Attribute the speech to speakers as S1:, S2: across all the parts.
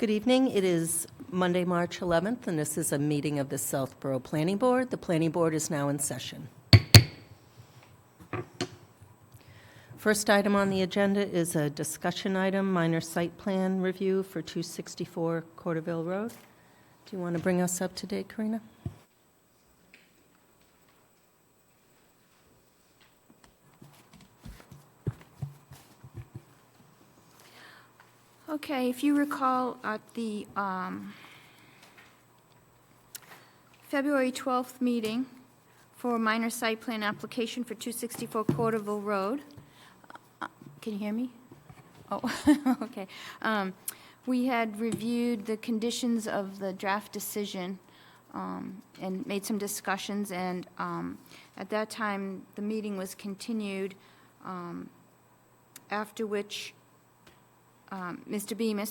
S1: Good evening. It is Monday, March 11th, and this is a meeting of the Southborough Planning Board. The Planning Board is now in session. First item on the agenda is a discussion item, minor site plan review for 264 Corderville Road. Do you want to bring us up to date, Karina?
S2: Okay, if you recall at the February 12th meeting for minor site plan application for 264 Corderville Road, can you hear me? Oh, okay. We had reviewed the conditions of the draft decision and made some discussions, and at that time, the meeting was continued, after which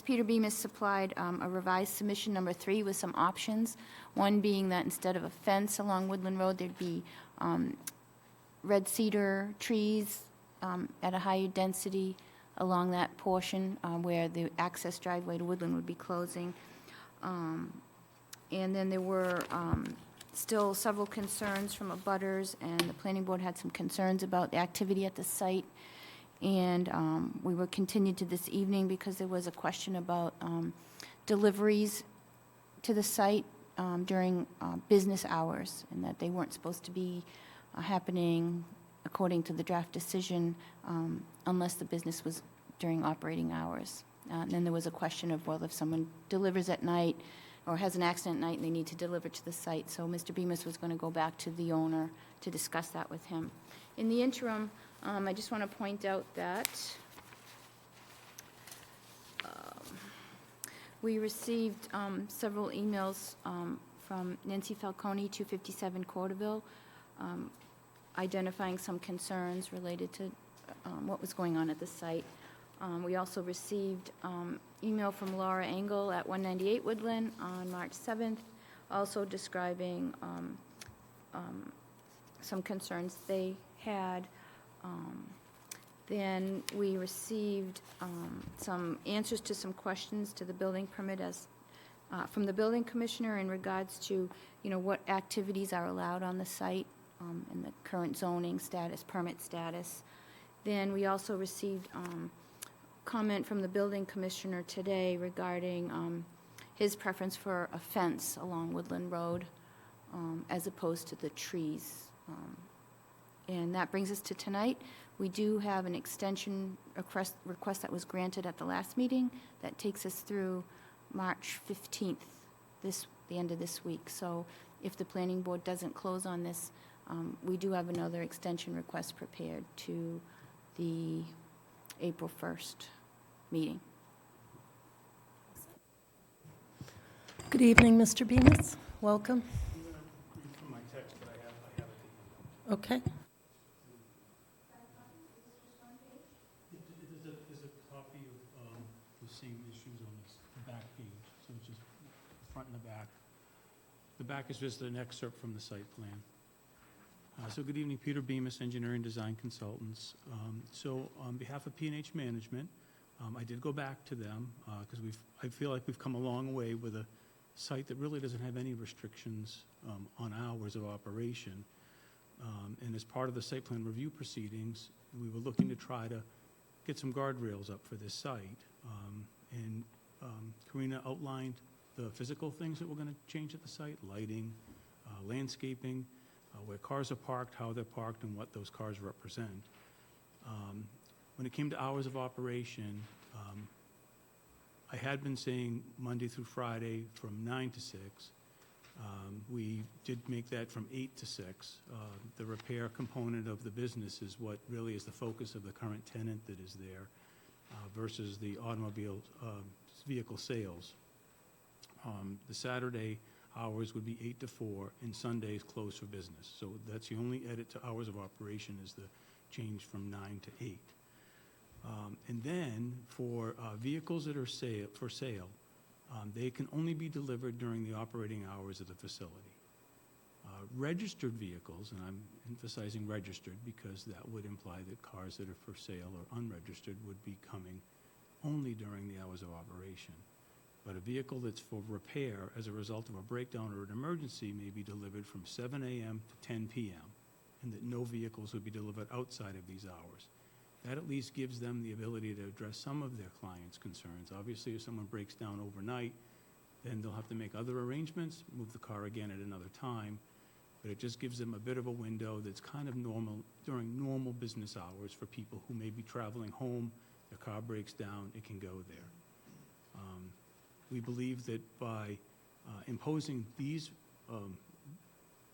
S2: Peter Bemis supplied a revised submission number 3 with some options, one being that instead of a fence along Woodland Road, there'd be red cedar trees at a higher density along that portion where the access driveway to Woodland would be closing. And then there were still several concerns from abutters, and the planning board had some concerns about the activity at the site. And we were continued to this evening because there was a question about deliveries to the site during business hours, and that they weren't supposed to be happening according to the draft decision unless the business was during operating hours. And then there was a question of, well, if someone delivers at night or has an accident at night and they need to deliver to the site. So Mr. Bemis was going to go back to the owner to discuss that with him. In the interim, I just want to point out that we received several emails from Nancy Falcone, 257 Corderville, identifying some concerns related to what was going on at the site. We also received email from Laura Engel at 198 Woodland on March 7th, also describing some concerns they had. Then we received some answers to some questions to the building permit from the building commissioner in regards to, what activities are allowed on the site and the current zoning status, permit status. Then we also received comment from the building commissioner today regarding his preference for a fence along Woodland Road as opposed to the trees. And that brings us to tonight. We do have an extension request that was granted at the last meeting that takes us through March 15th, the end of this week. So if the planning board doesn't close on this, we do have another extension request prepared to the April 1st meeting.
S1: Good evening, Mr. Bemis. Welcome.
S3: From my text, but I have it.
S1: Okay.
S3: There's a copy of the same issues on this back page, so it's just the front and the back. The back is just an excerpt from the site plan. So good evening, Peter Bemis, Engineering Design Consultants. So on behalf of P&H Management, I did go back to them because I feel like we've come a long way with a site that really doesn't have any restrictions on hours of operation. And as part of the site plan review proceedings, we were looking to try to get some guardrails up for this site. And Karina outlined the physical things that we're going to change at the site: lighting, landscaping, where cars are parked, how they're parked, and what those cars represent. When it came to hours of operation, I had been saying Monday through Friday from 9 to 6. We did make that from 8 to 6. The repair component of the business is what really is the focus of the current tenant that is there versus the automobile vehicle sales. The Saturday hours would be 8 to 4, and Sundays closed for business. So that's the only edit to hours of operation, is the change from 9 to 8. And then for vehicles that are for sale, they can only be delivered during the operating hours of the facility. Registered vehicles, and I'm emphasizing registered because that would imply that cars that are for sale or unregistered would be coming only during the hours of operation. but a vehicle that's for repair as a result of a breakdown or an emergency may be delivered from 7 a.m. to 10 p.m., and that no vehicles would be delivered outside of these hours. That at least gives them the ability to address some of their clients' concerns. Obviously, if someone breaks down overnight, then they'll have to make other arrangements, move the car again at another time, but it just gives them a bit of a window that's kind of normal during normal business hours for people who may be traveling home, their car breaks down, it can go there. We believe that by imposing these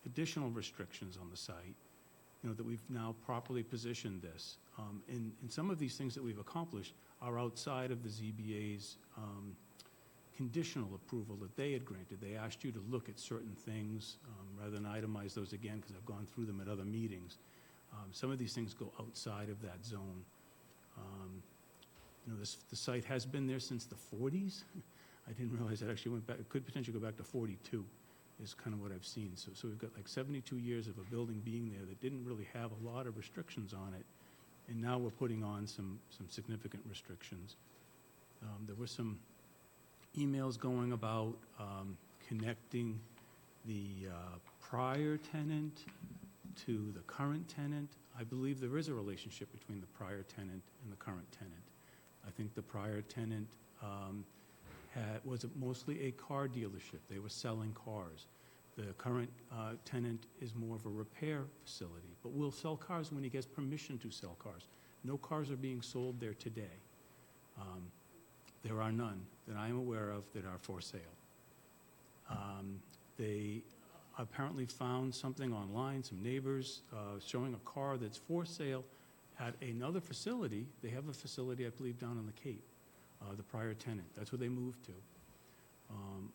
S3: additional restrictions on the site, that we've now properly positioned this. And some of these things that we've accomplished are outside of the ZBA's conditional approval that they had granted. They asked you to look at certain things rather than itemize those again, because I've gone through them at other meetings. Some of these things go outside of that zone. The site has been there since the 40s. I didn't realize it actually went back, it could potentially go back to 42, is kind of what I've seen. So we've got like 72 years of a building being there that didn't really have a lot of restrictions on it, and now we're putting on some significant restrictions. There were some emails going about connecting the prior tenant to the current tenant. I believe there is a relationship between the prior tenant and the current tenant. I think the prior tenant was mostly a car dealership. They were selling cars. The current tenant is more of a repair facility, but will sell cars when he gets permission to sell cars. No cars are being sold there today. There are none that I am aware of that are for sale. They apparently found something online, some neighbors showing a car that's for sale at another facility. They have a facility, I believe, down on the Cape, the prior tenant. That's where they moved to.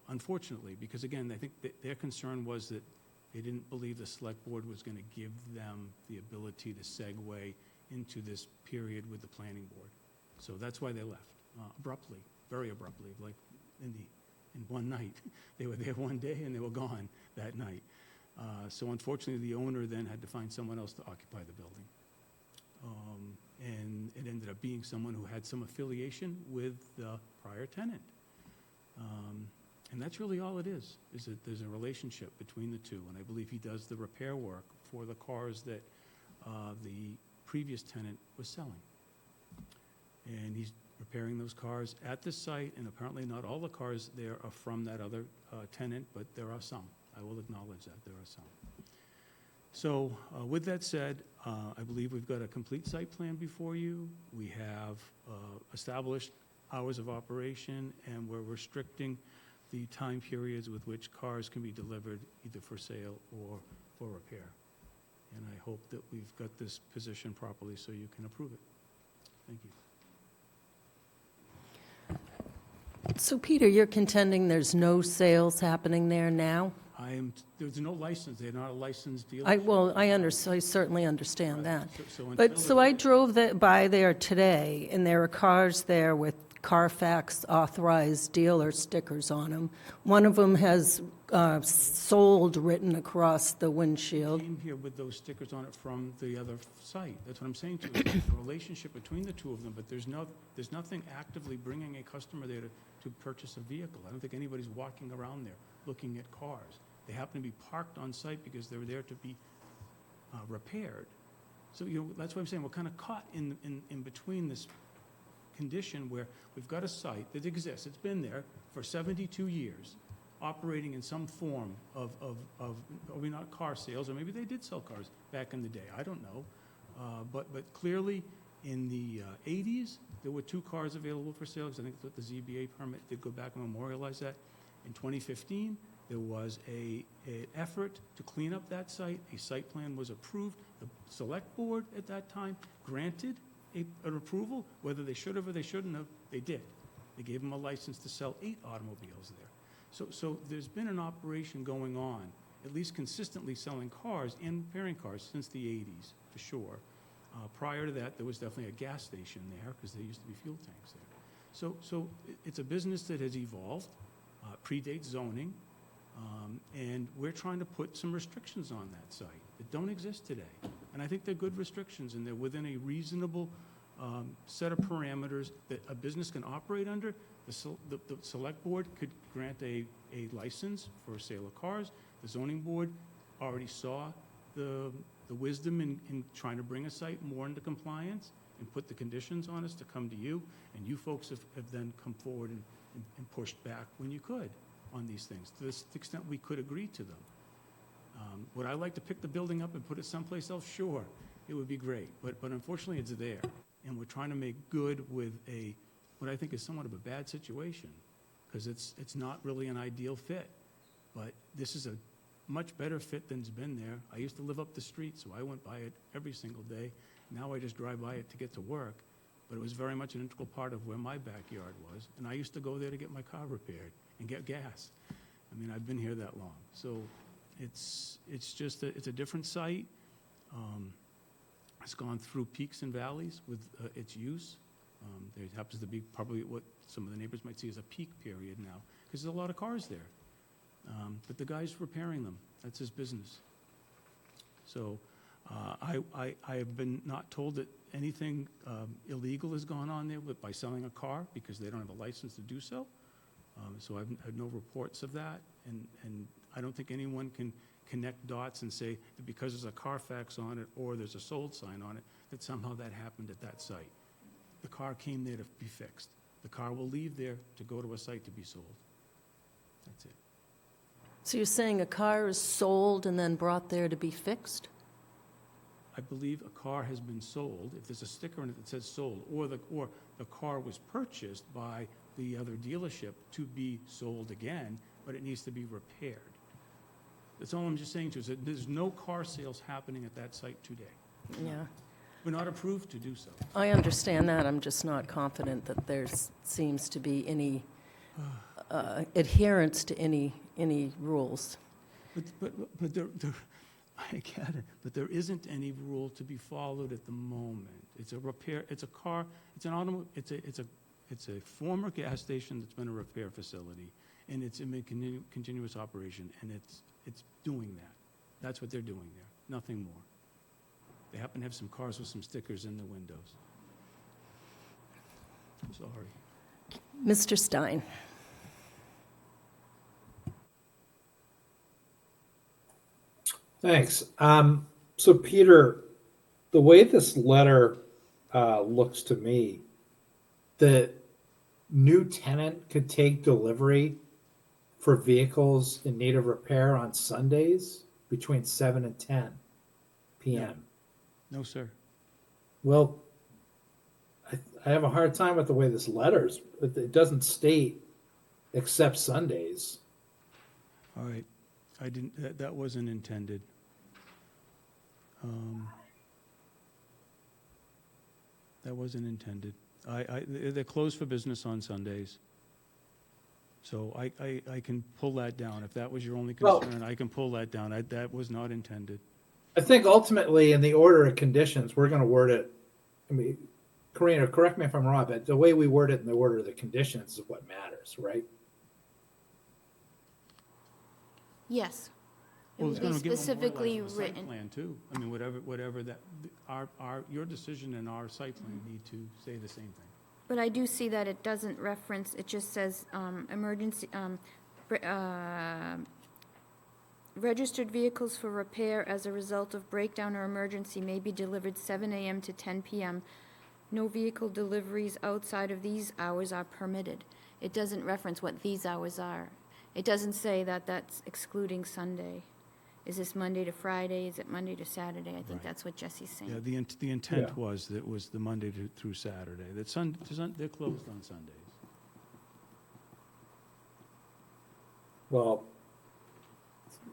S3: Unfortunately, because again, I think their concern was that they didn't believe the select board was going to give them the ability to segue into this period with the planning board. So that's why they left, abruptly, very abruptly, like in one night. They were there one day and they were gone that night. So unfortunately, the owner then had to find someone else to occupy the building. And it ended up being someone who had some affiliation with the prior tenant. And that's really all it is that there's a relationship between the two. And I believe he does the repair work for the cars that the previous tenant was selling. And he's repairing those cars at the site, and apparently not all the cars there are from that other tenant, but there are some. I will acknowledge that there are some. So with that said, I believe we've got a complete site plan before you. We have established hours of operation, and we're restricting the time periods with which cars can be delivered either for sale or for repair. And I hope that we've got this positioned properly so you can approve it. Thank you.
S1: So Peter, you're contending there's no sales happening there now?
S3: There's no license. They're not a licensed dealership.
S1: I certainly understand that.
S3: But
S1: So I drove by there today, and there are cars there with Carfax authorized dealer stickers on them. One of them has sold written across the windshield.
S3: Came here with those stickers on it from the other site. That's what I'm saying to you. There's a relationship between the two of them, but there's nothing actively bringing a customer there to purchase a vehicle. I don't think anybody's walking around there looking at cars. They happen to be parked on site because they're there to be repaired. So that's why I'm saying we're kind of caught in between this condition where we've got a site that exists. It's been there for 72 years, operating in some form of maybe not car sales, or maybe they did sell cars back in the day. I don't know. But clearly in the 80s, there were 2 cars available for sale, because I think that the ZBA permit did go back and memorialize that. In 2015, there was an effort to clean up that site. A site plan was approved. The select board at that time granted an approval. Whether they should have or they shouldn't have, they did. They gave them a license to sell 8 automobiles there. So there's been an operation going on, at least consistently selling cars and repairing cars since the 80s, for sure. Prior to that, there was definitely a gas station there, because there used to be fuel tanks there. So it's a business that has evolved, predates zoning, and we're trying to put some restrictions on that site that don't exist today. And I think they're good restrictions, and they're within a reasonable set of parameters that a business can operate under. The select board could grant a license for sale of cars. The zoning board already saw the wisdom in trying to bring a site more into compliance and put the conditions on us to come to you, and you folks have then come forward and pushed back when you could on these things, to the extent we could agree to them. Would I like to pick the building up and put it someplace else? Sure, it would be great, but unfortunately it's there, and we're trying to make good with what I think is somewhat of a bad situation, because it's not really an ideal fit, but this is a much better fit than's been there. I used to live up the street, so I went by it every single day. Now I just drive by it to get to work, but it was very much an integral part of where my backyard was, and I used to go there to get my car repaired and get gas. I mean, I've been here that long, so it's a different site. It's gone through peaks and valleys with its use. There happens to be probably what some of the neighbors might see as a peak period now, because there's a lot of cars there. But the guy's repairing them. That's his business. So I have been not told that anything illegal has gone on there by selling a car, because they don't have a license to do so. So I've had no reports of that, and I don't think anyone can connect dots and say that because there's a Carfax on it or there's a sold sign on it, that somehow that happened at that site. The car came there to be fixed. The car will leave there to go to a site to be sold. That's it.
S1: So you're saying a car is sold and then brought there to be fixed?
S3: I believe a car has been sold, if there's a sticker on it that says sold, or the car was purchased by the other dealership to be sold again, but it needs to be repaired. That's all I'm just saying to you, is that there's no car sales happening at that site today.
S1: Yeah.
S3: We're not approved to do so.
S1: I understand that. I'm just not confident that there seems to be any adherence to any rules.
S3: But there, I get it, but there isn't any rule to be followed at the moment. It's a repair, it's a car, it's an automobile, it's a former gas station that's been a repair facility, and it's in continuous operation, and it's doing that. That's what they're doing there, nothing more. They happen to have some cars with some stickers in the windows. I'm sorry.
S1: Mr. Stein.
S4: Thanks. So Peter, the way this letter looks to me, the new tenant could take delivery for vehicles in need of repair on Sundays between 7 and 10 p.m.
S3: No, sir.
S4: Well, I have a hard time with the way this letter's. It doesn't state except Sundays.
S3: All right. I didn't, that wasn't intended. That wasn't intended. They're closed for business on Sundays. So I can pull that down. If that was your only concern, I can pull that down. That was not intended.
S4: I think ultimately in the order of conditions, we're going to word it. I mean, Karina, correct me if I'm wrong, but the way we word it in the order of the conditions is what matters, right?
S2: Yes. It
S3: Well,
S2: will
S3: it's
S2: be
S3: gonna give them more
S2: specifically
S3: or less a site
S2: written.
S3: plan too. I mean, whatever that, your decision and our site plan need to say the same thing.
S2: But I do see that it doesn't reference, it just says, emergency, registered vehicles for repair as a result of breakdown or emergency may be delivered 7 a.m. to 10 p.m. No vehicle deliveries outside of these hours are permitted. It doesn't reference what these hours are. It doesn't say that that's excluding Sunday. Is this Monday to Friday? Is it Monday to Saturday? I think
S3: Right.
S2: that's what Jesse's saying.
S3: Yeah, the intent
S4: Yeah.
S3: was that it was the Monday through Saturday. That they're closed on Sundays.
S4: Well,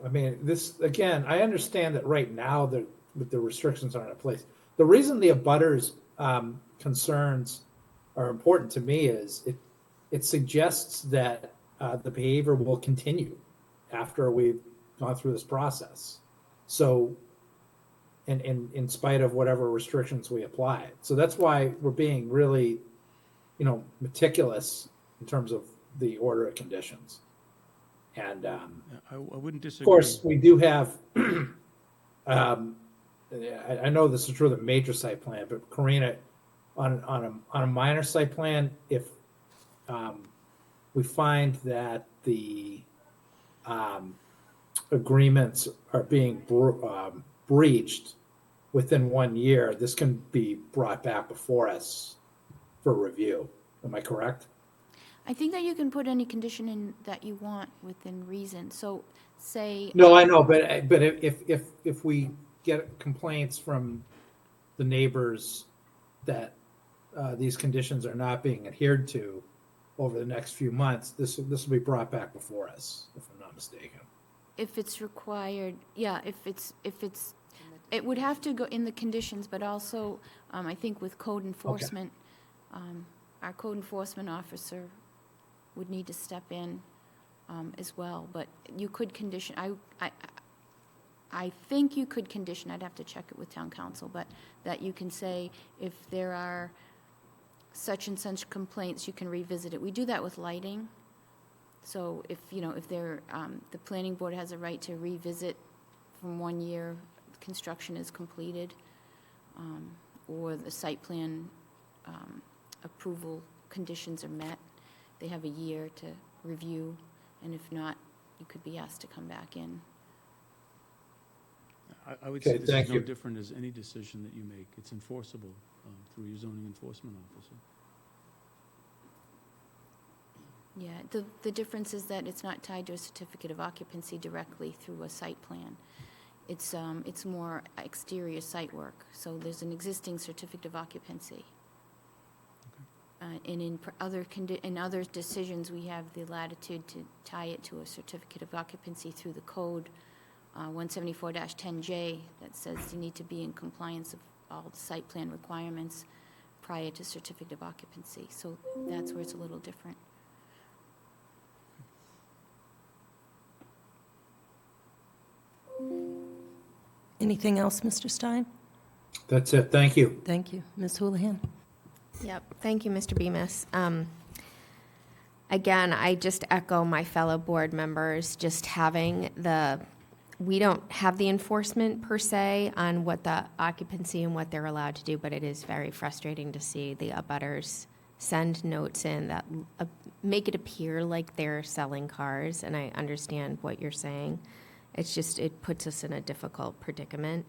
S4: I mean, this, again, I understand that right now the restrictions aren't in place. The reason the abutters concerns are important to me is it suggests that the behavior will continue after we've gone through this process. So, in spite of whatever restrictions we apply. So that's why we're being really, meticulous in terms of the order of conditions. And
S3: Yeah, I wouldn't disagree.
S4: of course, we do have, I know this is true of the major site plan, but Karina, on a minor site plan, if we find that the agreements are being breached within 1 year, this can be brought back before us for review. Am I correct?
S2: I think that you can put any condition in that you want within reason. So say.
S4: No, I know, but if we get complaints from the neighbors that these conditions are not being adhered to over the next few months, this will be brought back before us, if I'm not mistaken.
S2: If it's required, yeah, it would have to go in the conditions, but also, I think with code enforcement, our code enforcement officer would need to step in, as well, but you could condition, I think you could condition, I'd have to check it with town council, but that you can say, if there are such and such complaints, you can revisit it. We do that with lighting. So if the planning board has a right to revisit from 1 year construction is completed, or the site plan approval conditions are met, they have a year to review, and if not, you could be asked to come back in.
S3: I would
S4: Okay,
S3: say this
S4: thank
S3: is no
S4: you.
S3: different as any decision that you make. It's enforceable through your zoning enforcement officer.
S2: Yeah, the difference is that it's not tied to a certificate of occupancy directly through a site plan. It's more exterior site work, so there's an existing certificate of occupancy. And in other decisions, we have the latitude to tie it to a certificate of occupancy through the code, 174-10J, that says you need to be in compliance of all the site plan requirements prior to certificate of occupancy. So that's where it's a little different.
S1: Anything else, Mr. Stein?
S4: That's it. Thank you.
S1: Thank you. Ms. Houlihan?
S5: Yep. Thank you, Mr. Bemis. Again, I just echo my fellow board members, just we don't have the enforcement per se on what the occupancy and what they're allowed to do, but it is very frustrating to see the abutters send notes in that make it appear like they're selling cars, and I understand what you're saying. It's just, it puts us in a difficult predicament.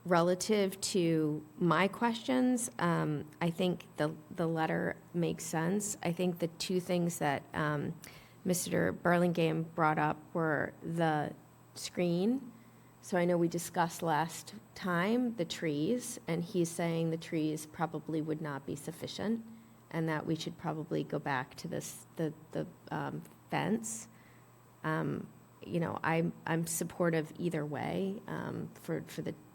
S5: Relative to my questions, I think the letter makes sense. I think the two things that Mr. Burlingame brought up were the screen. So I know we discussed last time the trees, and he's saying the trees probably would not be sufficient, and that we should probably go back to the fence. I'm supportive either way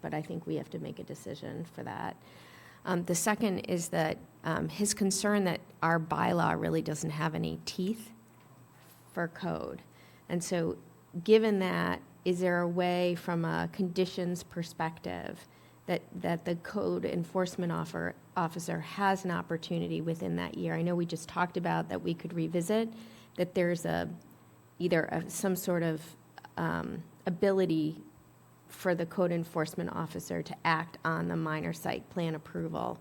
S5: but I think we have to make a decision for that. The second is that his concern that our bylaw really doesn't have any teeth for code. And so given that, is there a way from a conditions perspective that the code enforcement officer has an opportunity within that year? I know we just talked about that we could revisit, that there's some sort of ability for the code enforcement officer to act on the minor site plan approval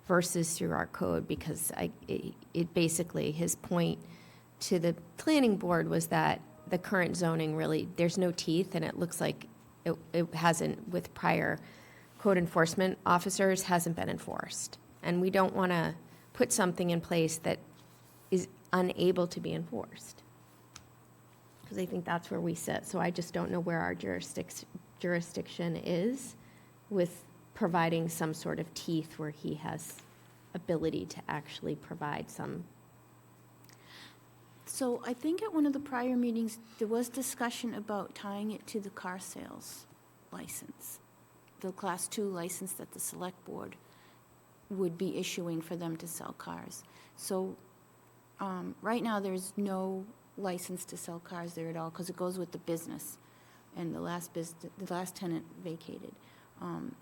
S5: versus through our code, because it basically, his point to the planning board was that the current zoning really, there's no teeth, and it looks like it hasn't, with prior code enforcement officers, hasn't been enforced. And we don't want to put something in place that is unable to be enforced, because I think that's where we sit. So I just don't know where our jurisdiction is with providing some sort of teeth where he has ability to actually provide some.
S2: So I think at one of the prior meetings, there was discussion about tying it to the car sales license, the Class 2 license that the Select Board would be issuing for them to sell cars. So right now, there's no license to sell cars there at all, because it goes with the business, and the last tenant vacated.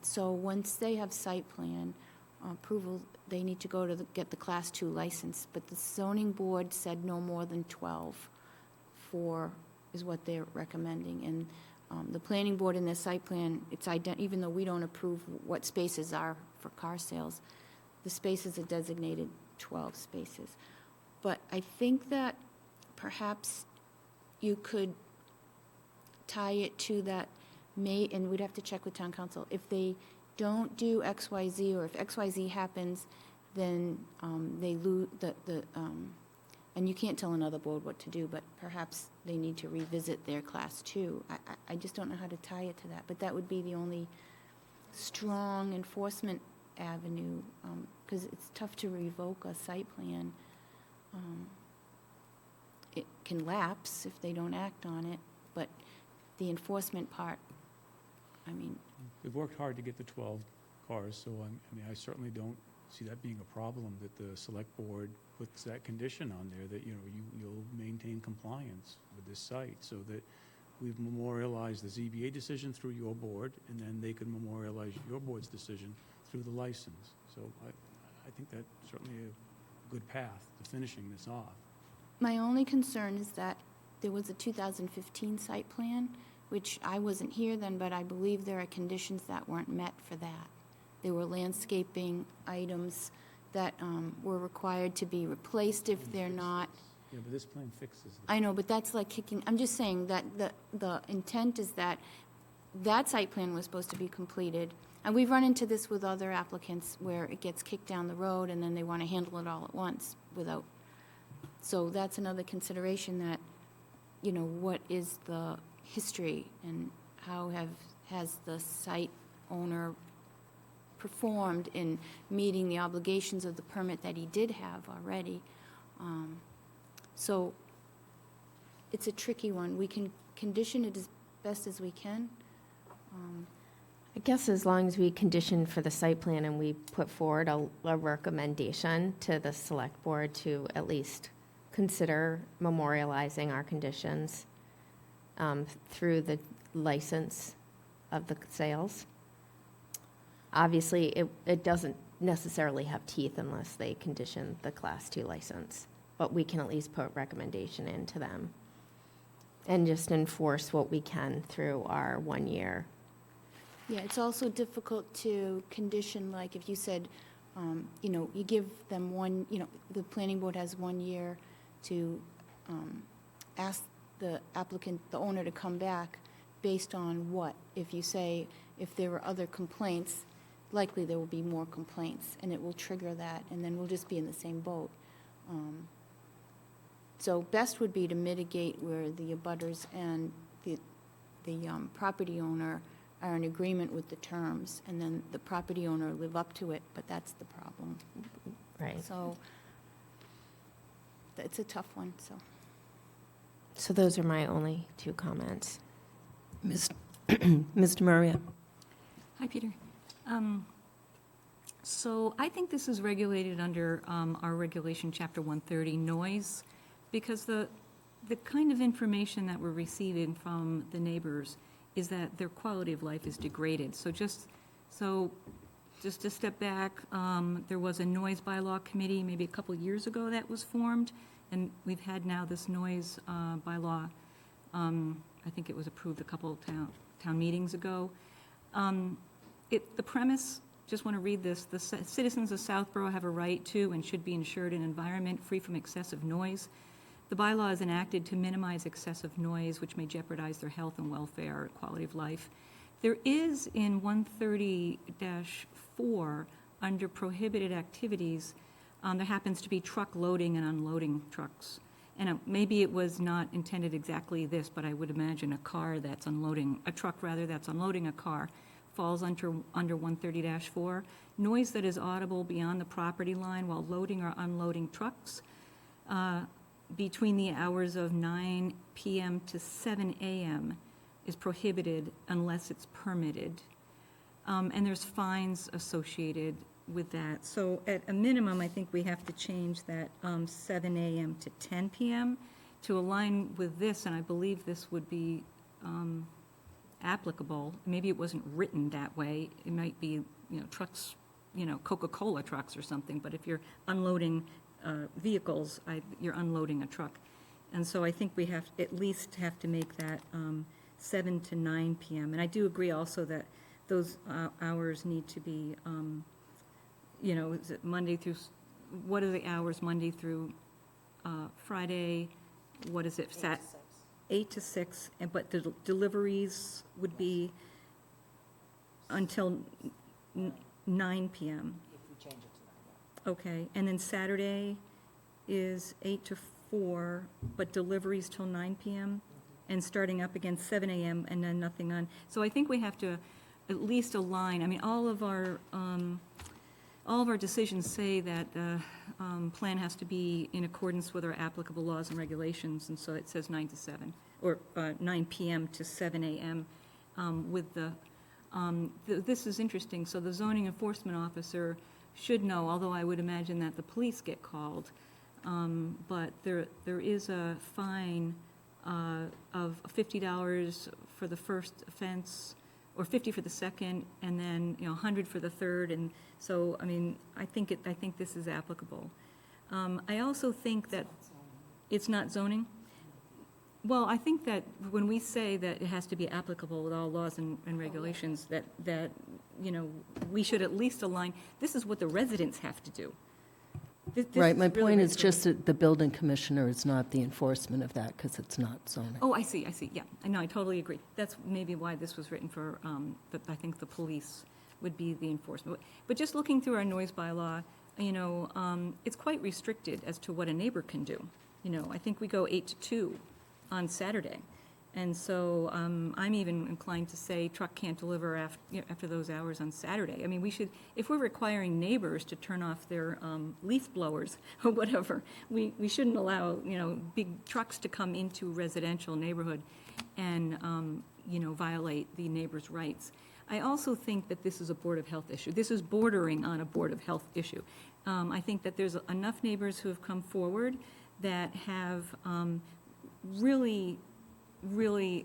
S2: So once they have site plan approval, they need to go to get the Class 2 license, but the zoning board said no more than 12 is what they're recommending, and The planning board in their site plan, even though we don't approve what spaces are for car sales, the spaces are designated 12 spaces. But I think that perhaps you could tie it to that and we'd have to check with town council. If they don't do X, Y, Z, or if X, Y, Z happens, then they lose and you can't tell another board what to do, but perhaps they need to revisit their class 2. I just don't know how to tie it to that, but that would be the only strong enforcement avenue, because it's tough to revoke a site plan. It can lapse if they don't act on it, but the enforcement part, I mean,
S3: We've worked hard to get the 12 cars, so I certainly don't see that being a problem, that the select board puts that condition on there, that, you'll maintain compliance with this site, so that we've memorialized the ZBA decision through your board, and then they can memorialize your board's decision through the license. So I think that's certainly a good path to finishing this off.
S2: my only concern is that there was a 2015 site plan, which I wasn't here then, but I believe there are conditions that weren't met for that. There were landscaping items that were required to be replaced if they're not.
S3: Yeah, but this plan fixes it.
S2: I know, but that's like kicking, I'm just saying that the intent is that that site plan was supposed to be completed. And we've run into this with other applicants where it gets kicked down the road and then they want to handle it all at once without. So that's another consideration that, what is the history and how has the site owner performed in meeting the obligations of the permit that he did have already. So it's a tricky one. We can condition it as best as we can.
S5: I guess as long as we condition for the site plan and we put forward a recommendation to the select board to at least consider memorializing our conditions through the license of the sales. Obviously, it doesn't necessarily have teeth unless they condition the Class 2 license, but we can at least put recommendation into them and just enforce what we can through our 1 year.
S2: Yeah, it's also difficult to condition, like if you said, you give them the planning board has 1 year to ask the applicant, the owner, to come back based on what? If you say, if there were other complaints, likely there will be more complaints, and it will trigger that, and then we'll just be in the same boat. So best would be to mitigate where the abutters and the property owner are in agreement with the terms, and then the property owner live up to it, but that's the problem.
S5: Right.
S2: So it's a tough one, so.
S5: So those are my only 2 comments.
S1: Mr. Maria?
S6: Hi, Peter. So I think this is regulated under our regulation, Chapter 130, noise, because the kind of information that we're receiving from the neighbors is that their quality of life is degraded. So just to step back, there was a noise bylaw committee maybe a couple years ago that was formed, and we've had now this noise bylaw. I think it was approved a couple of town meetings ago. The premise, just want to read this, the citizens of Southborough have a right to and should be ensured an environment free from excessive noise. The bylaw is enacted to minimize excessive noise, which may jeopardize their health and welfare or quality of life. There is in 130-4, under prohibited activities, there happens to be truck loading and unloading trucks. And maybe it was not intended exactly this, but I would imagine a truck that's unloading a car falls under 130-4. Noise that is audible beyond the property line while loading or unloading trucks between the hours of 9 p.m. to 7 a.m. is prohibited unless it's permitted. And there's fines associated with that. So at a minimum, I think we have to change that 7 a.m. to 10 p.m. to align with this, and I believe this would be applicable. Maybe it wasn't written that way. It might be, trucks, Coca-Cola trucks or something, but if you're unloading vehicles, you're unloading a truck. And so I think we at least have to make that 7 to 9 p.m. And I do agree also that those hours need to be, is it Monday through, what are the hours Monday through Friday? What is it? 8 to 6, but the deliveries would be until 9 p.m.
S7: If we change it to 9,
S6: Okay, and then Saturday is 8 to 4, but deliveries till 9 p.m., and starting up again 7 a.m. and then nothing on. So I think we have to at least align, I mean, all of our decisions say that the plan has to be in accordance with our applicable laws and regulations, and so it says 9 to 7, or 9 p.m. to 7 a.m. With this is interesting, so the zoning enforcement officer should know, although I would imagine that the police get called, but there is a fine of $50 for the first offense, or 50 for the second, and then, 100 for the third, and so, I mean, I think this is applicable. I also think that it's not zoning. Well, I think that when we say that it has to be applicable with all laws and regulations, that we should at least align, this is what the residents have to do. This
S1: Right, my
S6: really
S1: point is
S6: what-
S1: just that the building commissioner is not the enforcement of that, because it's not zoning.
S6: Oh, I see, yeah, I totally agree. That's maybe why this was written for, that I think the police would be the enforcement. But just looking through our noise bylaw, it's quite restricted as to what a neighbor can do. I think we go 8 to 2 on Saturday. And so I'm even inclined to say truck can't deliver after those hours on Saturday. I mean, we should, if we're requiring neighbors to turn off their leaf blowers or whatever, we shouldn't allow, big trucks to come into residential neighborhood and, violate the neighbor's rights. I also think that this is a Board of Health issue. This is bordering on a Board of Health issue. I think that there's enough neighbors who have come forward that have really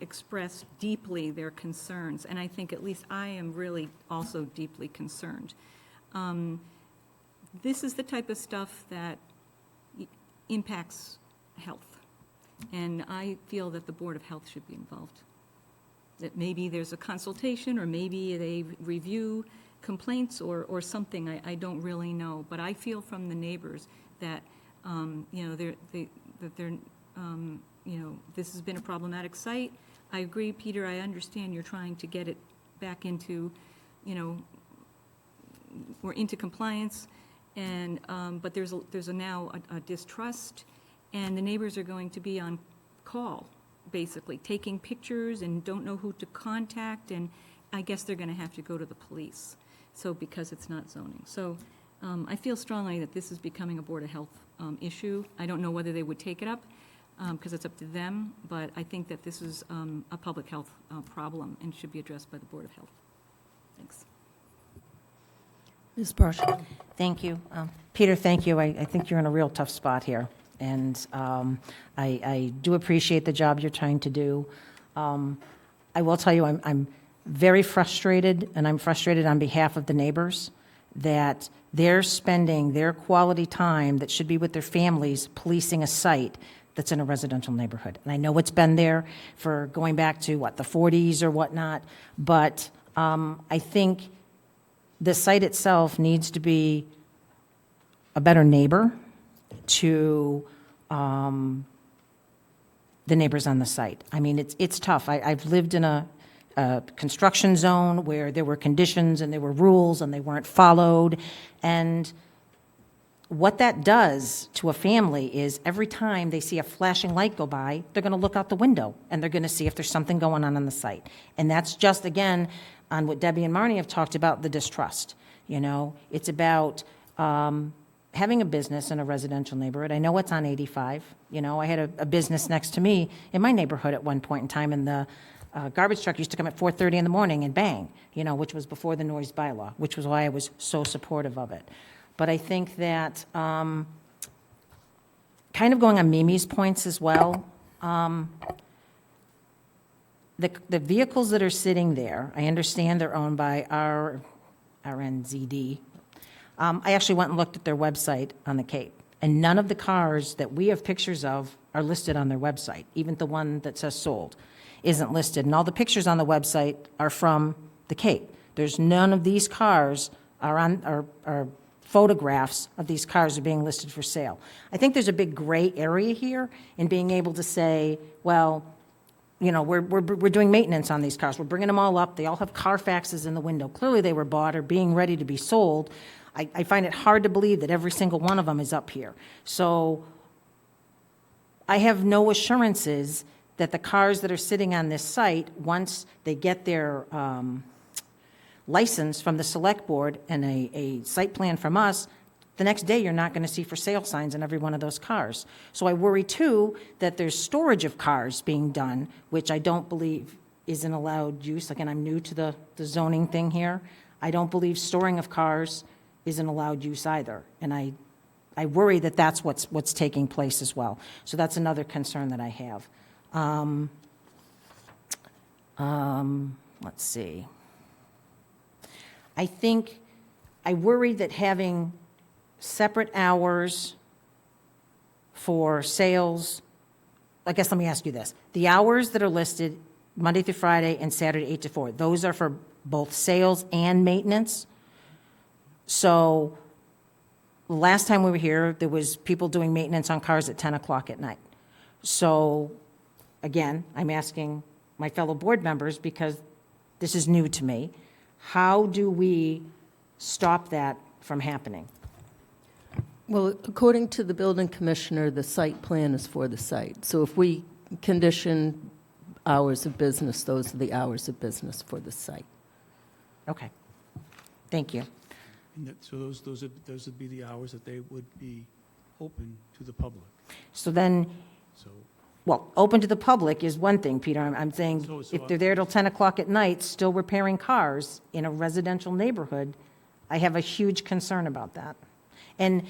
S6: expressed deeply their concerns, and I think at least I am really also deeply concerned. This is the type of stuff that impacts health, and I feel that the Board of Health should be involved. That maybe there's a consultation, or maybe they review complaints or something, I don't really know, but I feel from the neighbors that, this has been a problematic site. I agree, Peter, I understand you're trying to get it back into, we're into compliance, and, but there's now a distrust, and the neighbors are going to be on call, basically, taking pictures and don't know who to contact, and I guess they're going to have to go to the police, so because it's not zoning. So I feel strongly that this is becoming a Board of Health issue. I don't know whether they would take it up, because it's up to them, but I think that this is a public health problem and should be addressed by the Board of Health. Thanks.
S1: Ms. Barshall?
S7: Thank you. Peter, thank you. I think you're in a real tough spot here, and I do appreciate the job you're trying to do. I will tell you, I'm very frustrated, and I'm frustrated on behalf of the neighbors, that they're spending their quality time that should be with their families policing a site that's in a residential neighborhood. And I know it's been there for going back to, the 40s or whatnot, but I think the site itself needs to be a better neighbor to the neighbors on the site. I mean, it's tough. I've lived in a construction zone where there were conditions and there were rules and they weren't followed, and what that does to a family is every time they see a flashing light go by, they're going to look out the window and they're going to see if there's something going on the site. And that's just, again, on what Debbie and Marnie have talked about, the distrust. It's about having a business in a residential neighborhood. I know it's on 85. I had a business next to me in my neighborhood at one point in time, and the garbage truck used to come at 4:30 in the morning and bang, which was before the noise bylaw, which was why I was so supportive of it. But I think that, kind of going on Mimi's points as well, the vehicles that are sitting there, I understand they're owned by RNZD. I actually went and looked at their website on the Cape, And none of the cars that we have pictures of are listed on their website. Even the one that says sold isn't listed. And all the pictures on the website are from the Cape. There's none of these cars are photographs of these cars are being listed for sale. I think there's a big gray area here in being able to say, well, you know, we're doing maintenance on these cars. We're bringing them all up. They all have Carfaxes in the window. Clearly, they were bought or being ready to be sold. I find it hard to believe that every single one of them is up here. So I have no assurances that the cars that are sitting on this site, once they get their license from the select board and a site plan from us, the next day you're not going to see for sale signs on every one of those cars. So I worry too that there's storage of cars being done, which I don't believe is an allowed use. Again, I'm new to the zoning thing here. I don't believe storing of cars is an allowed use either. And I worry that that's what's taking place as well. So that's another concern that I have. Let's see. I worry that having separate hours for sales, I guess let me ask you this. The hours that are listed Monday through Friday and Saturday 8 to 4, those are for both sales and maintenance? So the last time we were here, there was people doing maintenance on cars at 10 o'clock at night. So again, I'm asking my fellow board members, because this is new to me, how do we stop that from happening?
S1: Well, according to the building commissioner, the site plan is for the site. So if we condition hours of business, those are the hours of business for the site.
S7: Okay. Thank you.
S3: And so those would be the hours that they would be open to the public.
S7: So then,
S3: So,
S7: well, open to the public is one thing, Peter. I'm saying
S3: So-
S7: if they're there till 10 o'clock at night, still repairing cars in a residential neighborhood, I have a huge concern about that. And,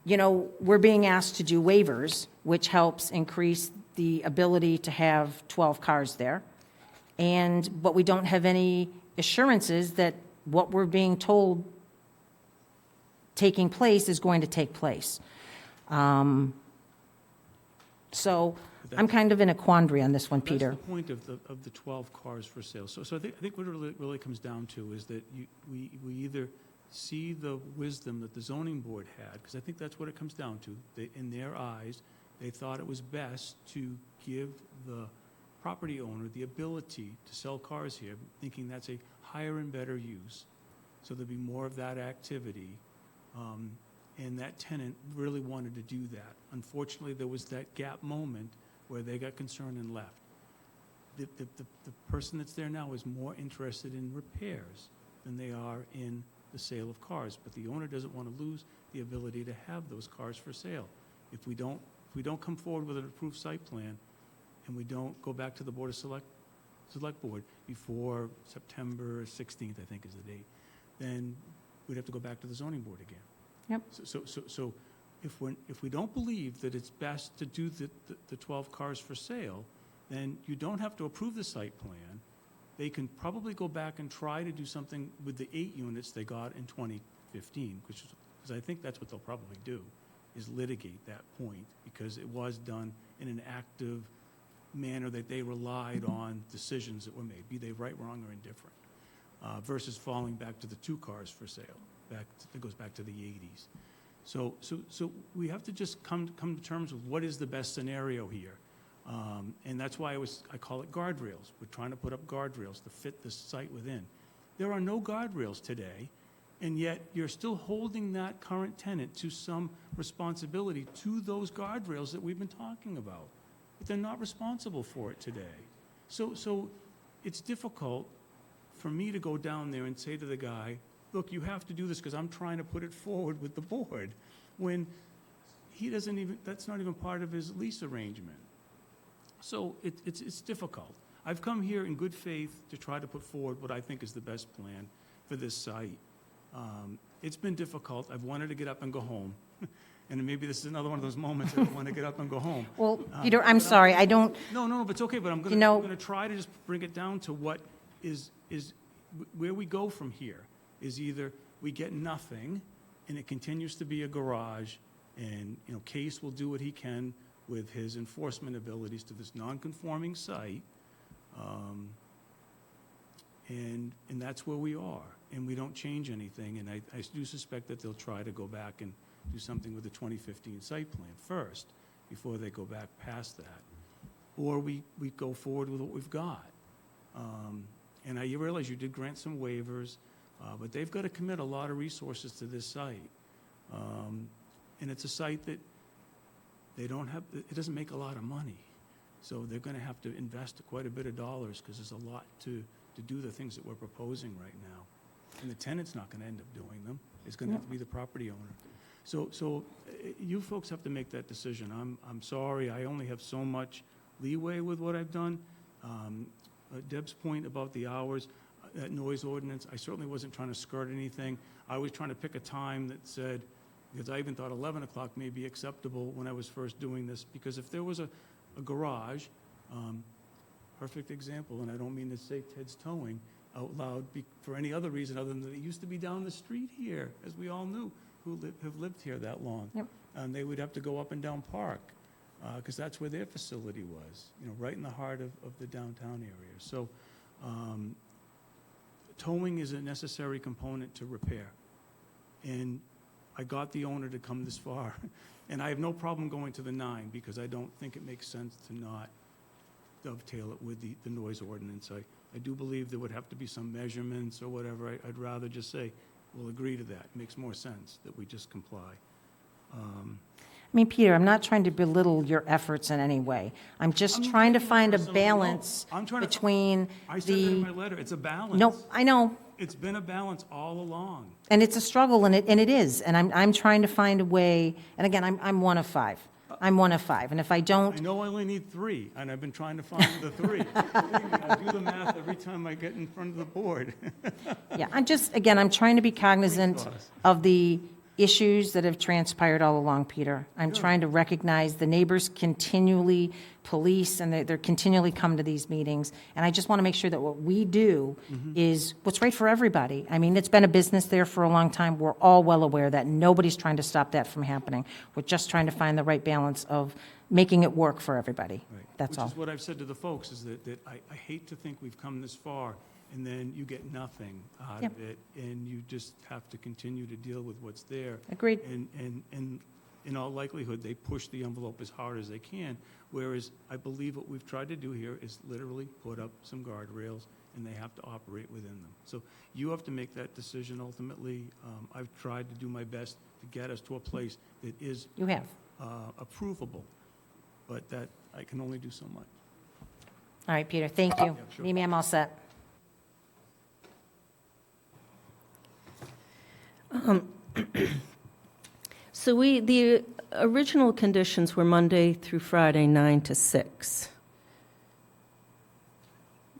S7: you know, we're being asked to do waivers, which helps increase the ability to have 12 cars there. But we don't have any assurances that what we're being told taking place is going to take place. So I'm kind of in a quandary on this one, Peter.
S3: That's the point of the 12 cars for sale. So I think what it really comes down to is that we either see the wisdom that the zoning board had, because I think that's what it comes down to. In their eyes, they thought it was best to give the property owner the ability to sell cars here, thinking that's a higher and better use. So there'd be more of that activity. And that tenant really wanted to do that. Unfortunately, there was that gap moment where they got concerned and left. The person that's there now is more interested in repairs than they are in the sale of cars. But the owner doesn't want to lose the ability to have those cars for sale. If we don't come forward with an approved site plan, and we don't go back to the Board of Select Board before September 16th, I think is the date, then we'd have to go back to the zoning board again.
S7: Yep.
S3: So if we don't believe that it's best to do the 12 cars for sale, then you don't have to approve the site plan. They can probably go back and try to do something with the 8 units they got in 2015, because I think that's what they'll probably do, is litigate that point, because it was done in an active manner that they relied on decisions that were made, be they right, wrong, or indifferent, versus falling back to the 2 cars for sale. It goes back to the 80s. So we have to just come to terms with what is the best scenario here. And that's why I call it guardrails. We're trying to put up guardrails to fit the site within. There are no guardrails today, and yet you're still holding that current tenant to some responsibility to those guardrails that we've been talking about. But they're not responsible for it today. So it's difficult for me to go down there and say to the guy, look, you have to do this because I'm trying to put it forward with the board, when he doesn't even, that's not even part of his lease arrangement. So it's difficult. I've come here in good faith to try to put forward what I think is the best plan for this site. It's been difficult. I've wanted to get up and go home. And maybe this is another one of those moments that I want to get up and go home.
S7: Well, Peter, I'm sorry, I don't,
S3: No, but it's okay, but I'm
S7: You know-
S3: going to try to just bring it down to what is where we go from here is either we get nothing and it continues to be a garage And, Case will do what he can with his enforcement abilities to this non-conforming site. And that's where we are, and we don't change anything. And I do suspect that they'll try to go back and do something with the 2015 site plan first, before they go back past that. Or we go forward with what we've got. And I realize you did grant some waivers, but they've got to commit a lot of resources to this site. And it's a site that it doesn't make a lot of money. So they're going to have to invest quite a bit of dollars, because there's a lot to do the things that we're proposing right now. And the tenant's not going to end up doing them. It's going to have to be the property owner. So you folks have to make that decision. I'm sorry, I only have so much leeway with what I've done. Deb's point about the hours, that noise ordinance, I certainly wasn't trying to skirt anything. I was trying to pick a time that said, because I even thought 11 o'clock may be acceptable when I was first doing this, because if there was a garage, perfect example, and I don't mean to say Ted's Towing out loud for any other reason other than that it used to be down the street here, as we all knew, who have lived here that long.
S7: Yep.
S3: And they would have to go up and down Park, because that's where their facility was, right in the heart of the downtown area. So towing is a necessary component to repair. And I got the owner to come this far. And I have no problem going to the 9, because I don't think it makes sense to not dovetail it with the noise ordinance. I do believe there would have to be some measurements or whatever. I'd rather just say, we'll agree to that. It makes more sense that we just comply.
S7: I mean, Peter, I'm not trying to belittle your efforts in any way. I'm just trying to find a balance between
S3: I said that in my
S7: the,
S3: letter. It's a balance.
S7: no, I know,
S3: It's been a balance all along.
S7: and it's a struggle, and it is, and I'm trying to find a way, and again, I'm one of 5. I'm one of 5, and if I
S3: I
S7: don't,
S3: know I only need 3, and I've been trying to find the 3. Believe me, I do the math every time I get in front of the board.
S7: yeah, I'm trying to be cognizant
S3: Please.
S7: of the issues that have transpired all along, Peter. I'm trying to recognize the neighbors continually police, and they're continually come to these meetings, and I just want to make sure that what we do is what's right for everybody. I mean, it's been a business there for a long time. We're all well aware that nobody's trying to stop that from happening. We're just trying to find the right balance of making it work for everybody.
S3: Right.
S7: That's all.
S3: Which is what I've said to the folks, is that I hate to think we've come this far, and then you get nothing out
S7: Yep.
S3: of it, and you just have to continue to deal with what's there.
S7: Agreed.
S3: And in all likelihood, they push the envelope as hard as they can, whereas I believe what we've tried to do here is literally put up some guardrails, and they have to operate within them. So you have to make that decision ultimately. I've tried to do my best to get us to a place that is
S7: You have.
S3: approvable, but that I can only do so much.
S7: All right, Peter, thank you.
S3: Yeah, sure.
S7: Mimi, I'm all set.
S1: So the original conditions were Monday through Friday, 9 to 6.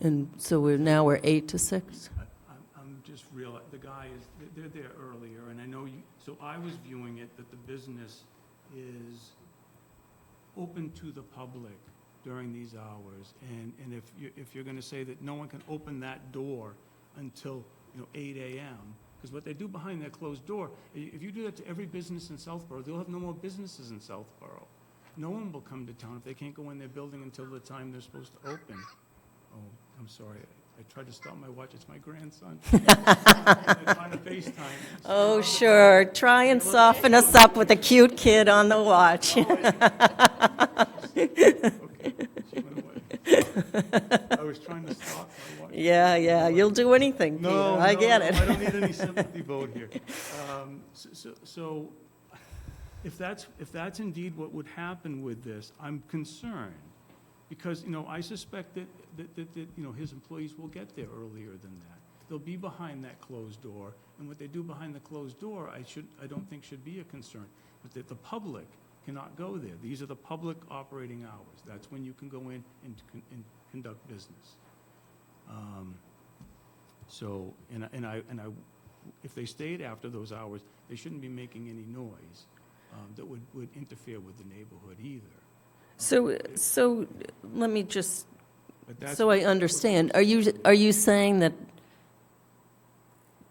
S1: And so we're 8 to 6?
S3: I'm just the guy they're there earlier, and I know you, so I was viewing it that the business is open to the public during these hours, and if you're gonna say that no one can open that door until, 8 a.m., because what they do behind that closed door, if you do that to every business in Southborough, they'll have no more businesses in Southborough. No one will come to town if they can't go in their building until the time they're supposed to open. Oh, I'm sorry, I tried to stop my watch, it's my grandson. I'm trying to FaceTime.
S1: Oh, sure. Try and soften us up with a cute kid on the watch.
S3: Okay, she went away. I was trying to stop my watch.
S1: Yeah, you'll do anything, Peter.
S3: No,
S1: I get it.
S3: I don't need any sympathy vote here. So if that's indeed what would happen with this, I'm concerned. Because, I suspect that his employees will get there earlier than that. They'll be behind that closed door, and what they do behind the closed door, I don't think should be a concern. But that the public cannot go there. These are the public operating hours. That's when you can go in and conduct business. If they stayed after those hours, they shouldn't be making any noise that would interfere with the neighborhood either.
S1: So let me just,
S3: But that's
S1: so I understand. Are you saying that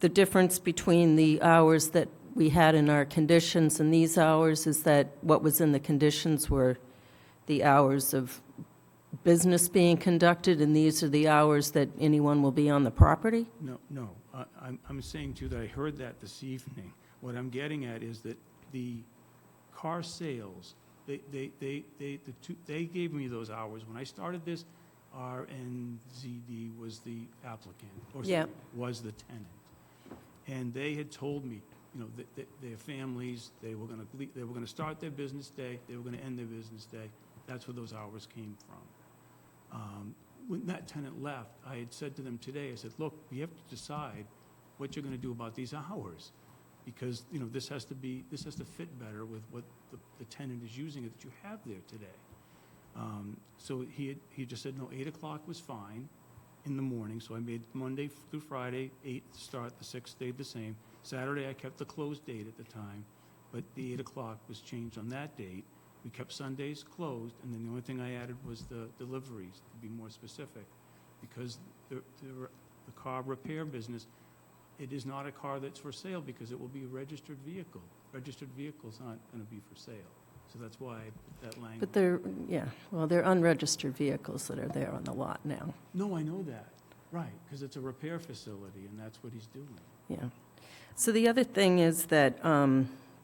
S1: the difference between the hours that we had in our conditions and these hours, is that what was in the conditions were the hours of business being conducted, and these are the hours that anyone will be on the property?
S3: No, I'm saying to you that I heard that this evening. What I'm getting at is that the car sales, they gave me those hours. When I started this, RNZD was the applicant, or
S1: Yeah.
S3: was the tenant. And they had told me, you know, that their families, they were gonna start their business day, they were gonna end their business day. That's where those hours came from. When that tenant left, I had said to them today, I said, look, we have to decide what you're gonna do about these hours. Because, you know, this has to fit better with what the tenant is using that you have there today. So he just said, no, 8 o'clock was fine in the morning, so I made Monday through Friday, 8 to start, the 6 stayed the same. Saturday, I kept the closed date at the time, but the 8 o'clock was changed on that date. We kept Sundays closed, and then the only thing I added was the deliveries, to be more specific. Because the car repair business, it is not a car that's for sale because it will be a registered vehicle. Registered vehicles aren't going to be for sale. So that's why that language.
S1: But they're unregistered vehicles that are there on the lot now.
S3: No, I know that. Right, because it's a repair facility, and that's what he's doing.
S1: Yeah. So the other thing is that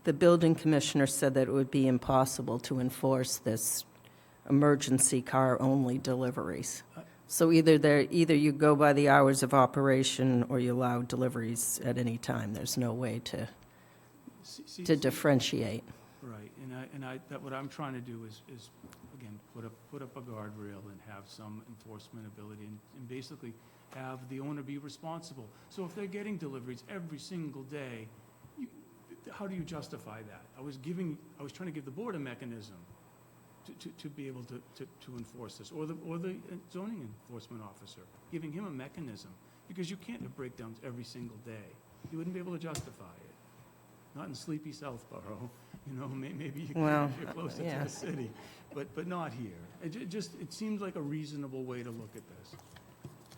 S1: the building commissioner said that it would be impossible to enforce this emergency car-only deliveries. So either you go by the hours of operation or you allow deliveries at any time. There's no way to differentiate.
S3: Right, and what I'm trying to do is again, put up a guardrail and have some enforcement ability and basically have the owner be responsible. So if they're getting deliveries every single day, how do you justify that? I was trying to give the board a mechanism to be able to enforce this, or the zoning enforcement officer, giving him a mechanism, because you can't have breakdowns every single day. You wouldn't be able to justify it. Not in sleepy Southborough, you know, maybe you can if you're closer to the city, but not here. It seems like a reasonable way to look at this.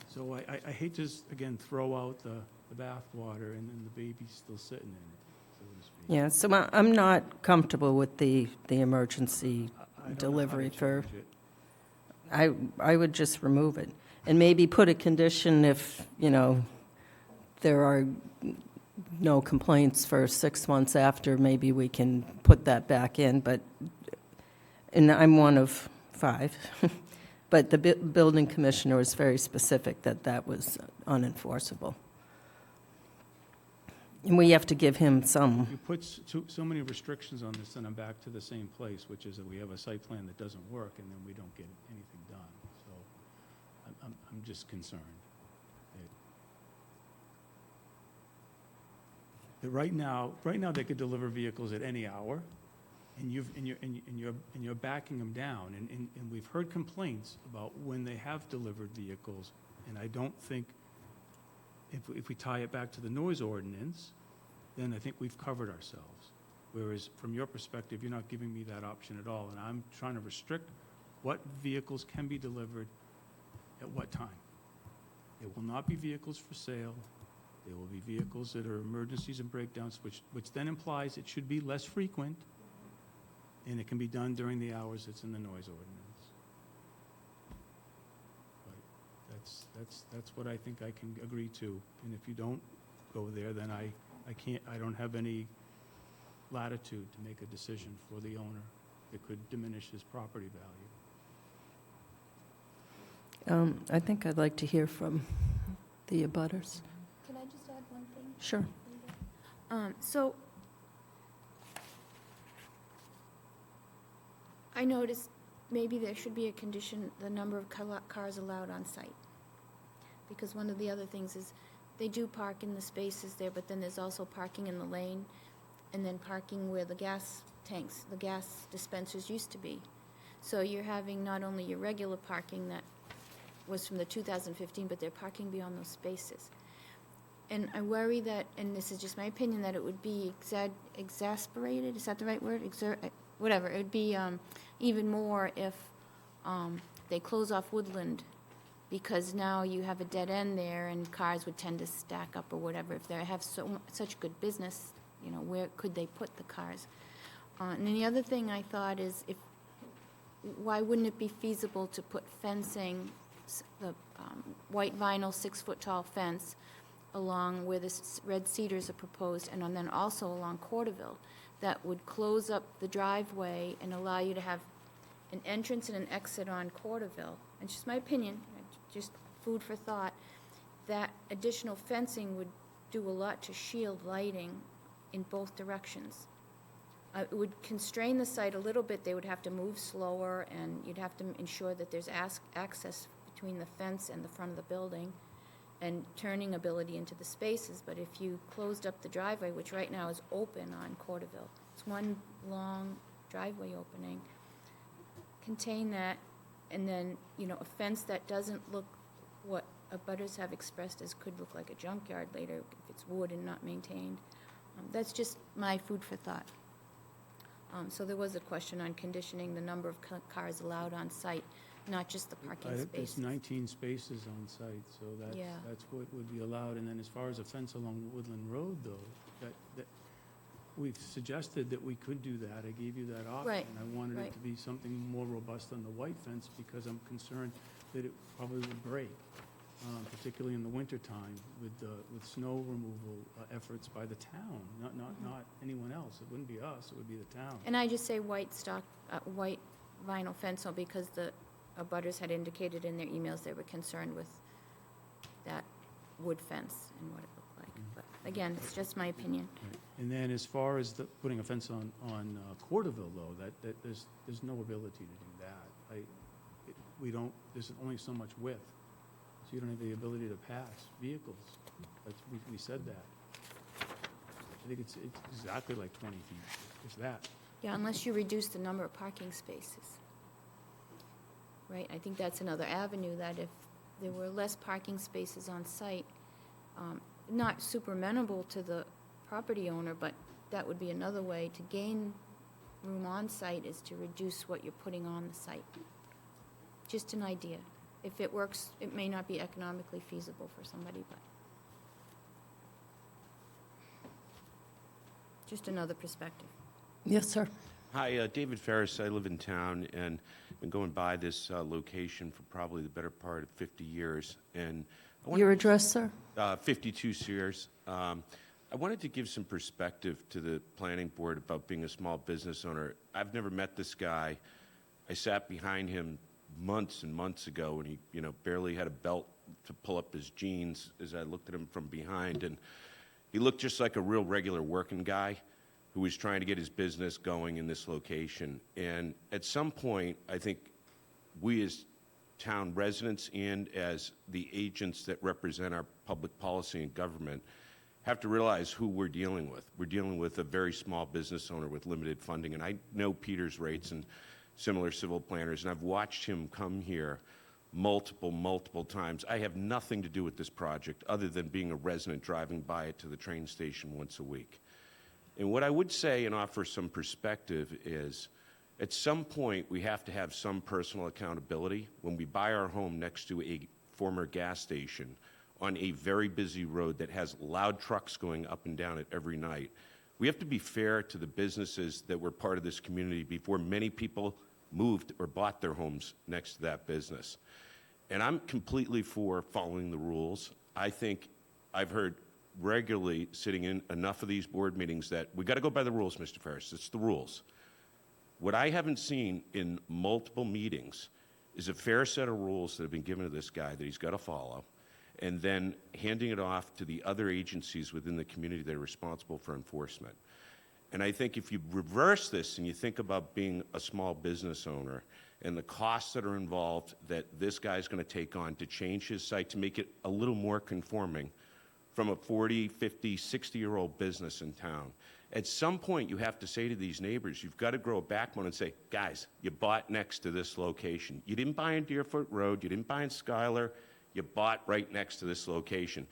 S3: So I hate to, again, throw out the bathwater and then the baby's still sitting in it, so to speak.
S1: Yeah, so I'm not comfortable with the emergency
S3: I don't know how to
S1: delivery for,
S3: change it.
S1: I would just remove it. And maybe put a condition if, you know, there are no complaints for 6 months after, maybe we can put that back in, and I'm one of 5. But the building commissioner was very specific that was unenforceable. And we have to give him some,
S3: You put so many restrictions on this, and I'm back to the same place, which is that we have a site plan that doesn't work, and then we don't get anything done. So I'm just concerned that right now they could deliver vehicles at any hour, and you're backing them down, and we've heard complaints about when they have delivered vehicles, and I don't think. If we tie it back to the noise ordinance, then I think we've covered ourselves. Whereas from your perspective, you're not giving me that option at all, and I'm trying to restrict what vehicles can be delivered at what time. It will not be vehicles for sale. There will be vehicles that are emergencies and breakdowns, which then implies it should be less frequent, and it can be done during the hours that's in the noise ordinance. That's what I think I can agree to, and if you don't go there, then I don't have any latitude to make a decision for the owner that could diminish his property value.
S1: I think I'd like to hear from the abutters.
S2: Can I just add one thing?
S1: Sure.
S2: So I noticed maybe there should be a condition, the number of cars allowed on site. Because one of the other things is they do park in the spaces there, but then there's also parking in the lane and then parking where the gas tanks, the gas dispensers used to be. So you're having not only your regular parking that was from the 2015, but they're parking beyond those spaces. And I worry that, and this is just my opinion, that it would be exasperated, is that the right word? Whatever, it would be even more if they close off Woodland, because now you have a dead end there and cars would tend to stack up or whatever if they have such good business you know, where could they put the cars? And then the other thing I thought is why wouldn't it be feasible to put fencing, the white vinyl 6-foot tall fence along where the red cedars are proposed, and then also along Corderville, that would close up the driveway and allow you to have an entrance and an exit on Corderville. And just my opinion, just food for thought, that additional fencing would do a lot to shield lighting in both directions. It would constrain the site a little bit. They would have to move slower, and you'd have to ensure that there's access between the fence and the front of the building, and turning ability into the spaces. But if you closed up the driveway, which right now is open on Corderville, it's one long driveway opening, contain that, and then, you know, a fence that doesn't look what abutters have expressed as could look like a junkyard later if it's wood and not maintained. That's just my food for thought. So there was a question on conditioning the number of cars allowed on site, not just the parking
S3: There's
S2: spaces.
S3: 19 spaces on site, so
S2: Yeah.
S3: that's what would be allowed. And then as far as a fence along Woodland Road, though, that we've suggested that we could do that. I gave you that option.
S2: Right,
S3: I wanted
S2: right.
S3: it to be something more robust than the white fence because I'm concerned that it probably would break, particularly in the wintertime with snow removal efforts by the town, not anyone else. It wouldn't be us, it would be the town.
S2: And I just say white vinyl fence, because the abutters had indicated in their emails they were concerned with that wood fence and what it looked like. But again, it's just my opinion.
S3: Right. And then as far as putting a fence on Corderville, though, that there's no ability to do that. There's only so much width, so you don't have the ability to pass vehicles. We said that. I think it's exactly like 20 feet, it's that.
S2: Yeah, unless you reduce the number of parking spaces. Right, I think that's another avenue, that if there were less parking spaces on site, not super amenable to the property owner, but that would be another way to gain room on site, is to reduce what you're putting on the site. Just an idea. If it works, it may not be economically feasible for somebody, but just another perspective.
S1: Yes, sir.
S8: Hi, David Ferris. I live in town and been going by this location for probably the better part of 50 years. And
S1: Your address, sir?
S8: 52 Sears. I wanted to give some perspective to the planning board about being a small business owner. I've never met this guy. I sat behind him months and months ago, and he, barely had a belt to pull up his jeans as I looked at him from behind. And he looked just like a real regular working guy who was trying to get his business going in this location. And at some point, I think we as town residents and as the agents that represent our public policy and government have to realize who we're dealing with. We're dealing with a very small business owner with limited funding. And I know Peter's rates and similar civil planners, and I've watched him come here multiple times. I have nothing to do with this project other than being a resident driving by it to the train station once a week. And what I would say and offer some perspective is, at some point, we have to have some personal accountability. When we buy our home next to a former gas station on a very busy road that has loud trucks going up and down it every night, we have to be fair to the businesses that were part of this community before many people moved or bought their homes next to that business. And I'm completely for following the rules. I think I've heard regularly sitting in enough of these board meetings that we got to go by the rules, Mr. Ferris. It's the rules. What I haven't seen in multiple meetings is a fair set of rules that have been given to this guy that he's got to follow, and then handing it off to the other agencies within the community that are responsible for enforcement. And I think if you reverse this and you think about being a small business owner and the costs that are involved that this guy's going to take on to change his site to make it a little more conforming from a 40, 50, 60-year-old business in town, at some point you have to say to these neighbors, you've got to grow a backbone and say, guys, you bought next to this location. You didn't buy in Deerfoot Road. You didn't buy in Schuyler. You bought right next to this location.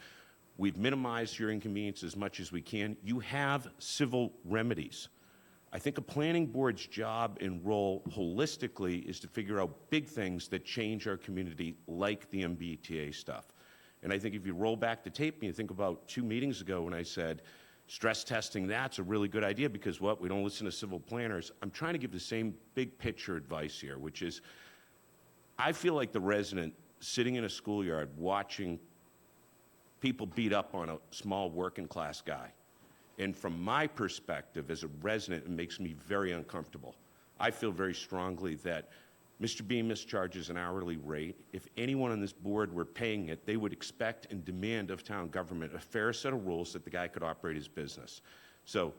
S8: We've minimized your inconvenience as much as we can. You have civil remedies. I think a planning board's job and role holistically is to figure out big things that change our community, like the MBTA stuff. And I think if you roll back the tape and you think about 2 meetings ago when I said, Stress testing, that's a really good idea because what? We don't listen to civil planners. I'm trying to give the same big picture advice here, which is I feel like the resident sitting in a schoolyard watching people beat up on a small working class guy. And from my perspective as a resident, it makes me very uncomfortable. I feel very strongly that Mr. Bemis charges an hourly rate. If anyone on this board were paying it, they would expect and demand of town government a fair set of rules that the guy could operate his business. So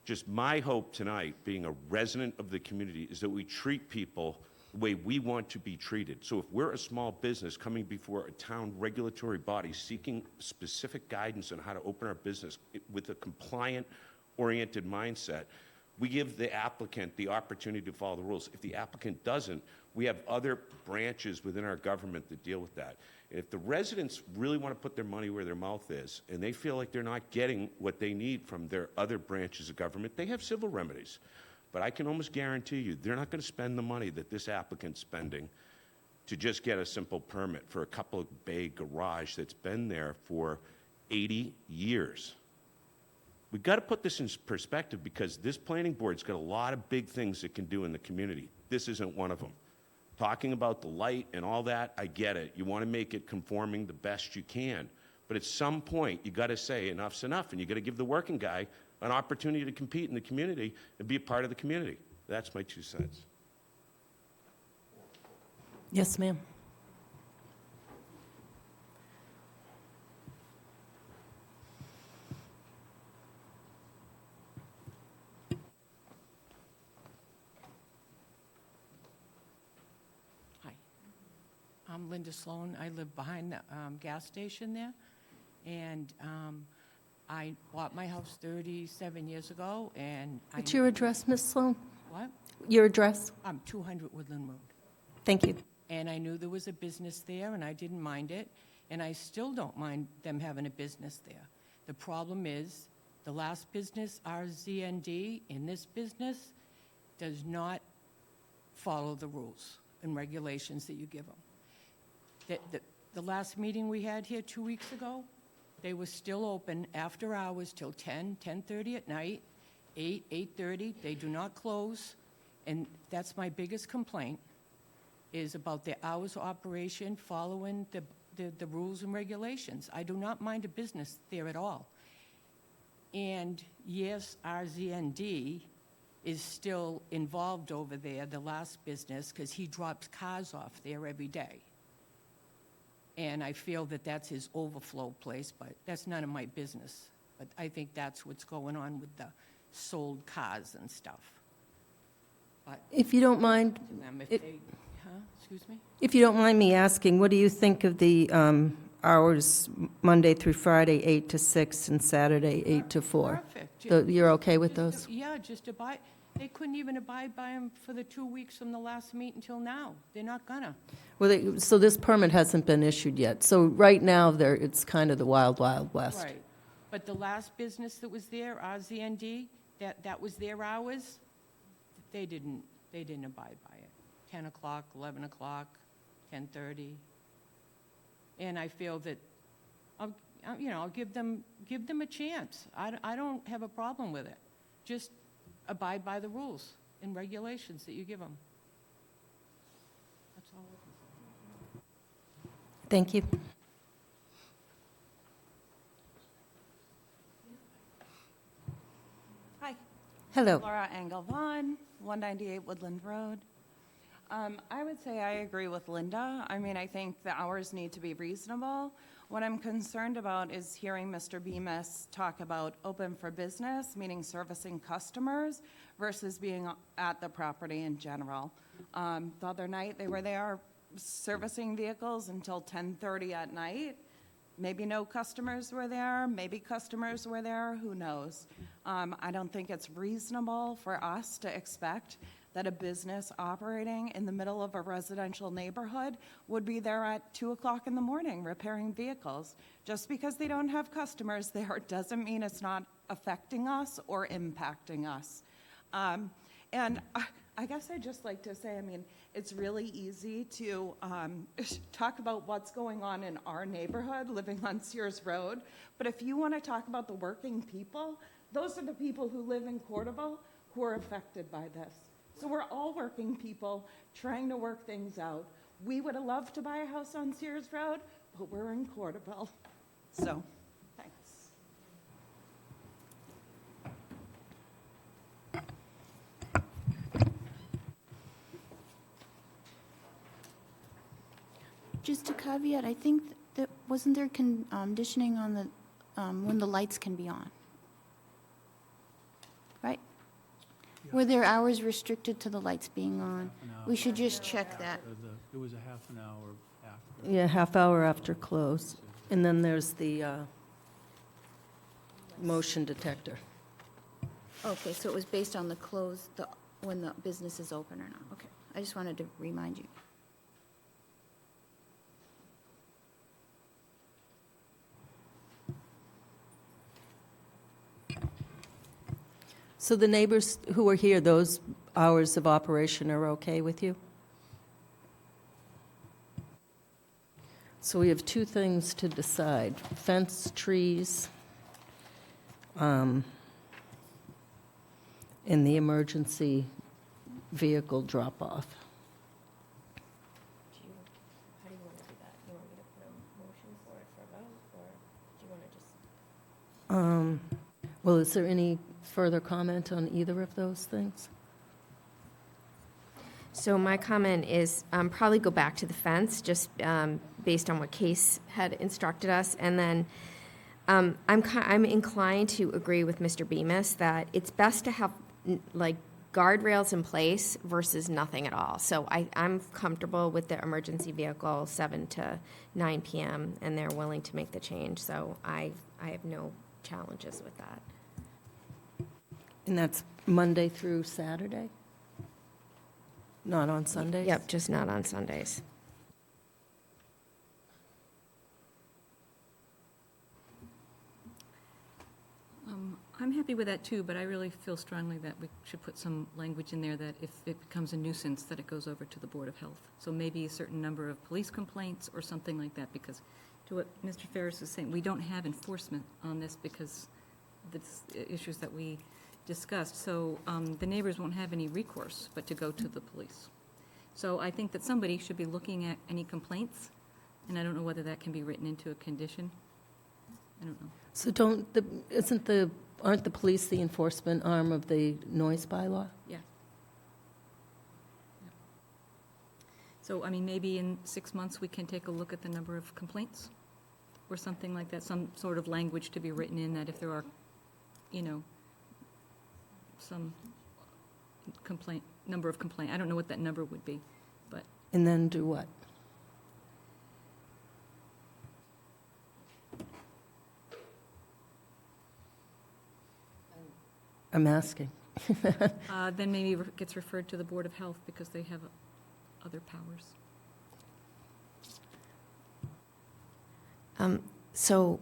S8: just my hope tonight, being a resident of the community, is that we treat people the way we want to be treated. So if we're a small business coming before a town regulatory body seeking specific guidance on how to open our business with a compliant-oriented mindset, we give the applicant the opportunity to follow the rules. If the applicant doesn't, we have other branches within our government that deal with that. And if the residents really want to put their money where their mouth is, and they feel like they're not getting what they need from their other branches of government, they have civil remedies. But I can almost guarantee you, they're not going to spend the money that this applicant's spending to just get a simple permit for a couple of bay garage that's been there for 80 years. We've got to put this in perspective because this planning board's got a lot of big things it can do in the community. This isn't one of them. Talking about the light and all that, I get it. You want to make it conforming the best you can. But at some point, you got to say enough's enough, and you got to give the working guy an opportunity to compete in the community and be a part of the community. That's my 2 cents.
S1: Yes, ma'am.
S9: Hi, I'm Linda Sloan. I live behind the gas station there, and I bought my house 37 years ago, and I...
S1: What's your address, Ms. Sloan?
S9: What?
S1: Your address?
S9: 200 Woodland Road.
S1: Thank you.
S9: And I knew there was a business there, and I didn't mind it, and I still don't mind them having a business there. The problem is, the last business, RZND, in this business, does not follow the rules and regulations that you give them. The last meeting we had here 2 weeks ago, they were still open after hours till 10, 10:30 at night, 8, 8:30. They do not close, and that's my biggest complaint, is about their hours of operation following the rules and regulations. I do not mind a business there at all. And yes, RZND is still involved over there, the last business, because he drops cars off there every day. And I feel that that's his overflow place, but that's none of my business. But I think that's what's going on with the sold cars and stuff. But
S1: If you don't mind,
S9: to them, if
S1: It-
S9: they, excuse me?
S1: if you don't mind me asking, what do you think of the hours Monday through Friday, 8 to 6, and Saturday, 8 to 4?
S9: Perfect.
S1: You're okay with
S9: Just
S1: those?
S9: Yeah, just abide, they couldn't even abide by them for the 2 weeks from the last meet until now. They're not gonna.
S1: Well, so this permit hasn't been issued yet. So right now, it's kind of the wild, wild west.
S9: Right. But the last business that was there, RZND, that was their hours, they didn't abide by it. 10 o'clock, 11 o'clock, 10:30. And I feel that, I'll give them a chance. I don't have a problem with it. Just abide by the rules and regulations that you give them. That's all.
S1: Thank you.
S10: Hi,
S1: Hello.
S10: Laura Engelvon, 198 Woodland Road. I would say I agree with Linda. I mean, I think the hours need to be reasonable. What I'm concerned about is hearing Mr. Bemis talk about open for business, meaning servicing customers, versus being at the property in general. The other night, they were there servicing vehicles until 10:30 at night. Maybe no customers were there, maybe customers were there, who knows? I don't think it's reasonable for us to expect that a business operating in the middle of a residential neighborhood would be there at 2 o'clock in the morning repairing vehicles. Just because they don't have customers there doesn't mean it's not affecting us or impacting us. And I guess I'd just like to say, I mean, it's really easy to talk about what's going on in our neighborhood, living on Sears Road, but if you want to talk about the working people those are the people who live in Corderville who are affected by this. So we're all working people trying to work things out. We would have loved to buy a house on Sears Road, but we're in Corderville. So, thanks.
S2: Just a caveat, I think that, wasn't there conditioning on the, when the lights can be on? Right? Were there hours restricted to the lights being on?
S3: Half an hour.
S2: We should just check that.
S3: It was a half an hour after.
S1: Yeah, half hour after close. And then there's the motion detector.
S2: Okay, so it was based on the close, when the business is open or not? Okay, I just wanted to remind you.
S1: So the neighbors who are here, those hours of operation are okay with you? So we have two things to decide: fence, trees, and the emergency vehicle drop-off.
S5: How do you want to do that? You want me to put a motion for it for a vote, or do you want to just?
S1: Well, is there any further comment on either of those things?
S5: So my comment is probably go back to the fence, just based on what Case had instructed us. And then I'm inclined to agree with Mr. Bemis that it's best to have like guardrails in place versus nothing at all. So I'm comfortable with the emergency vehicle 7 to 9 p.m. and they're willing to make the change. So I have no challenges with that.
S1: And that's Monday through Saturday? Not on Sundays?
S5: Yep, just not on Sundays.
S6: I'm happy with that too, but I really feel strongly that we should put some language in there that if it becomes a nuisance, that it goes over to the Board of Health. So maybe a certain number of police complaints or something like that, because to what Mr. Ferris is saying, we don't have enforcement on this because the issues that we discussed. So the neighbors won't have any recourse but to go to the police. So I think that somebody should be looking at any complaints, and I don't know whether that can be written into a condition. I don't know.
S1: So aren't the police the enforcement arm of the noise bylaw?
S6: Yeah. Yeah. So, I mean, maybe in 6 months, we can take a look at the number of complaints or something like that, some sort of language to be written in that if there are, some number of complaint, I don't know what that number would be, but.
S1: And then do what? I'm asking.
S6: Then maybe it gets referred to the Board of Health because they have other powers.
S5: So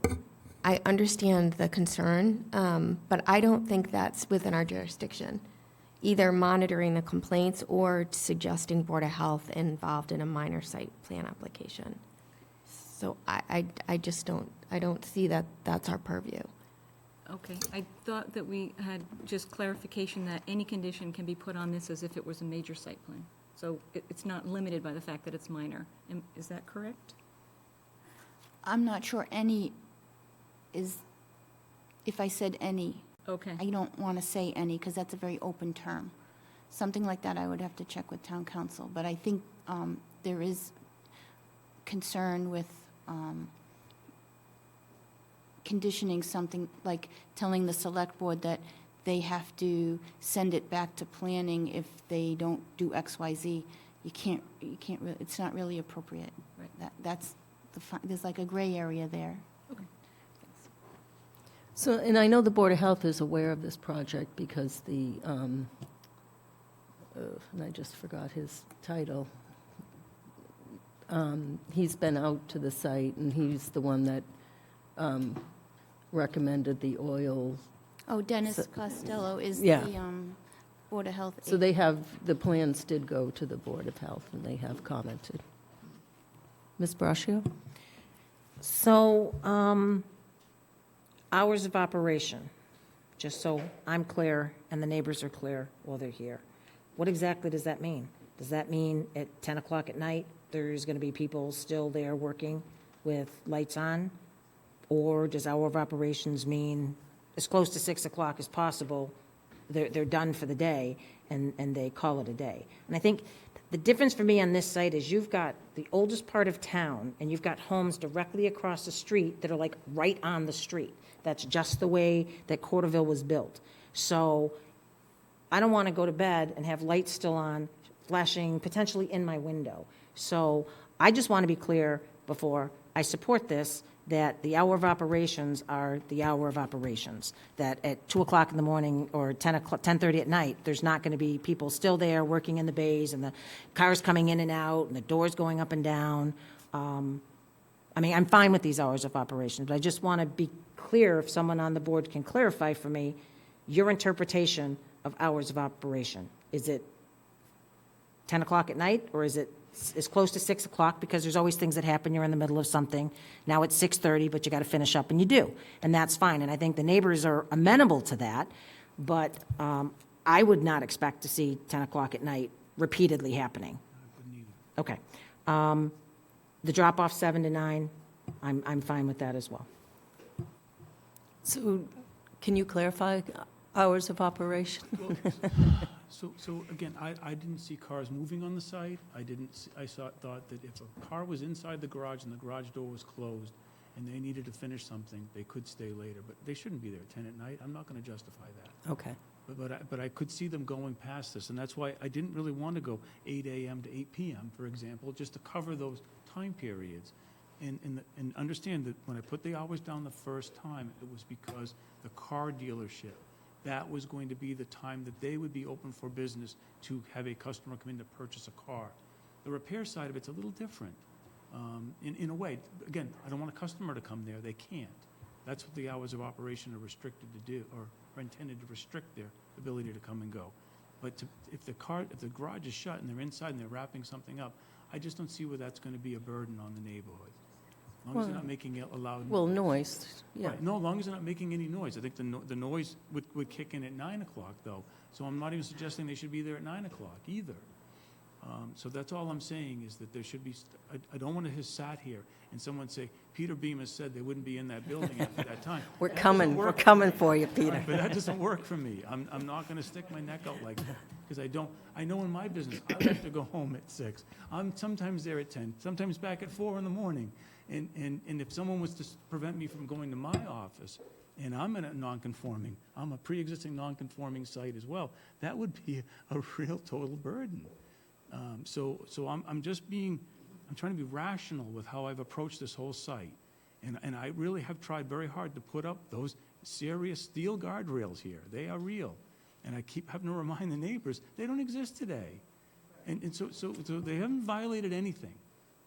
S5: I understand the concern, but I don't think that's within our jurisdiction, either monitoring the complaints or suggesting Board of Health involved in a minor site plan application. So I just don't see that that's our purview.
S6: Okay, I thought that we had just clarification that any condition can be put on this as if it was a major site plan. So it's not limited by the fact that it's minor. Is that correct?
S2: I'm not sure any is, if I said any,
S6: Okay.
S2: I don't want to say any because that's a very open term. Something like that I would have to check with town council, but I think there is concern with conditioning something, like telling the select board that they have to send it back to planning if they don't do X, Y, Z. You can't really, it's not really appropriate.
S6: Right.
S2: That's there's like a gray area there.
S6: Okay, thanks.
S1: So, and I know the Board of Health is aware of this project because and I just forgot his title. He's been out to the site, and he's the one that recommended the oil.
S2: Oh, Dennis Costello is
S1: Yeah.
S2: the Board of Health.
S1: So they have, the plans did go to the Board of Health, and they have commented. Ms. Braccio?
S7: So, hours of operation, just so I'm clear and the neighbors are clear while they're here. What exactly does that mean? Does that mean at 10 o'clock at night, there's going to be people still there working with lights on? Or does hour of operations mean as close to 6 o'clock as possible, they're done for the day, and they call it a day? And I think the difference for me on this site is you've got the oldest part of town, and you've got homes directly across the street that are like right on the street. That's just the way that Corderville was built. So I don't want to go to bed and have lights still on, flashing potentially in my window. So I just want to be clear before I support this, that the hour of operations are the hour of operations, that at 2 o'clock in the morning or 10:30 at night, there's not going to be people still there working in the bays and the cars coming in and out and the doors going up and down. I mean, I'm fine with these hours of operations, but I just want to be clear, if someone on the board can clarify for me, your interpretation of hours of operation. Is it 10 o'clock at night, or is it as close to 6 o'clock? Because there's always things that happen, you're in the middle of something. Now it's 6:30, but you got to finish up, and you do, and that's fine. And I think the neighbors are amenable to that, but I would not expect to see 10 o'clock at night repeatedly happening. Okay. The drop-off 7 to 9, I'm fine with that as well.
S1: So can you clarify hours of operation?
S3: So again, I didn't see cars moving on the site. Thought that if a car was inside the garage and the garage door was closed and they needed to finish something, they could stay later, but they shouldn't be there at 10 at night. I'm not going to justify that.
S1: Okay.
S3: But I could see them going past this, and that's why I didn't really want to go 8 a.m. to 8 p.m., for example, just to cover those time periods. And understand that when I put the hours down the first time, it was because the car dealership, that was going to be the time that they would be open for business to have a customer come in to purchase a car. The repair side of it's a little different. In a way, again, I don't want a customer to come there. They can't. That's what the hours of operation are restricted to do, or are intended to restrict their ability to come and go. But if the garage is shut and they're inside and they're wrapping something up, I just don't see where that's going to be a burden on the neighborhood. As long as they're not making it a loud.
S1: Well, noise, yeah.
S3: Right. No, as long as they're not making any noise. I think the noise would kick in at 9 o'clock, though. So I'm not even suggesting they should be there at 9 o'clock either. So that's all I'm saying, is that there should be, I don't want to have sat here and someone say, Peter Bemis said they wouldn't be in that building after that time.
S1: We're
S3: That doesn't work
S1: coming for you, Peter.
S3: Right, but that doesn't work for me. I'm not going to stick my neck out like that, because I know in my business, I like to go home at 6. I'm sometimes there at 10, sometimes back at 4 in the morning. And if someone was to prevent me from going to my office, and I'm in a non-conforming, I'm a pre-existing non-conforming site as well, that would be a real total burden. So I'm trying to be rational with how I've approached this whole site. And I really have tried very hard to put up those serious steel guardrails here. They are real. And I keep having to remind the neighbors, they don't exist today. And so they haven't violated anything.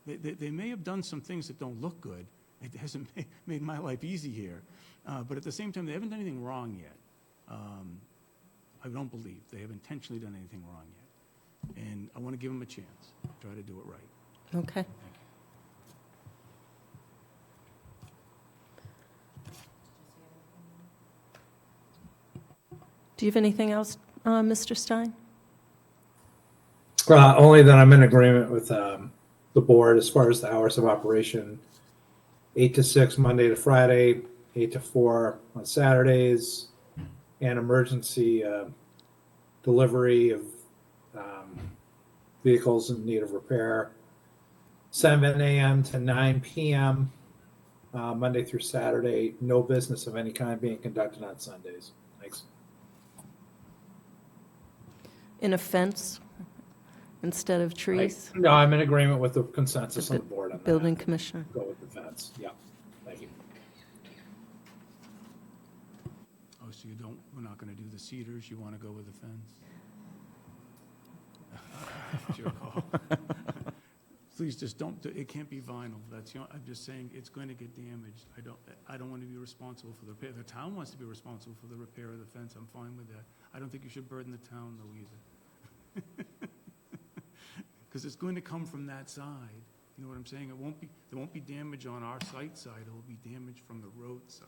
S3: They may have done some things that don't look good. It hasn't made my life easy here. But at the same time, they haven't done anything wrong yet. I don't believe they have intentionally done anything wrong yet. And I want to give them a chance, try to do it right.
S1: Okay. Do you have anything else, Mr. Stein?
S4: Only that I'm in agreement with the board as far as the hours of operation. 8 to 6 Monday to Friday, 8 to 4 on Saturdays, and emergency delivery of vehicles in need of repair. 7 a.m. to 9 p.m. Monday through Saturday. No business of any kind being conducted on Sundays. Thanks.
S1: In a fence instead of trees?
S4: No, I'm in agreement with the consensus on the board on that.
S1: Building commissioner.
S4: Go with the fence. Yeah. Thank you.
S3: Oh, so we're not going to do the cedars, you want to go with the fence? It's your call. Please just don't, it can't be vinyl. I'm just saying it's going to get damaged. I don't want to be responsible for the repair. The town wants to be responsible for the repair of the fence. I'm fine with that. I don't think you should burden the town, though, either. Because it's going to come from that side. You know what I'm saying? There won't be damage on our site side. It will be damage from the road side.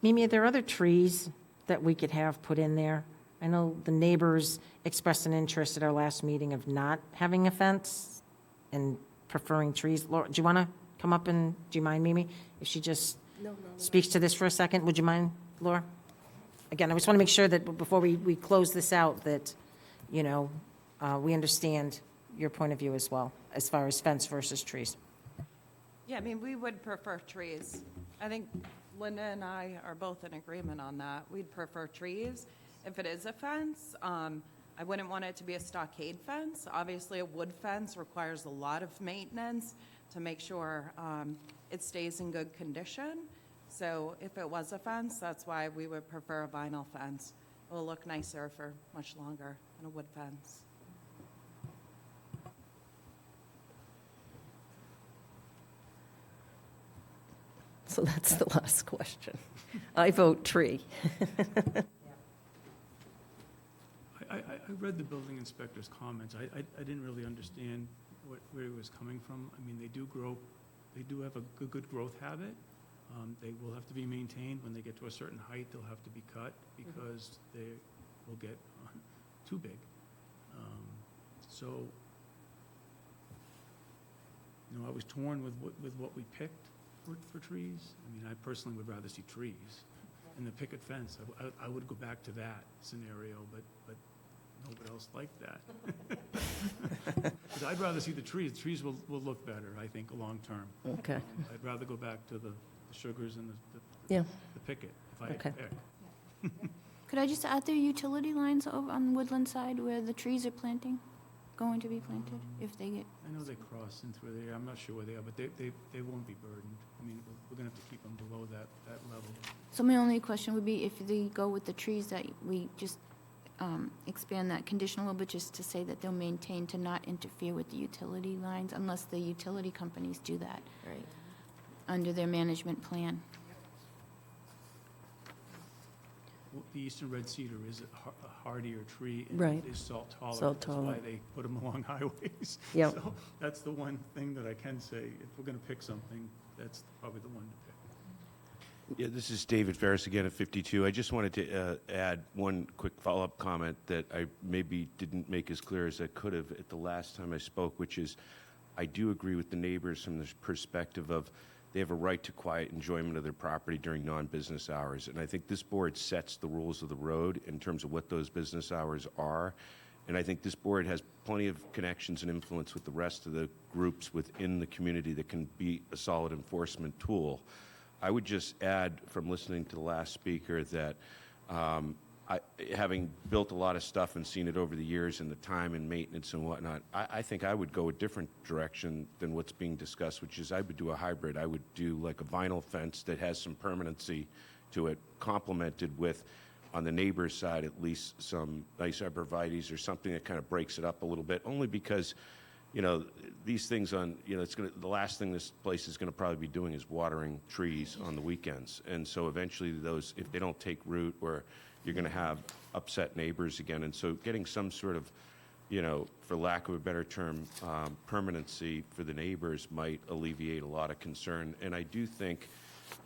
S7: Mimi, are there other trees that we could have put in there? I know the neighbors expressed an interest at our last meeting of not having a fence and preferring trees. Laura, do you want to come up and, do you mind, Mimi? If she just speaks to this for a second, would you mind, Laura? Again, I just want to make sure that before we close this out, that, you know, we understand your point of view as well, as far as fence versus trees.
S10: Yeah, I mean, we would prefer trees. I think Linda and I are both in agreement on that. We'd prefer trees. If it is a fence, I wouldn't want it to be a stockade fence. Obviously, a wood fence requires a lot of maintenance to make sure it stays in good condition. So if it was a fence, that's why we would prefer a vinyl fence. It will look nicer for much longer than a wood fence.
S1: So that's the last question. I vote tree.
S3: I read the building inspector's comments. I didn't really understand where he was coming from. I mean, they do have a good growth habit. They will have to be maintained. When they get to a certain height, they'll have to be cut because they will get too big. So, you know, I was torn with what we picked for trees. I mean, I personally would rather see trees. And the picket fence, I would go back to that scenario, but nobody else liked that. But I'd rather see the trees. Trees will look better, I think, long-term.
S1: Okay.
S3: I'd rather go back to the sugars and
S1: Yeah.
S3: the picket, if I had to
S1: Okay.
S3: pick.
S2: Could I just add there utility lines over on the woodland side where the trees are going to be planted, if they get,
S3: I know they cross in through there. I'm not sure where they are, but they won't be burdened. I mean, we're gonna have to keep them below that level.
S2: so my only question would be if they go with the trees, that we just expand that condition a little bit, just to say that they'll maintain to not interfere with the utility lines unless the utility companies do that
S5: Right.
S2: under their management plan.
S3: Well, the eastern red cedar is a hardier tree. And
S1: Right.
S3: it is salt tolerant.
S1: Salt
S3: That's why
S1: tolerant.
S3: they put them along highways.
S1: Yep.
S3: So that's the one thing that I can say. If we're gonna pick something, that's probably the one to pick.
S8: Yeah, this is David Ferris again at 52. I just wanted to add one quick follow-up comment that I maybe didn't make as clear as I could have at the last time I spoke, which is I do agree with the neighbors from the perspective of they have a right to quiet enjoyment of their property during non-business hours. And I think this board sets the rules of the road in terms of what those business hours are. And I think this board has plenty of connections and influence with the rest of the groups within the community that can be a solid enforcement tool. I would just add from listening to the last speaker that having built a lot of stuff and seen it over the years and the time and maintenance and whatnot, I think I would go a different direction than what's being discussed, which is I would do a hybrid. I would do like a vinyl fence that has some permanency to it, complemented with, on the neighbor's side at least, some nice arborvitaes or something that kind of breaks it up a little bit, only because, you know, these things on, you know, the last thing this place is going to probably be doing is watering trees on the weekends. And so eventually those, if they don't take root, or you're going to have upset neighbors again. And so getting some sort of, you know, for lack of a better term, permanency for the neighbors might alleviate a lot of concern. And I do think,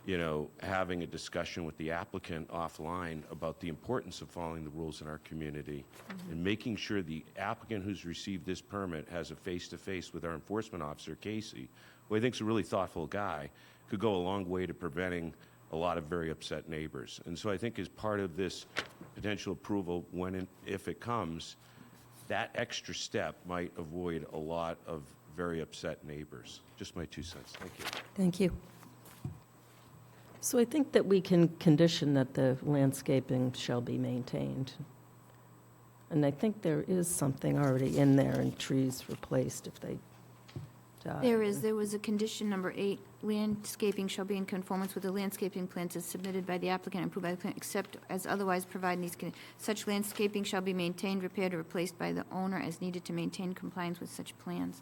S8: you know, having a discussion with the applicant offline about the importance of following the rules in our community and making sure the applicant who's received this permit has a face-to-face with our enforcement officer, Casey, who I think is a really thoughtful guy, could go a long way to preventing a lot of very upset neighbors. And so I think as part of this potential approval, when and if it comes, that extra step might avoid a lot of very upset neighbors. Just my 2 cents. Thank you.
S1: Thank you. So I think that we can condition that the landscaping shall be maintained. And I think there is something already in there, and trees replaced if they die.
S2: There was a condition number 8, landscaping shall be in conformance with the landscaping plans as submitted by the applicant and approved by the applicant, except as otherwise provided in these, such landscaping shall be maintained, repaired, or replaced by the owner as needed to maintain compliance with such plans.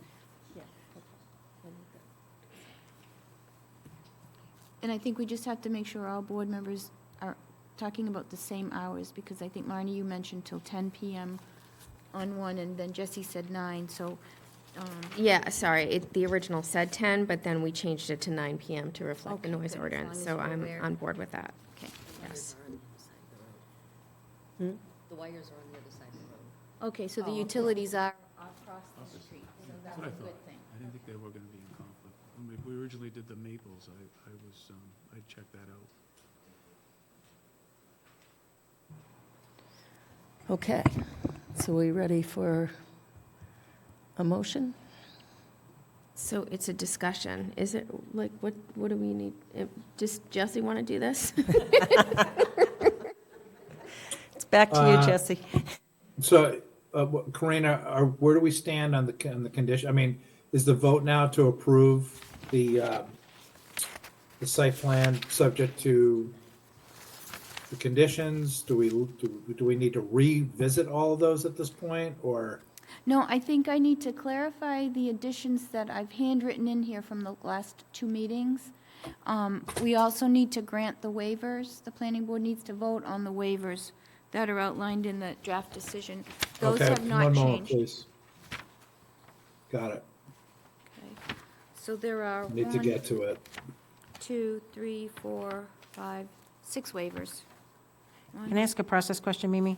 S2: And I think we just have to make sure all board members are talking about the same hours, because I think, Marnie, you mentioned till 10 PM on one, and then Jesse said 9, so,
S5: Yeah, sorry, the original said 10, but then we changed it to 9 PM to reflect the
S2: Okay,
S5: noise
S2: good, as
S5: ordinance,
S2: long
S5: so
S2: as we're
S5: I'm
S2: aware.
S5: on board with that.
S2: okay.
S5: Yes.
S11: The wires are on the other side of the road.
S2: Okay, so the utilities are across the street, so
S3: That's
S2: that's
S3: what
S2: a
S3: I thought.
S2: good thing.
S3: I didn't think they were gonna be in conflict. When we originally did the Maples, I checked that out.
S1: Okay, so we ready for a motion?
S5: So it's a discussion. Is it, like, what do we need? Does Jesse want to do this?
S1: It's back to you, Jesse.
S4: So, Karina, where do we stand on the condition? I mean, is the vote now to approve the site plan subject to the conditions? Do we need to revisit all of those at this point, or?
S2: No, I think I need to clarify the additions that I've handwritten in here from the last two meetings. We also need to grant the waivers. The planning board needs to vote on the waivers that are outlined in the draft decision. Those
S4: Okay,
S2: have not
S4: one moment,
S2: changed.
S4: please. Got it.
S2: Okay. So there are
S4: Need to get to it.
S2: 2, 3, 4, 5, 6 waivers.
S7: Can I ask a process question, Mimi?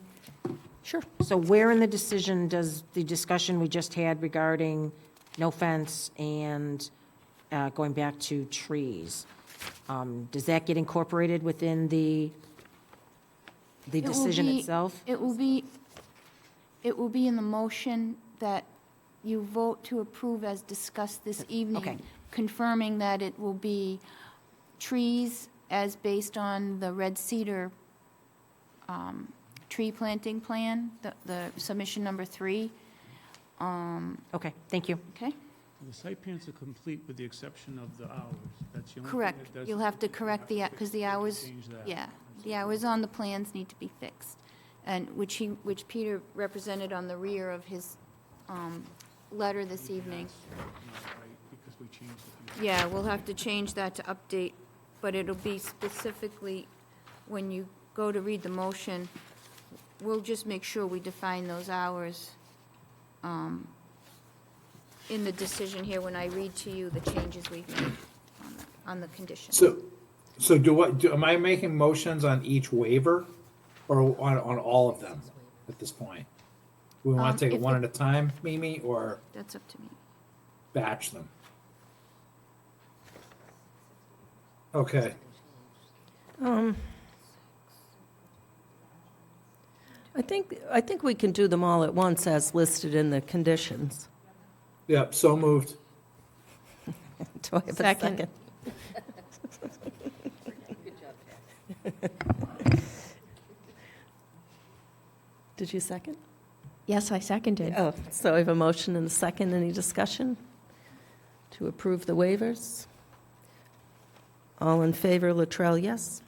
S1: Sure.
S7: So where in the decision does the discussion we just had regarding no fence and going back to trees, does that get incorporated within the
S2: It will
S7: decision
S2: be-
S7: itself?
S2: It will be in the motion that you vote to approve as discussed this evening.
S7: Okay.
S2: Confirming that it will be trees as based on the red cedar tree planting plan, the submission number 3,
S7: Okay, thank you.
S2: okay?
S3: The site plans are complete with the exception of the hours. That's the only thing
S2: Correct.
S3: that does-
S2: You'll have to correct the, because the hours,
S3: Change that.
S2: yeah, the hours on the plans need to be fixed. And which Peter represented on the rear of his letter this evening.
S3: Not right, because we changed a few.
S2: Yeah, we'll have to change that to update, but it'll be specifically, when you go to read the motion, we'll just make sure we define those hours in the decision here when I read to you the changes we've made on the conditions.
S4: So am I making motions on each waiver or on all of them at this point? We want to take it
S2: if
S4: one
S2: it-
S4: at a time, Mimi, or
S2: That's up to me.
S4: batch them? Okay,
S1: I think we can do them all at once as listed in the conditions.
S4: yep, so moved.
S1: Do I have a
S5: Second.
S1: second? Did you second?
S5: Yes, I seconded.
S1: Oh, so I have a motion and a second. Any discussion to approve the waivers? All in favor, Latrell, yes?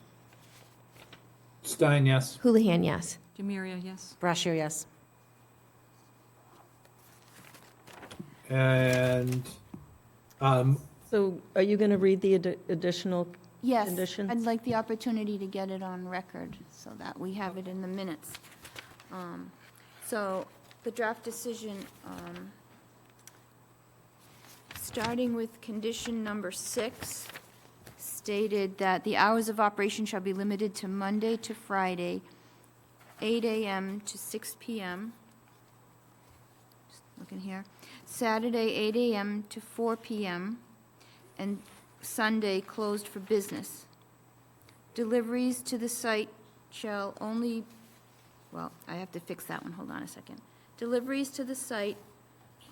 S4: Stein, yes.
S5: Houlihan, yes.
S6: Demiria, yes.
S7: Brascio, yes.
S4: And,
S1: So are you going to read the additional
S2: Yes,
S1: conditions?
S2: I'd like the opportunity to get it on record so that we have it in the minutes. So the draft decision, starting with condition number 6, stated that the hours of operation shall be limited to Monday to Friday, 8 a.m. to 6 p.m. Just looking here. Saturday, 8 a.m. to 4 p.m., and Sunday closed for business. Deliveries to the site shall only, well, I have to fix that one, hold on a second. Deliveries to the site,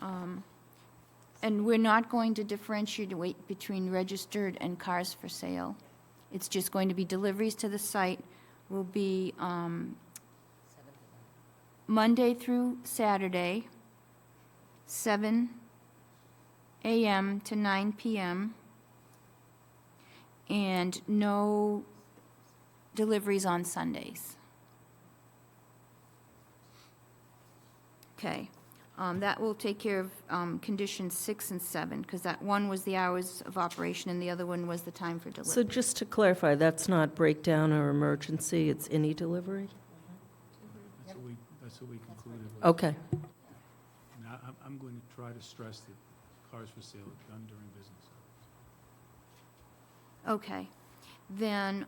S2: and we're not going to differentiate between registered and cars for sale. It's just going to be deliveries to the site will be Monday through Saturday, 7 a.m. to 9 p.m., and no deliveries on Sundays. Okay, that will take care of conditions 6 and 7, because that one was the hours of operation and the other one was the time for
S1: So
S2: delivery.
S1: just to clarify, that's not breakdown or emergency, it's any delivery?
S3: That's what we concluded with.
S1: Okay,
S3: And I'm going to try to stress that cars for sale are done during business hours.
S2: Okay, then,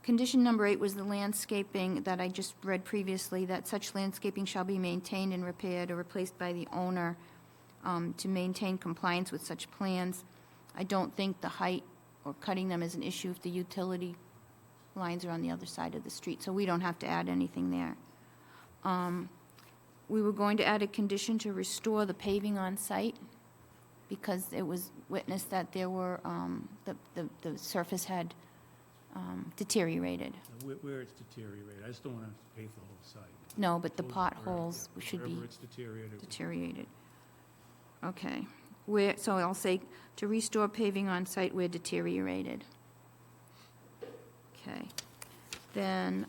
S2: Condition number 8 was the landscaping that I just read previously, that such landscaping shall be maintained and repaired or replaced by the owner to maintain compliance with such plans. I don't think the height or cutting them is an issue if the utility lines are on the other side of the street, so we don't have to add anything there. We were going to add a condition to restore the paving on site because it was witnessed that there were, the surface had deteriorated.
S3: Where it's deteriorated, I just don't want to pave the whole site.
S2: No, but the
S3: Wherever-
S2: potholes should be
S3: Wherever it's deteriorated.
S2: deteriorated. Okay. So I'll say to restore paving on site where deteriorated. Okay. Then,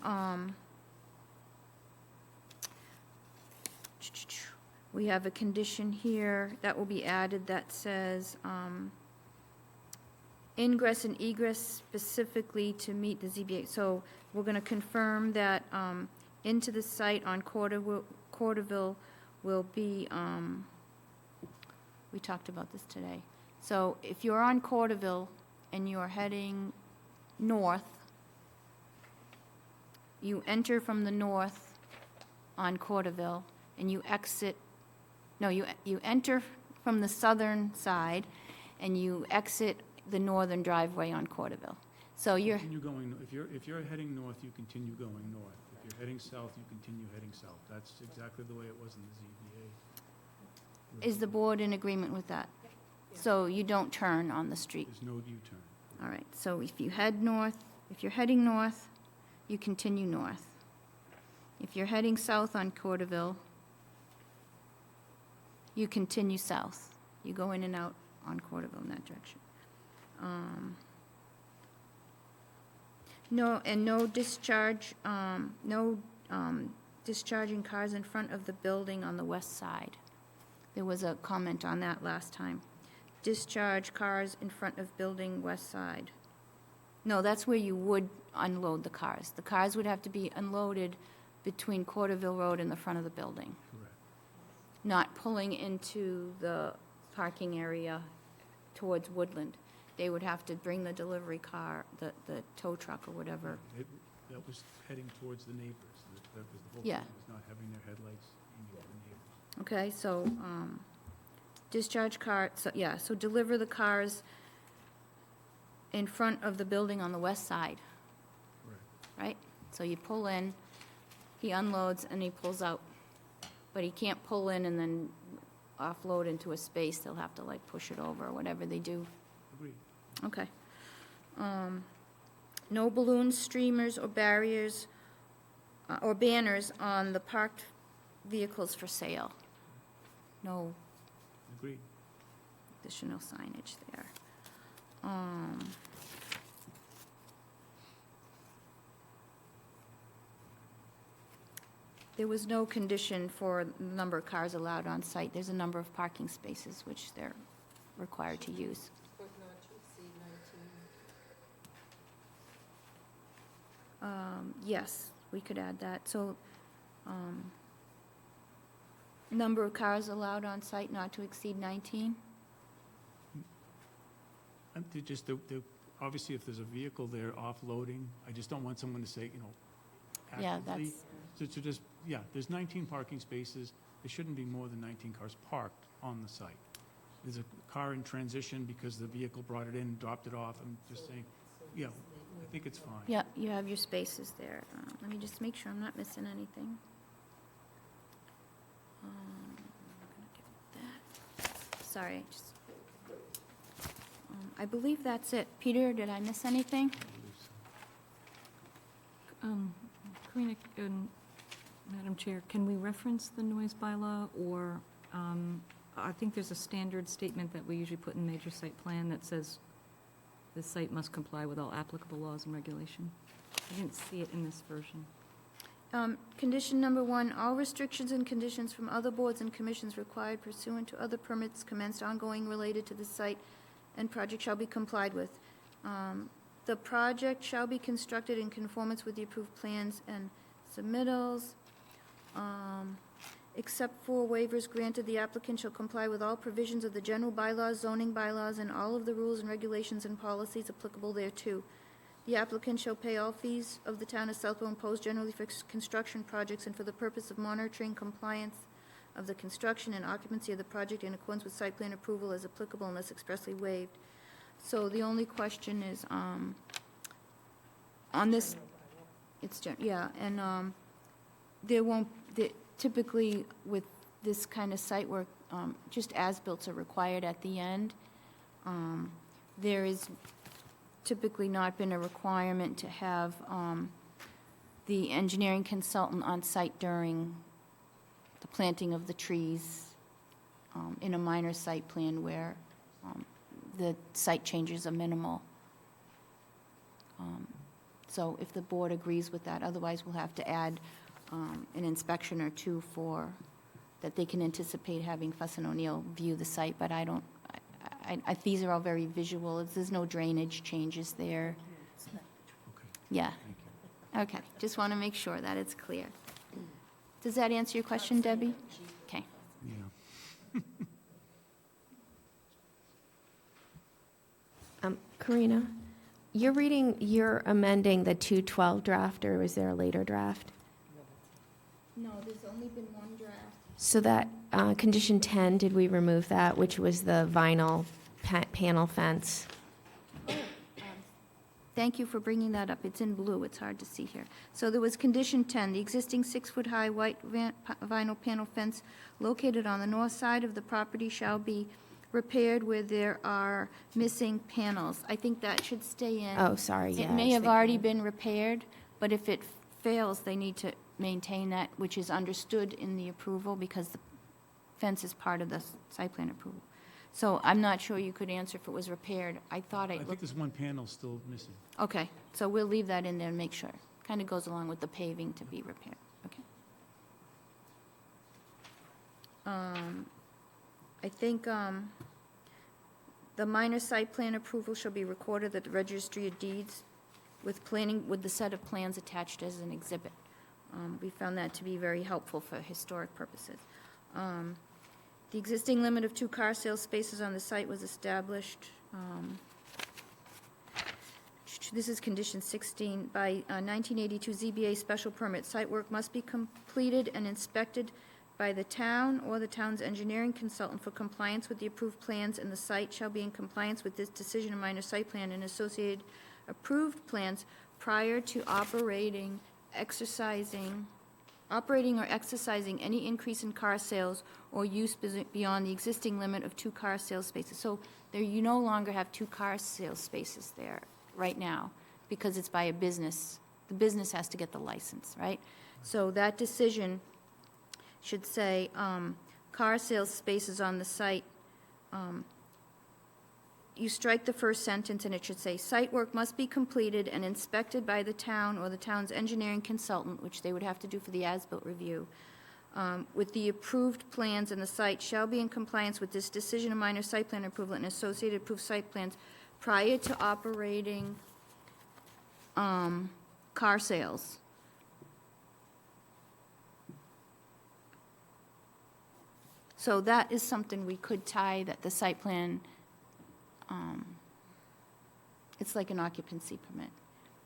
S2: we have a condition here that will be added that says, ingress and egress specifically to meet the ZBA. So we're going to confirm that into the site on Corderville will be, we talked about this today. So if you're on Corderville and you're heading north, you enter from the north on Corderville and you exit, no, you enter from the southern side and you exit the northern driveway on Corderville. So you're,
S3: Continue going, if you're heading north, you continue going north. If you're heading south, you continue heading south. That's exactly the way it was in the ZBA.
S2: is the board in agreement with that? So you don't turn on the street?
S3: There's no U-turn.
S2: All right, so if you head north, if you're heading north, you continue north. If you're heading south on Corderville, you continue south. You go in and out on Corderville in that direction. No discharge, discharging cars in front of the building on the west side. There was a comment on that last time. Discharge cars in front of building west side. No, that's where you would unload the cars. The cars would have to be unloaded between Corderville Road and the front of the building,
S3: Correct.
S2: not pulling into the parking area towards Woodland. They would have to bring the delivery car, the tow truck or whatever.
S3: That was heading towards the neighbors. That was the whole
S2: Yeah.
S3: thing, was not having their headlights aiming at the neighbors.
S2: Okay, so, discharge car, so deliver the cars in front of the building on the west side,
S3: Correct.
S2: right? So you pull in, he unloads, and he pulls out. But he can't pull in and then offload into a space. They'll have to, like, push it over or whatever they do.
S3: Agreed.
S2: Okay. No balloons, streamers, or barriers, or banners on the parked vehicles for sale. No
S3: Agreed.
S2: additional signage there. There was no condition for the number of cars allowed on site. There's a number of parking spaces which they're required to use. Yes, we could add that. So, number of cars allowed on site not to exceed 19?
S3: And they just, obviously, if there's a vehicle there offloading, I just don't want someone to say,
S2: Yeah,
S3: actively.
S2: that's,
S3: So to just, yeah, there's 19 parking spaces. There shouldn't be more than 19 cars parked on the site. There's a car in transition because the vehicle brought it in, dropped it off. I'm just saying, yeah, I think it's fine.
S2: yeah, you have your spaces there. Let me just make sure I'm not missing anything. I'm gonna give that. Sorry, I believe that's it. Peter, did I miss anything?
S6: Karina, Madam Chair, can we reference the noise bylaw, or, I think there's a standard statement that we usually put in major site plan that says the site must comply with all applicable laws and regulation. I didn't see it in this version.
S2: Condition number 1, all restrictions and conditions from other boards and commissions required pursuant to other permits commenced ongoing related to the site and project shall be complied with. The project shall be constructed in conformance with the approved plans and submittals. Except for waivers granted, the applicant shall comply with all provisions of the general bylaws, zoning bylaws, and all of the rules and regulations and policies applicable thereto. The applicant shall pay all fees of the town of Southborough imposed generally for construction projects and for the purpose of monitoring compliance of the construction and occupancy of the project in accordance with site plan approval as applicable unless expressly waived. So the only question is, on this, and there won't, typically with this kind of site work, just as-built are required at the end. There is typically not been a requirement to have the engineering consultant on site during the planting of the trees in a minor site plan where the site changes are minimal. So if the board agrees with that, otherwise we'll have to add an inspection or two that they can anticipate having Fuss and O'Neill view the site, but I don't, these are all very visual. There's no drainage changes there. Yeah. Okay, just want to make sure that it's clear. Does that answer your question, Debbie? Okay.
S3: Yeah.
S5: Karina, you're amending the 212 draft, or was there a later draft?
S2: No, there's only been one draft.
S5: So that, condition 10, did we remove that, which was the vinyl panel fence?
S2: Thank you for bringing that up. It's in blue. It's hard to see here. So there was condition 10, the existing 6-foot-high white vinyl panel fence located on the north side of the property shall be repaired where there are missing panels. I think that should stay in.
S5: Oh, sorry, yeah.
S2: It may have already been repaired, but if it fails, they need to maintain that, which is understood in the approval because the fence is part of the site plan approval. So I'm not sure you could answer if it was repaired. I thought
S3: I
S2: I
S3: think
S2: looked.
S3: there's one panel still missing.
S2: Okay, so we'll leave that in there and make sure. Kind of goes along with the paving to be repaired. Okay. I think the minor site plan approval shall be recorded at the registry of deeds with the set of plans attached as an exhibit. We found that to be very helpful for historic purposes. The existing limit of 2 car sales spaces on the site was established, this is condition 16, by 1982 ZBA special permit. Site work must be completed and inspected by the town or the town's engineering consultant for compliance with the approved plans, and the site shall be in compliance with this decision of minor site plan and associated approved plans prior to operating or exercising any increase in car sales or use beyond the existing limit of 2 car sales spaces. So there, you no longer have 2 car sales spaces there right now because it's by a business. The business has to get the license, right? So that decision should say car sales spaces on the site. You strike the first sentence and it should say, site work must be completed and inspected by the town or the town's engineering consultant, which they would have to do for the as-built review, with the approved plans, and the site shall be in compliance with this decision of minor site plan approval and associated approved site plans prior to operating car sales. So that is something we could tie, that the site plan, it's like an occupancy permit.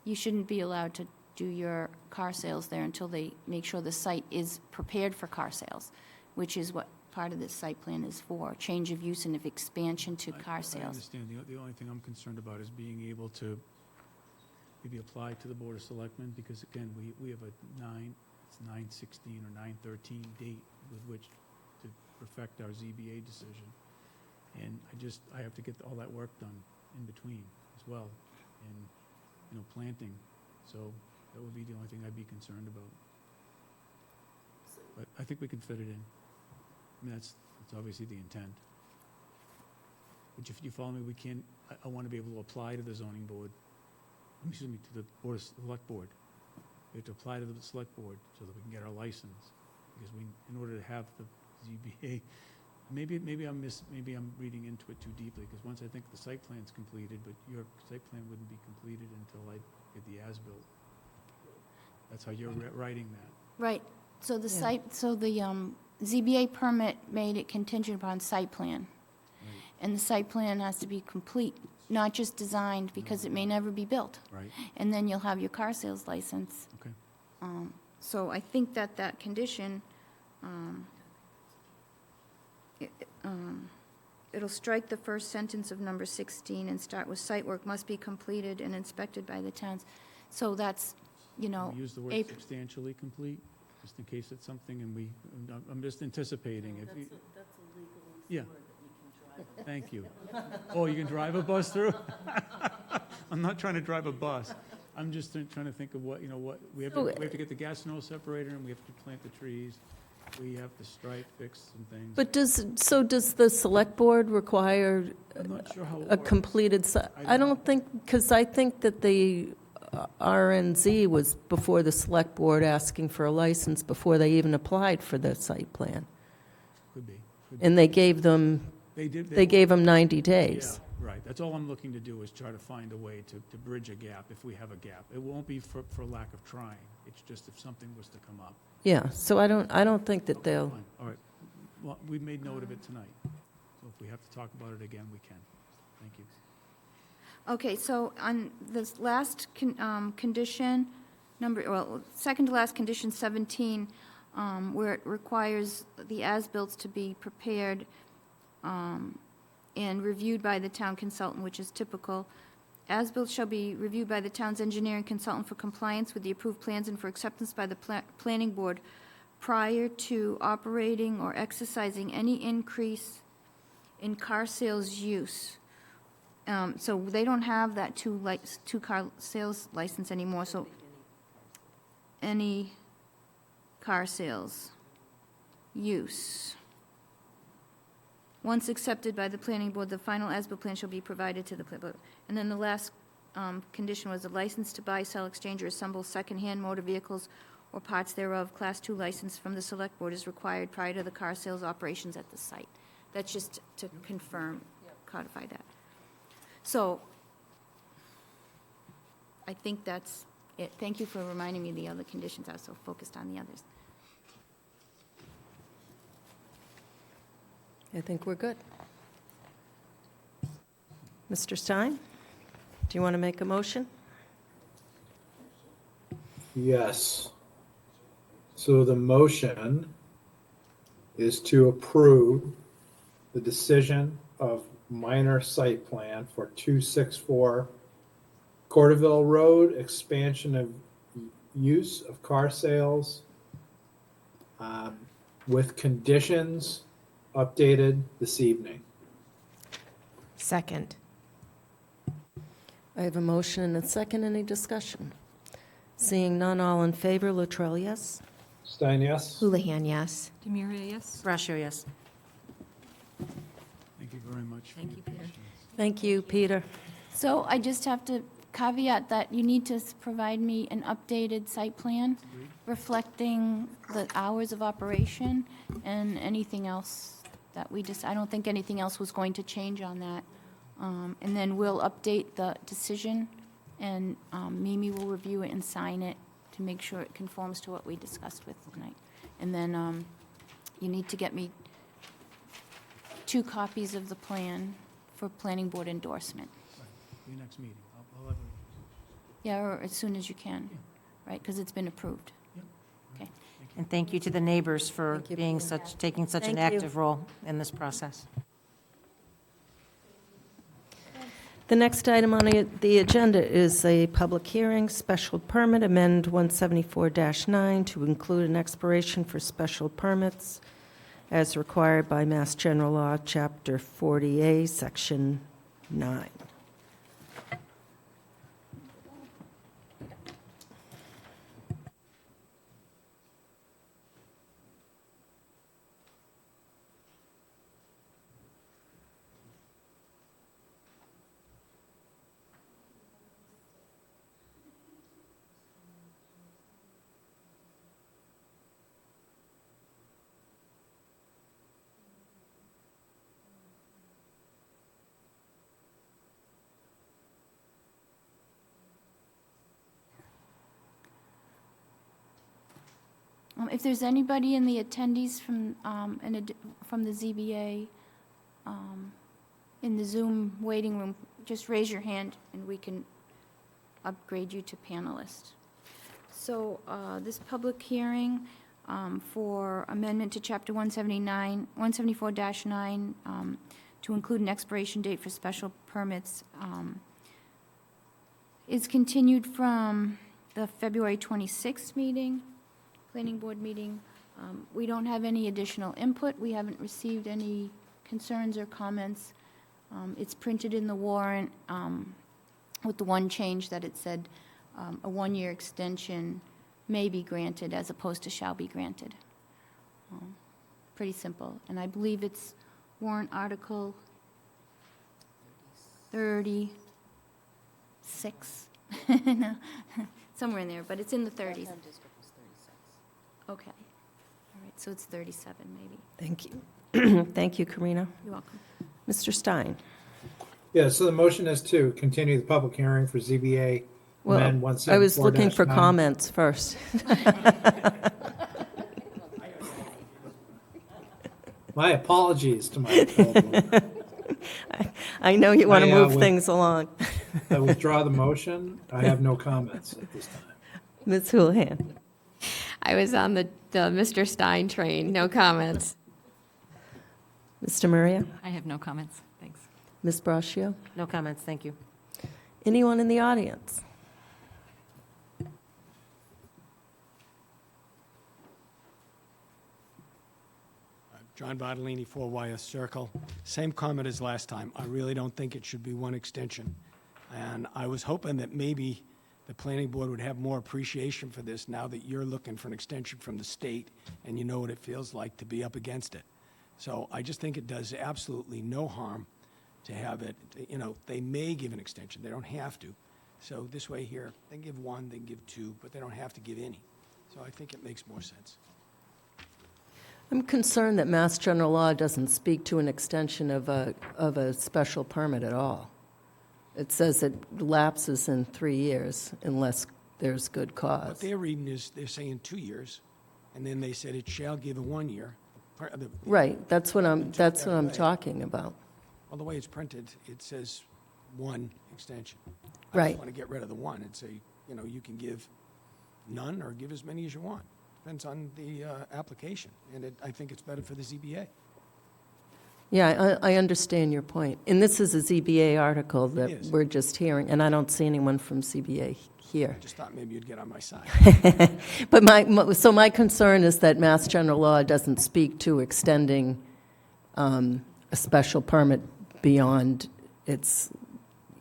S2: You shouldn't be allowed to do your car sales there until they make sure the site is prepared for car sales, which is what part of this site plan is for, change of use and of expansion to car
S3: I
S2: sales.
S3: understand. The only thing I'm concerned about is being able to maybe apply to the Board of Selectmen, because again, we have a 9/16 or 9/13 date with which to perfect our ZBA decision. And I have to get all that work done in between as well, and, planting. So that would be the only thing I'd be concerned about. But I think we can fit it in. I mean, that's obviously the intent. Which, if you follow me, I want to be able to apply to the zoning board, excuse me, to the select board. We have to apply to the select board so that we can get our license. Because in order to have the ZBA, maybe I'm reading into it too deeply, because once I think the site plan's completed, but your site plan wouldn't be completed until I get the as-built. That's how you're writing that.
S2: Right, so the ZBA permit made it contingent upon site plan. And the site plan has to be complete, not just designed, because it may never be built.
S3: Right,
S2: And then you'll have your car sales license.
S3: okay.
S2: So I think that condition, it'll strike the first sentence of number 16 and start with site work must be completed and inspected by the towns. So that's, you know,
S3: We use the word
S2: April.
S3: substantially complete, just in case it's something, and I'm just anticipating. If you- Yeah. Thank you. Oh, you can drive a bus through? I'm not trying to drive a bus. I'm just trying to think of what, we have to get the gas and oil separator, and we have to plant the trees. We have to stripe, fix some things.
S1: But does the select board require
S3: I'm not sure how it
S1: a
S3: works.
S1: completed, I don't think, because I think that the RNZ was before the select board asking for a license before they even applied for the site plan.
S3: Could be.
S1: And they gave them,
S3: They did.
S1: they gave them 90
S3: Yeah,
S1: days.
S3: right. That's all I'm looking to do, is try to find a way to bridge a gap if we have a gap. It won't be for lack of trying. It's just if something was to come up.
S1: Yeah, so I don't think that they'll,
S3: Fine. All right. Well, we made note of it tonight. So if we have to talk about it again, we can. Thank you.
S2: Okay, so on this last condition, second to last condition 17, where it requires the as-bills to be prepared and reviewed by the town consultant, which is typical. As-built shall be reviewed by the town's engineering consultant for compliance with the approved plans and for acceptance by the planning board prior to operating or exercising any increase in car sales use. So they don't have that two-car sales license anymore, so any car sales use. Once accepted by the planning board, the final as-built plan shall be provided to the planning board. And then the last condition was a license to buy, sell, exchange, or assemble secondhand motor vehicles or parts thereof, Class 2 license from the select board is required prior to the car sales operations at the site. That's just to confirm, codify that. So I think that's it. Thank you for reminding me of the other conditions. I was so focused on the others.
S1: I think we're good. Mr. Stein, do you want to make a motion?
S4: Yes. So the motion is to approve the decision of minor site plan for 264 Corderville Road, expansion of use of car sales with conditions updated this evening.
S5: Second.
S1: I have a motion and a second. Any discussion? Seeing none, all in favor, Latrell, yes?
S4: Stein, yes?
S5: Houlihan, yes.
S6: Demiria, yes?
S7: Brascio, yes.
S3: Thank you very much. for
S6: Thank
S3: your
S6: you, Peter.
S3: patience.
S1: Thank you, Peter.
S2: So I just have to caveat that you need to provide me an updated site plan
S3: Agreed.
S2: reflecting the hours of operation and anything else that I don't think anything else was going to change on that. And then we'll update the decision, and Mimi will review it and sign it to make sure it conforms to what we discussed with tonight. And then you need to get me 2 copies of the plan for planning board endorsement.
S3: Right. For your next meeting. I'll have
S2: Yeah, or as soon as you can, right, because it's been approved. Okay.
S7: And thank you to the neighbors for
S1: Thank you.
S7: being taking such an
S1: Thank you.
S7: active role in this process.
S1: The next item on the agenda is a public hearing, special permit, amend 174-9 to include an expiration for special permits as required by Mass General Law, Chapter 40A, Section 9.
S2: If there's anybody in the attendees from the ZBA, in the Zoom waiting room, just raise your hand and we can upgrade you to panelist. So this public hearing for amendment to Chapter 179, 174-9, to include an expiration date for special permits, is continued from the February 26th meeting, planning board meeting. We don't have any additional input. We haven't received any concerns or comments. It's printed in the warrant with the one change that it said a one-year extension may be granted as opposed to shall be granted. Pretty simple. And I believe it's warrant article 36. No, somewhere in there, but it's in the 30s.
S11: Downtown district was 36.
S2: Okay. All right, so it's 37 maybe.
S1: Thank you. Thank you, Karina.
S2: You're welcome.
S1: Mr. Stein?
S4: Yeah, so the motion is to continue the public hearing for ZBA
S1: Well,
S4: amend
S1: I was looking for
S4: 174-9.
S1: comments first.
S4: My apologies to my fellow board.
S1: I know you want to
S4: I,
S1: move
S4: with-
S1: things along.
S4: I withdraw the motion. I have no comments at this time.
S1: Ms. Houlihan?
S5: I was on the Mr. Stein train, no comments.
S1: Mr. Maria?
S6: I have no comments. Thanks.
S1: Ms. Braccio?
S7: No comments, thank you.
S1: Anyone in the audience?
S12: John Bartolini, 4 Wyeth Circle. Same comment as last time. I really don't think it should be one extension. And I was hoping that maybe the planning board would have more appreciation for this now that you're looking for an extension from the state and you know what it feels like to be up against it. So I just think it does absolutely no harm to have it, you know, they may give an extension, they don't have to. So this way here, they can give one, they can give two, but they don't have to give any. So I think it makes more sense.
S1: I'm concerned that Mass General Law doesn't speak to an extension of a special permit at all. It says it lapses in 3 years unless there's good
S12: What
S1: cause.
S12: they're reading is, they're saying 2 years, and then they said it shall give a 1 year.
S1: Right, that's what I'm
S12: way.
S1: talking about.
S12: Well, the way it's printed, it says one extension. I
S1: Right.
S12: just want to get rid of the one and say, you know, you can give none or give as many as you want. Depends on the application, and I think it's better for the ZBA.
S1: Yeah, I understand your point. And this is a ZBA article
S12: It
S1: that
S12: is.
S1: we're just hearing, and I don't see anyone from ZBA here.
S12: I just thought maybe you'd get on my side.
S1: But so my concern is that Mass General Law doesn't speak to extending a special permit beyond its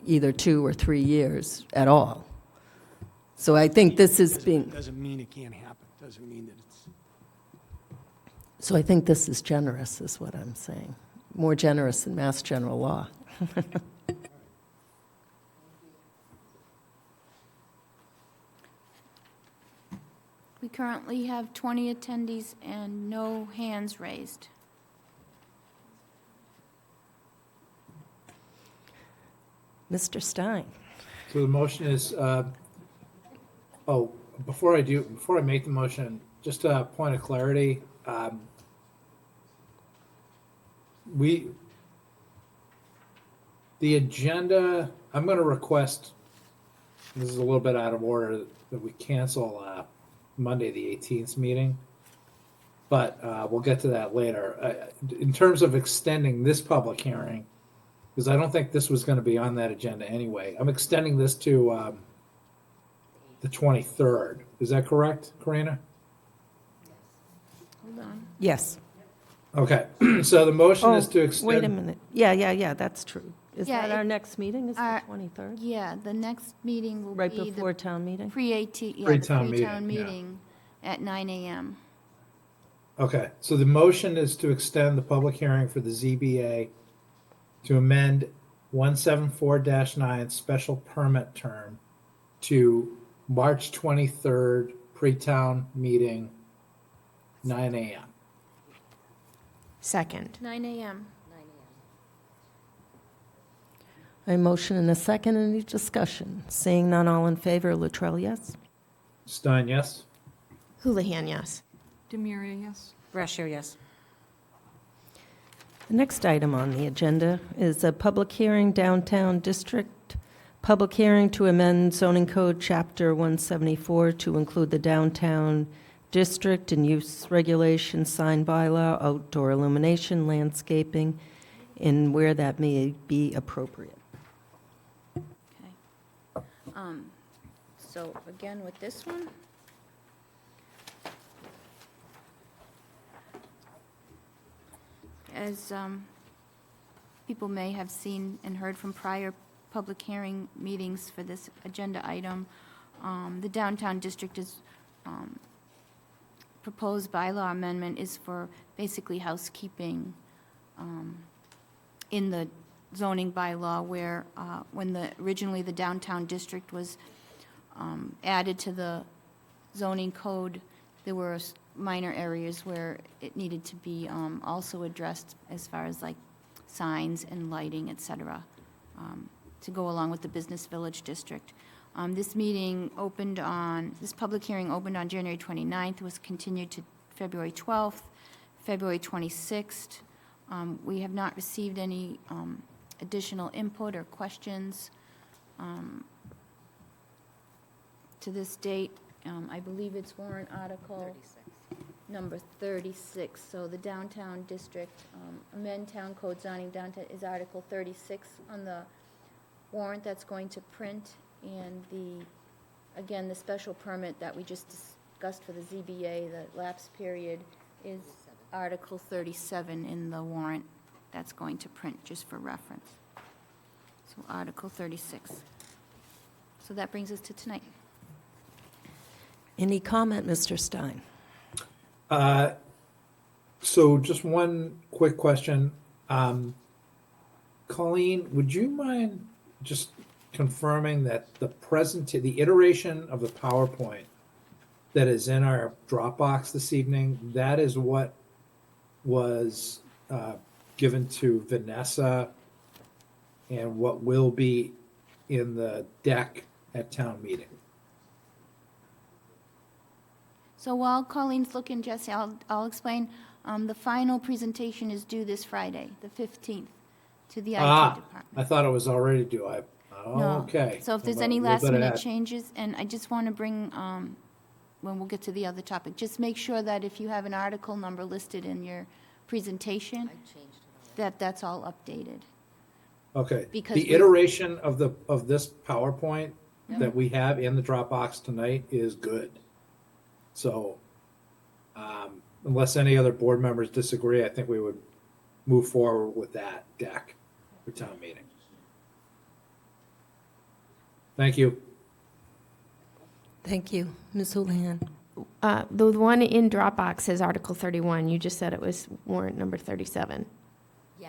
S1: either 2 or 3 years at all. So I think this is being,
S12: Doesn't mean it can't happen. Doesn't mean that it's,
S1: so I think this is generous, is what I'm saying. More generous than Mass General Law.
S2: We currently have 20 attendees and no hands raised.
S1: Mr. Stein?
S4: So the motion is, before I make the motion, just a point of clarity. The agenda, I'm going to request, this is a little bit out of order, that we cancel Monday, the 18th meeting. But we'll get to that later. In terms of extending this public hearing, because I don't think this was going to be on that agenda anyway, I'm extending this to the 23rd. Is that correct, Karina?
S2: Hold on.
S1: Yes.
S4: Okay, so the motion is to extend.
S1: Wait a minute. Yeah, that's true. Is
S2: Yeah,
S1: that our next meeting, is the
S2: our-
S1: 23rd?
S2: Yeah, the next meeting will
S1: Right
S2: be
S1: before
S2: the
S1: town meeting?
S4: Pre-town
S2: pre-town
S4: meeting, yeah.
S2: meeting at 9 a.m.
S4: Okay, so the motion is to extend the public hearing for the ZBA to amend 174-9 special permit term to March 23rd, pre-town meeting, 9 a.m.
S5: Second.
S2: 9 a.m.
S11: 9 a.m.
S1: A motion and a second. Any discussion? Seeing none, all in favor, Latrell, yes?
S4: Stein, yes?
S5: Houlihan, yes.
S6: Demiria, yes.
S7: Brashear, yes.
S1: The next item on the agenda is a public hearing downtown district, public hearing to amend zoning code chapter 174 to include the downtown district and use regulation, sign bylaw, outdoor illumination, landscaping, and where that may be appropriate.
S2: Okay. So again, with this one, as people may have seen and heard from prior public hearing meetings for this agenda item, the downtown district is proposed bylaw amendment is for basically housekeeping in the zoning bylaw where, when originally the downtown district was added to the zoning code, there were minor areas where it needed to be also addressed as far as like signs and lighting, et cetera, to go along with the business village district. This public hearing opened on January 29th, was continued to February 12th, February 26th. We have not received any additional input or questions to this date. I believe it's warrant article number 36. So the downtown district, amend town code zoning downtown is article 36 on the warrant that's going to print. And again, the special permit that we just discussed for the ZBA, the lapse period, is Article 37 in the warrant that's going to print, just for reference. So Article 36. So that brings us to tonight.
S1: Any comment, Mr. Stein?
S4: So just one quick question. Colleen, would you mind just confirming that the iteration of the PowerPoint that is in our Dropbox this evening, that is what was given to Vanessa and what will be in the deck at town meeting?
S2: So while Colleen's looking, Jesse, I'll explain. The final presentation is due this Friday, the 15th, to the IT department.
S4: I thought it was already due.
S2: No.
S4: Okay.
S2: So if there's
S4: Well,
S2: any
S4: a little bit
S2: last-minute
S4: ahead.
S2: changes, and I just want to bring, when we'll get to the other topic, just make sure that if you have an article number listed in your presentation, that's all updated.
S4: Okay.
S2: Because
S4: The
S2: we-
S4: iteration of this PowerPoint that we have in the Dropbox tonight is good. So, unless any other board members disagree, I think we would move forward with that deck for town meeting. Thank you.
S1: Thank you. Ms. Houlihan?
S5: The one in Dropbox says Article 31. You just said it was warrant number 37.
S11: Yeah,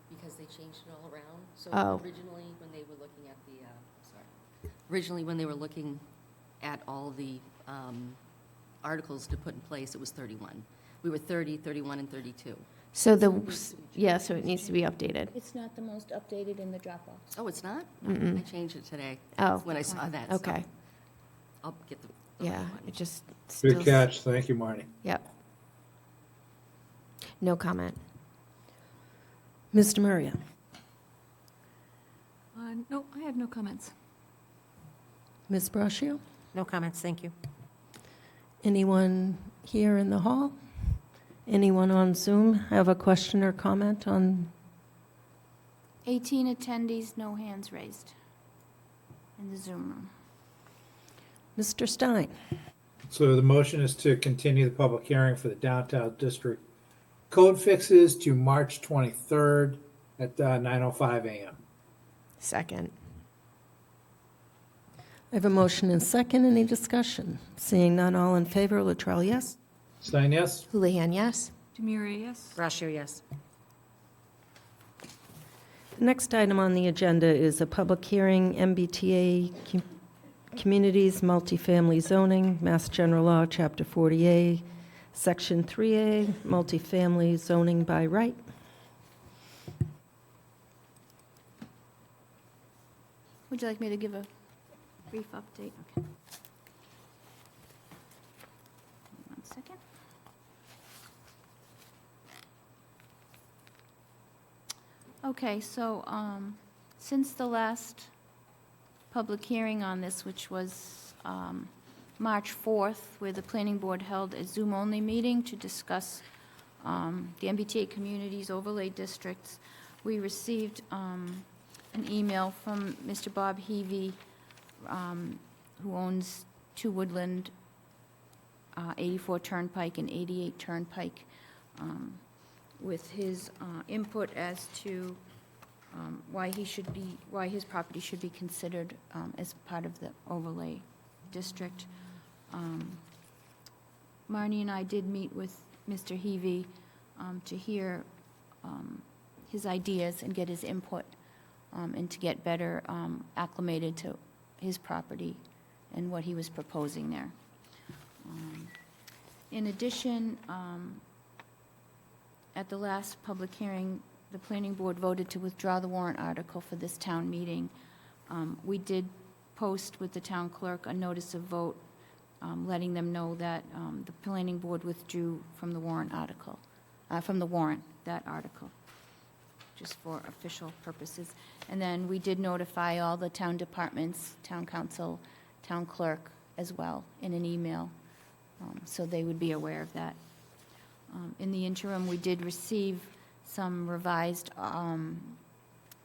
S11: because they changed it all around. So
S5: Oh.
S11: originally, when they were looking at originally when they were looking at all the articles to put in place, it was 31. We were 30, 31, and 32.
S5: So so it needs to be updated.
S2: It's not the most updated in the Dropbox.
S11: Oh, it's not? I changed it today.
S5: Oh.
S11: When I saw that. so
S5: Okay.
S11: I'll get the
S5: Yeah,
S11: right one.
S5: it just still.
S4: Good catch. Thank you, Marnie.
S5: Yep. No comment.
S1: Mr. Murray?
S6: No, I have no comments.
S1: Ms. Braccio?
S7: No comments, thank you.
S1: Anyone here in the hall? Anyone on Zoom have a question or comment on?
S2: 18 attendees, no hands raised in the Zoom room.
S1: Mr. Stein?
S4: So the motion is to continue the public hearing for the downtown district code fixes to March 23rd at 9:05 a.m.
S5: Second.
S1: I have a motion and second. Any discussion? Seeing none, all in favor, Latrell, yes?
S4: Stein, yes?
S5: Houlihan, yes?
S6: Demiria, yes?
S7: Brascio, yes.
S1: The next item on the agenda is a public hearing, MBTA Communities Multifamily Zoning, Mass General Law, Chapter 40A, Section 3A, Multifamily Zoning by Right.
S2: Would you like me to give a brief update? Okay. One second. Okay, so, since the last public hearing on this, which was, March 4th, where the planning board held a Zoom-only meeting to discuss, the MBTA Communities Overlay Districts, we received, an email from Mr. Bob Heavy, who owns 2 Woodland, 84 Turnpike and 88 Turnpike, with his input as to why his property should be considered as part of the overlay district. Marnie and I did meet with Mr. Heavy to hear his ideas and get his input, and to get better acclimated to his property and what he was proposing there. In addition, at the last public hearing, the planning board voted to withdraw the warrant article for this town meeting. We did post with the town clerk a notice of vote, letting them know that the planning board withdrew from the warrant article, that article, just for official purposes. And then we did notify all the town departments, town council, town clerk as well, in an email, so they would be aware of that. In the interim, we did receive some revised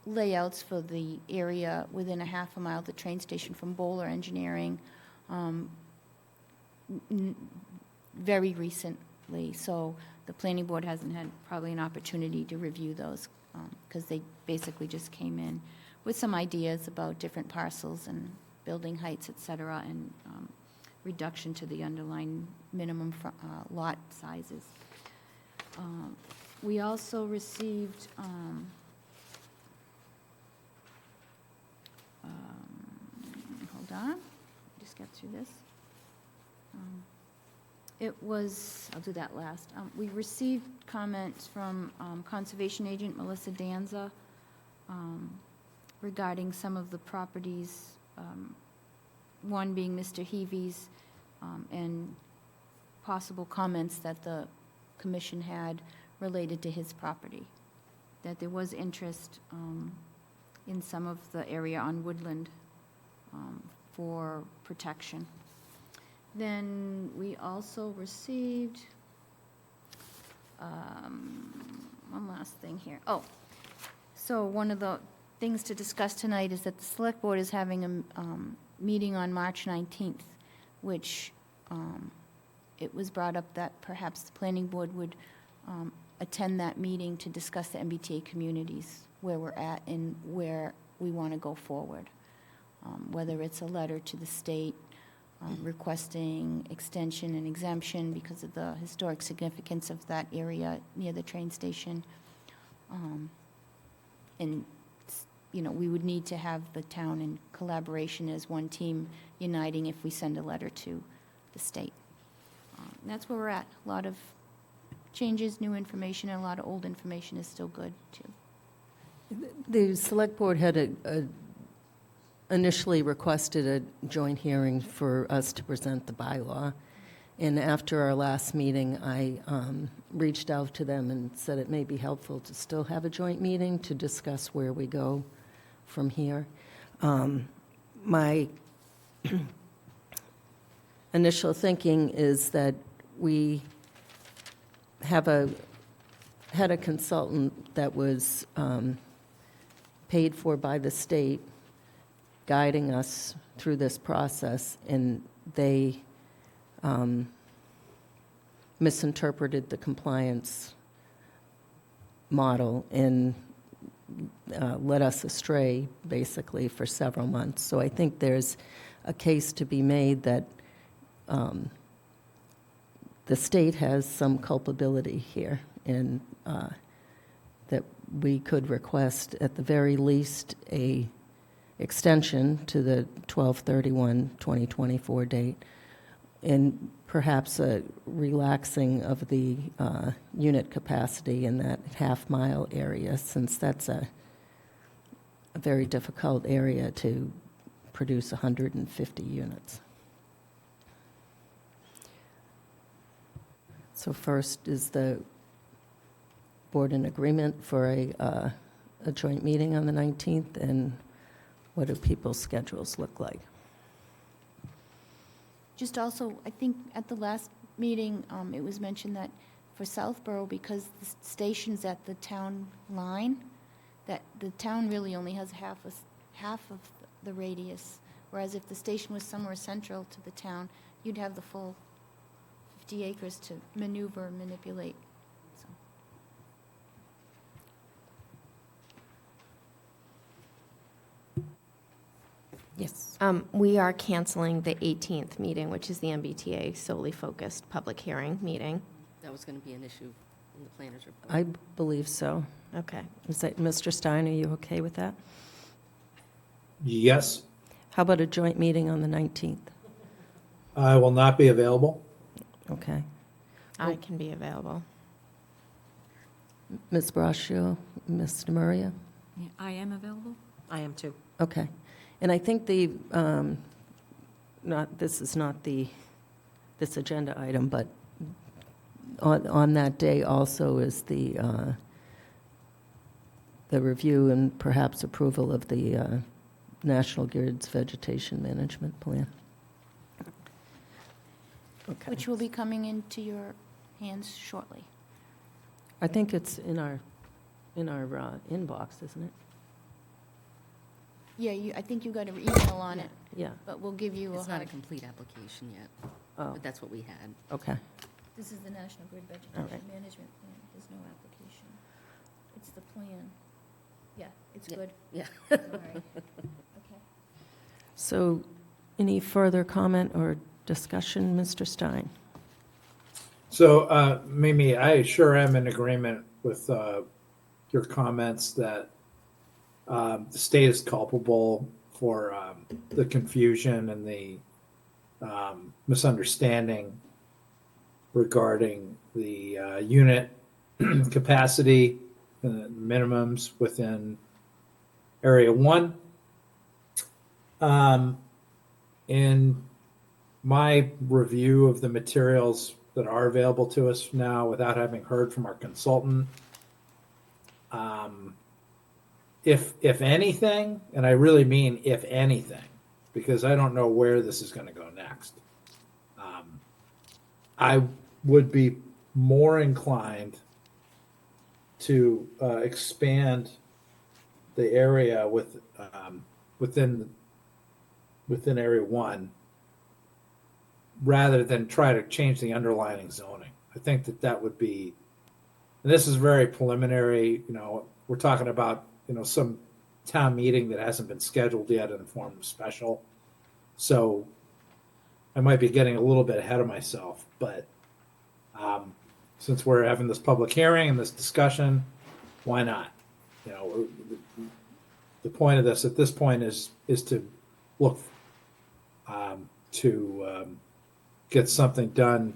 S2: layouts for the area within a half a mile of the train station from Bowler Engineering very recently, so the planning board hasn't had probably an opportunity to review those, because they basically just came in with some ideas about different parcels and building heights, et cetera, and reduction to the underlying minimum lot sizes. We also received hold on, just get through this. I'll do that last. We received comments from Conservation Agent Melissa Danza regarding some of the properties, one being Mr. Heavy's, and possible comments that the commission had related to his property, that there was interest in some of the area on Woodland for protection. Then we also received one last thing here. Oh, so one of the things to discuss tonight is that the Select Board is having a meeting on March 19th, which it was brought up that perhaps the Planning Board would attend that meeting to discuss the MBTA communities, where we're at and where we want to go forward. Whether it's a letter to the state requesting extension and exemption because of the historic significance of that area near the train station. And, we would need to have the town in collaboration as one team uniting if we send a letter to the state. And that's where we're at. A lot of changes, new information, and a lot of old information is still good, too.
S1: The Select Board had initially requested a joint hearing for us to present the bylaw. And after our last meeting, I reached out to them and said it may be helpful to still have a joint meeting to discuss where we go from here. My initial thinking is that we had a consultant that was paid for by the state guiding us through this process, and they misinterpreted the compliance model and led us astray, basically, for several months. So I think there's a case to be made that the state has some culpability here, and that we could request, at the very least, a extension to the 12/31/2024 date, and perhaps a relaxing of the unit capacity in that half-mile area, since that's a very difficult area to produce 150 units. So first, is the board in agreement for a a joint meeting on the 19th, and what do people's schedules look like?
S2: Just also, I think at the last meeting, it was mentioned that for Southborough, because the station's at the town line, that the town really only has half of the radius, whereas if the station was somewhere central to the town, you'd have the full 50 acres to maneuver and manipulate. So,
S1: Yes.
S5: We are canceling the 18th meeting, which is the MBTA solely focused public hearing meeting.
S11: That was going to be an issue in the planner's report.
S1: I believe so.
S5: Okay.
S1: Is that, Mr. Stein, are you okay with that?
S4: Yes,
S1: How about a joint meeting on the 19th?
S4: I will not be available.
S1: Okay.
S5: I can be available.
S1: Ms. Braccio, Ms. Maria?
S6: Yeah, I am available.
S7: I am too.
S1: Okay. And I think the, this is not this agenda item, but on that day also is the review and perhaps approval of the National Grid's Vegetation Management Plan. Okay.
S2: which will be coming into your hands shortly.
S1: I think it's in our inbox, isn't it?
S2: Yeah, I think you got an email on it,
S1: Yeah.
S2: but we'll give you a
S11: It's not a
S2: hard.
S11: complete application yet,
S1: Oh,
S11: but that's what we had.
S1: okay.
S2: This is the National Grid
S1: All
S2: Vegetation
S1: right.
S2: Management Plan. There's no application. It's the plan. Yeah, it's
S11: Yeah.
S2: good.
S11: Yeah.
S2: Sorry. Okay.
S1: So any further comment or discussion, Mr. Stein?
S4: So, Mimi, I sure am in agreement with your comments that the state is culpable for the confusion and the misunderstanding regarding the unit capacity minimums within Area 1. In my review of the materials that are available to us now, without having heard from our consultant, if anything, and I really mean if anything, because I don't know where this is going to go next, I would be more inclined to expand the area within Area 1 rather than try to change the underlying zoning. I think that would be, and this is very preliminary, we're talking about, some town meeting that hasn't been scheduled yet in the form of special. So I might be getting a little bit ahead of myself, but since we're having this public hearing and this discussion, why not? The point of this at this point is to look to get something done,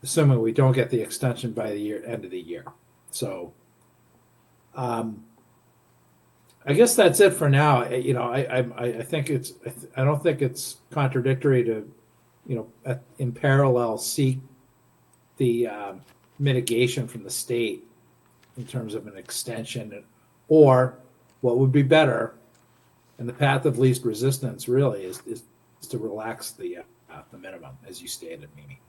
S4: assuming we don't get the extension by the end of the year. So, I guess that's it for now. I think I don't think it's contradictory to, in parallel seek the mitigation from the state in terms of an extension, or what would be better, and the path of least resistance really is to relax the minimum, as you stated, Mimi.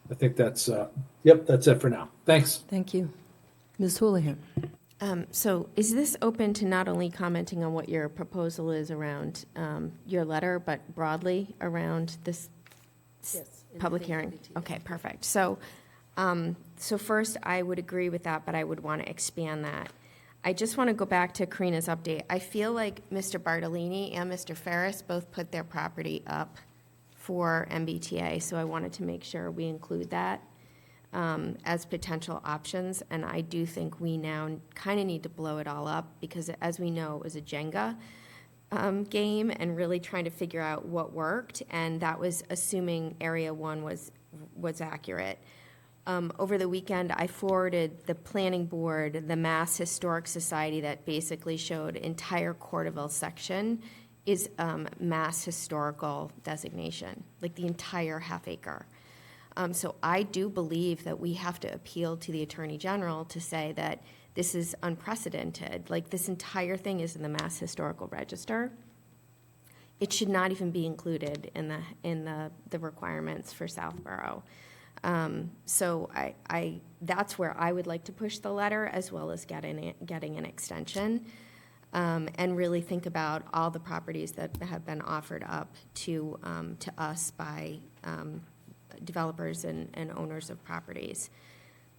S4: I think that's it for now. Thanks.
S1: Thank you. Ms. Houlihan?
S5: So is this open to not only commenting on what your proposal is around your letter, but broadly around this public hearing? Okay, perfect. So first, I would agree with that, but I would want to expand that. I just want to go back to Karina's update. I feel like Mr. Bartolini and Mr. Ferris both put their property up for MBTA, so I wanted to make sure we include that as potential options. And I do think we now kind of need to blow it all up because, as we know, it was a Jenga game and really trying to figure out what worked. And that was assuming Area 1 was accurate. Over the weekend, I forwarded the planning board, the Mass Historic Society that basically showed entire Corderville section is Mass Historical designation, like the entire half acre. So I do believe that we have to appeal to the Attorney General to say that this is unprecedented. Like, this entire thing is in the Mass Historical Register. It should not even be included in the requirements for Southborough. So that's where I would like to push the letter, as well as getting an extension, and really think about all the properties that have been offered up to us by developers and owners of properties.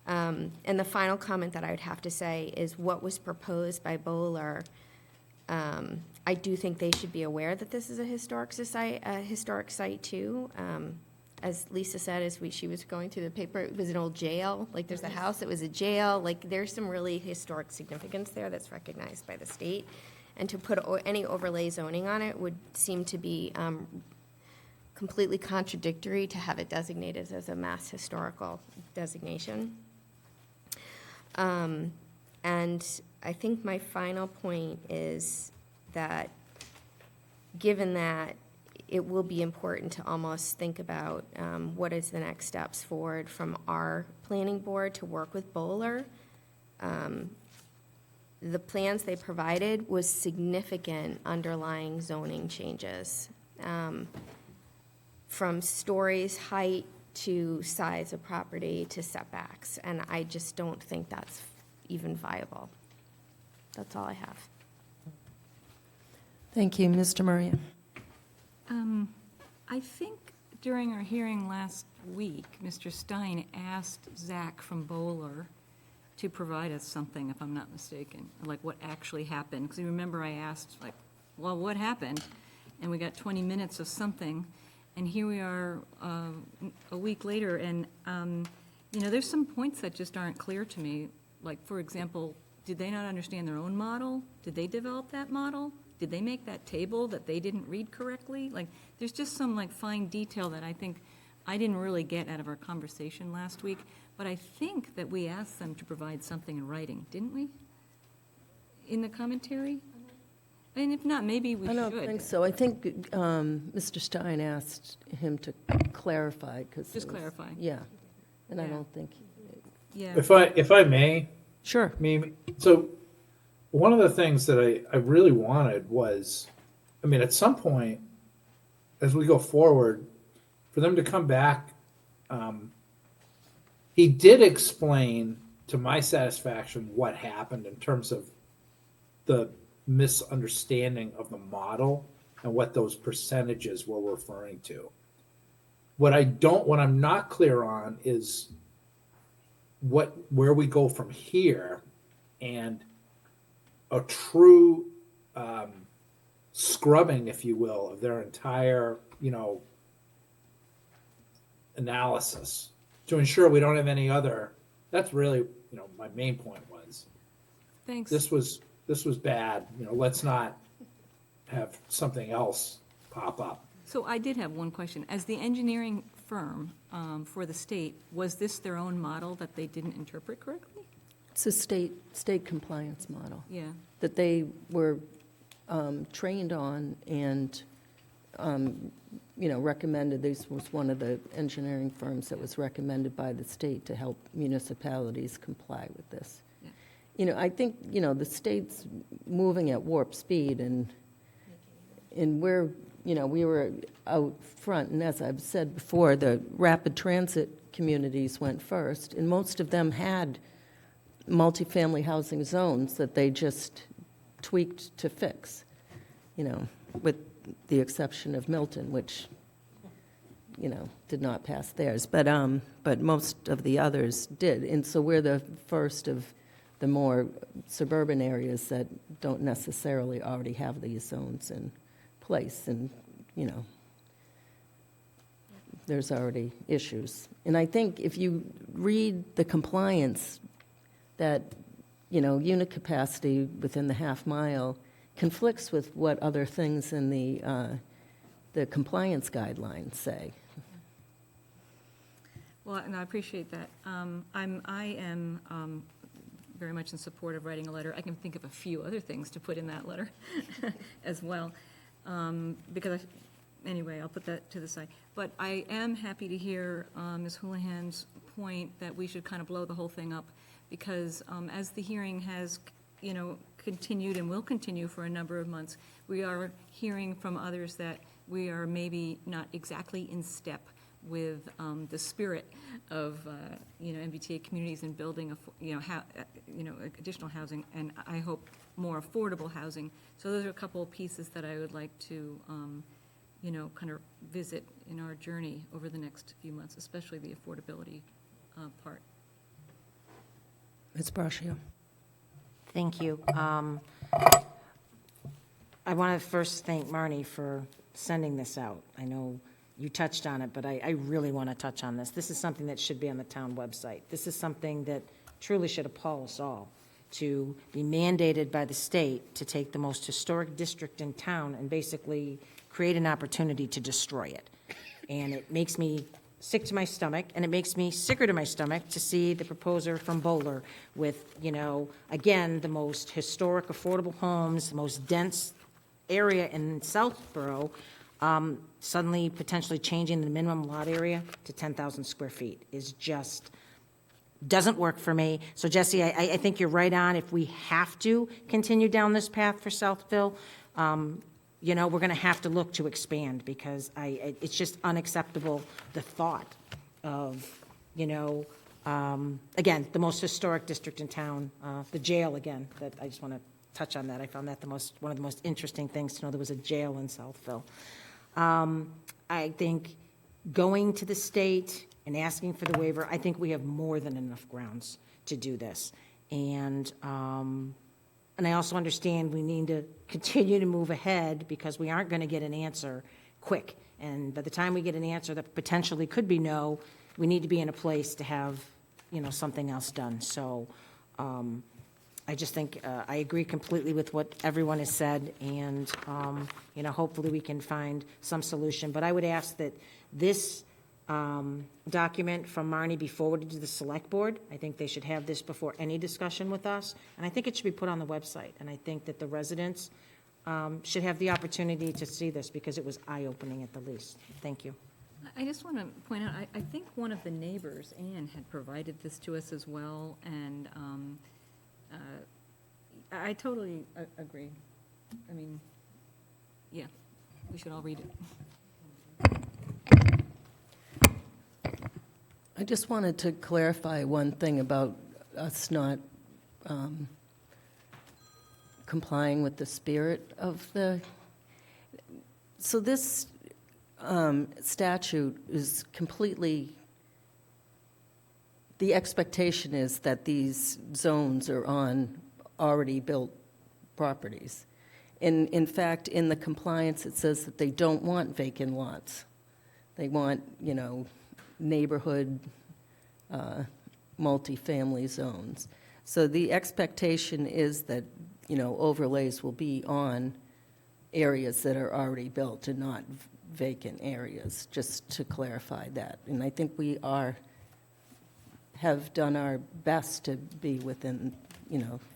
S5: And the final comment that I would have to say is what was proposed by Bowler. I do think they should be aware that this is a historic site too. As Lisa said, she was going through the paper, it was an old jail. Like, there's a house that was a jail. Like, there's some really historic significance there that's recognized by the state. And to put any overlay zoning on it would seem to be completely contradictory to have it designated as a mass historical designation. And I think my final point is that, given that, it will be important to almost think about what is the next steps forward from our planning board to work with Bowler. The plans they provided was significant underlying zoning changes, from stories, height, to size of property, to setbacks, and I just don't think that's even viable. That's all I have.
S1: Thank you, Mr. Maria.
S6: I think during our hearing last week, Mr. Stein asked Zach from Bowler to provide us something, if I'm not mistaken, like what actually happened. Because you remember I asked, like, well, what happened? And we got 20 minutes of something, and here we are a week later, and, there's some points that just aren't clear to me. Like, for example, did they not understand their own model? Did they develop that model? Did they make that table that they didn't read correctly? Like, there's just some, like, fine detail that I think I didn't really get out of our conversation last week, but I think that we asked them to provide something in writing, didn't we? In the commentary? And if not, maybe we should.
S1: I don't think so. I think Mr. Stein asked him to clarify, because...
S6: Just clarify.
S1: Yeah, and I
S6: Yeah.
S1: don't think...
S6: Yeah.
S4: If I may,
S1: Sure.
S4: Mimi, so one of the things that I really wanted was, at some point, as we go forward, for them to come back, he did explain to my satisfaction what happened in terms of the misunderstanding of the model and what those percentages were referring to. What I'm not clear on is where we go from here, and a true scrubbing, if you will, of their entire, analysis to ensure we don't have any other. That's really, my main point was,
S6: Thanks.
S4: this was bad. Let's not have something else pop up.
S6: So I did have one question. As the engineering firm for the state, was this their own model that they didn't interpret correctly?
S1: It's a state compliance model
S6: Yeah.
S1: that they were trained on and, recommended. This was one of the engineering firms that was recommended by the state to help municipalities comply with this.
S6: Yeah.
S1: I think, the state's moving at warp speed, and we're, we were out front, and as I've said before, the rapid transit communities went first, and most of them had multifamily housing zones that they just tweaked to fix, with the exception of Milton, which, did not pass theirs. But most of the others did. And so we're the first of the more suburban areas that don't necessarily already have these zones in place. And, there's already issues. And I think if you read the compliance, that, unit capacity within the half mile conflicts with what other things in the compliance guidelines say.
S6: Well, and I appreciate that. I am very much in support of writing a letter. I can think of a few other things to put in that letter as well. Anyway, I'll put that to the side. But I am happy to hear Ms. Houlihan's point that we should kind of blow the whole thing up, because as the hearing has, continued and will continue for a number of months, we are hearing from others that we are maybe not exactly in step with the spirit of, MBTA communities and building, additional housing, and I hope more affordable housing. So those are a couple of pieces that I would like to, kind of visit in our journey over the next few months, especially the affordability part.
S1: Ms. Braccio.
S7: Thank you. I want to first thank Marnie for sending this out. I know you touched on it, but I really want to touch on this. This is something that should be on the town website. This is something that truly should appall us all, to be mandated by the state to take the most historic district in town and basically create an opportunity to destroy it. And it makes me sick to my stomach, and it makes me sicker to my stomach to see the proposer from Bowler with, again, the most historic, affordable homes, the most dense area in Southborough, suddenly potentially changing the minimum lot area to 10,000 square feet is just, doesn't work for me. So Jesse, I think you're right on. If we have to continue down this path for Southville, we're going to have to look to expand, because it's just unacceptable, the thought of, again, the most historic district in town, the jail again, that I just want to touch on that. I found that one of the most interesting things to know there was a jail in Southville. I think going to the state and asking for the waiver, I think we have more than enough grounds to do this. And I also understand we need to continue to move ahead, because we aren't going to get an answer quick. And by the time we get an answer that potentially could be no, we need to be in a place to have, something else done. So I just think I agree completely with what everyone has said, and, hopefully we can find some solution. But I would ask that this document from Marnie be forwarded to the select board. I think they should have this before any discussion with us, and I think it should be put on the website. And I think that the residents should have the opportunity to see this, because it was eye-opening at the least. Thank you.
S6: I just want to point out, I think one of the neighbors, Ann, had provided this to us as well, and I totally agree. I mean, yeah, we should all read it.
S1: I just wanted to clarify one thing about us not complying with the spirit of the... So this statute is completely... The expectation is that these zones are on already built properties. In fact, in the compliance, it says that they don't want vacant lots. They want, neighborhood multifamily zones. So the expectation is that, overlays will be on areas that are already built and not vacant areas, just to clarify that. And I think we have done our best to be within,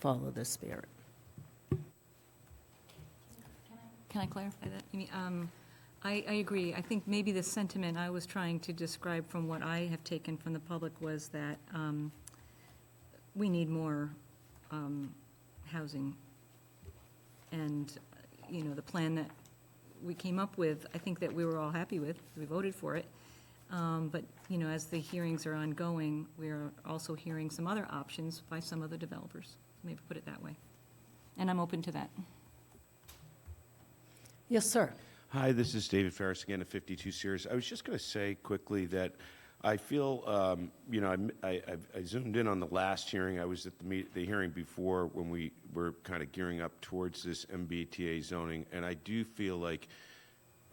S1: follow the spirit.
S6: Can I clarify that? You mean, I agree. I think maybe the sentiment I was trying to describe from what I have taken from the public was that we need more housing. And, the plan that we came up with, I think that we were all happy with. We voted for it. But, as the hearings are ongoing, we are also hearing some other options by some of the developers. Maybe put it that way. And I'm open to that.
S1: Yes, sir.
S8: Hi, this is David Ferris again at 52 Sears. I was just going to say quickly that I feel, I zoomed in on the last hearing. I was at the hearing before when we were kind of gearing up towards this MBTA zoning, and I do feel like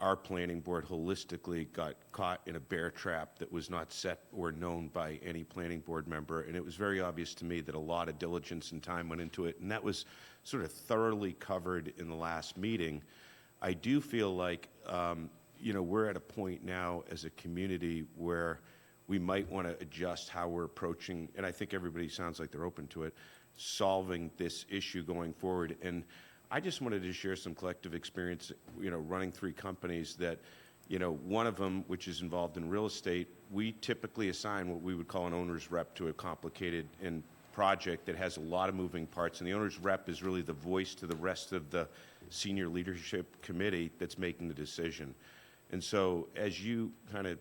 S8: our planning board holistically got caught in a bear trap that was not set or known by any planning board member, and it was very obvious to me that a lot of diligence and time went into it, and that was sort of thoroughly covered in the last meeting. I do feel like, we're at a point now as a community where we might want to adjust how we're approaching, and I think everybody sounds like they're open to it, solving this issue going forward. And I just wanted to share some collective experience, running 3 companies that, one of them, which is involved in real estate, we typically assign what we would call an owner's rep to a complicated and project that has a lot of moving parts, and the owner's rep is really the voice to the rest of the senior leadership committee that's making the decision. And so as you kind of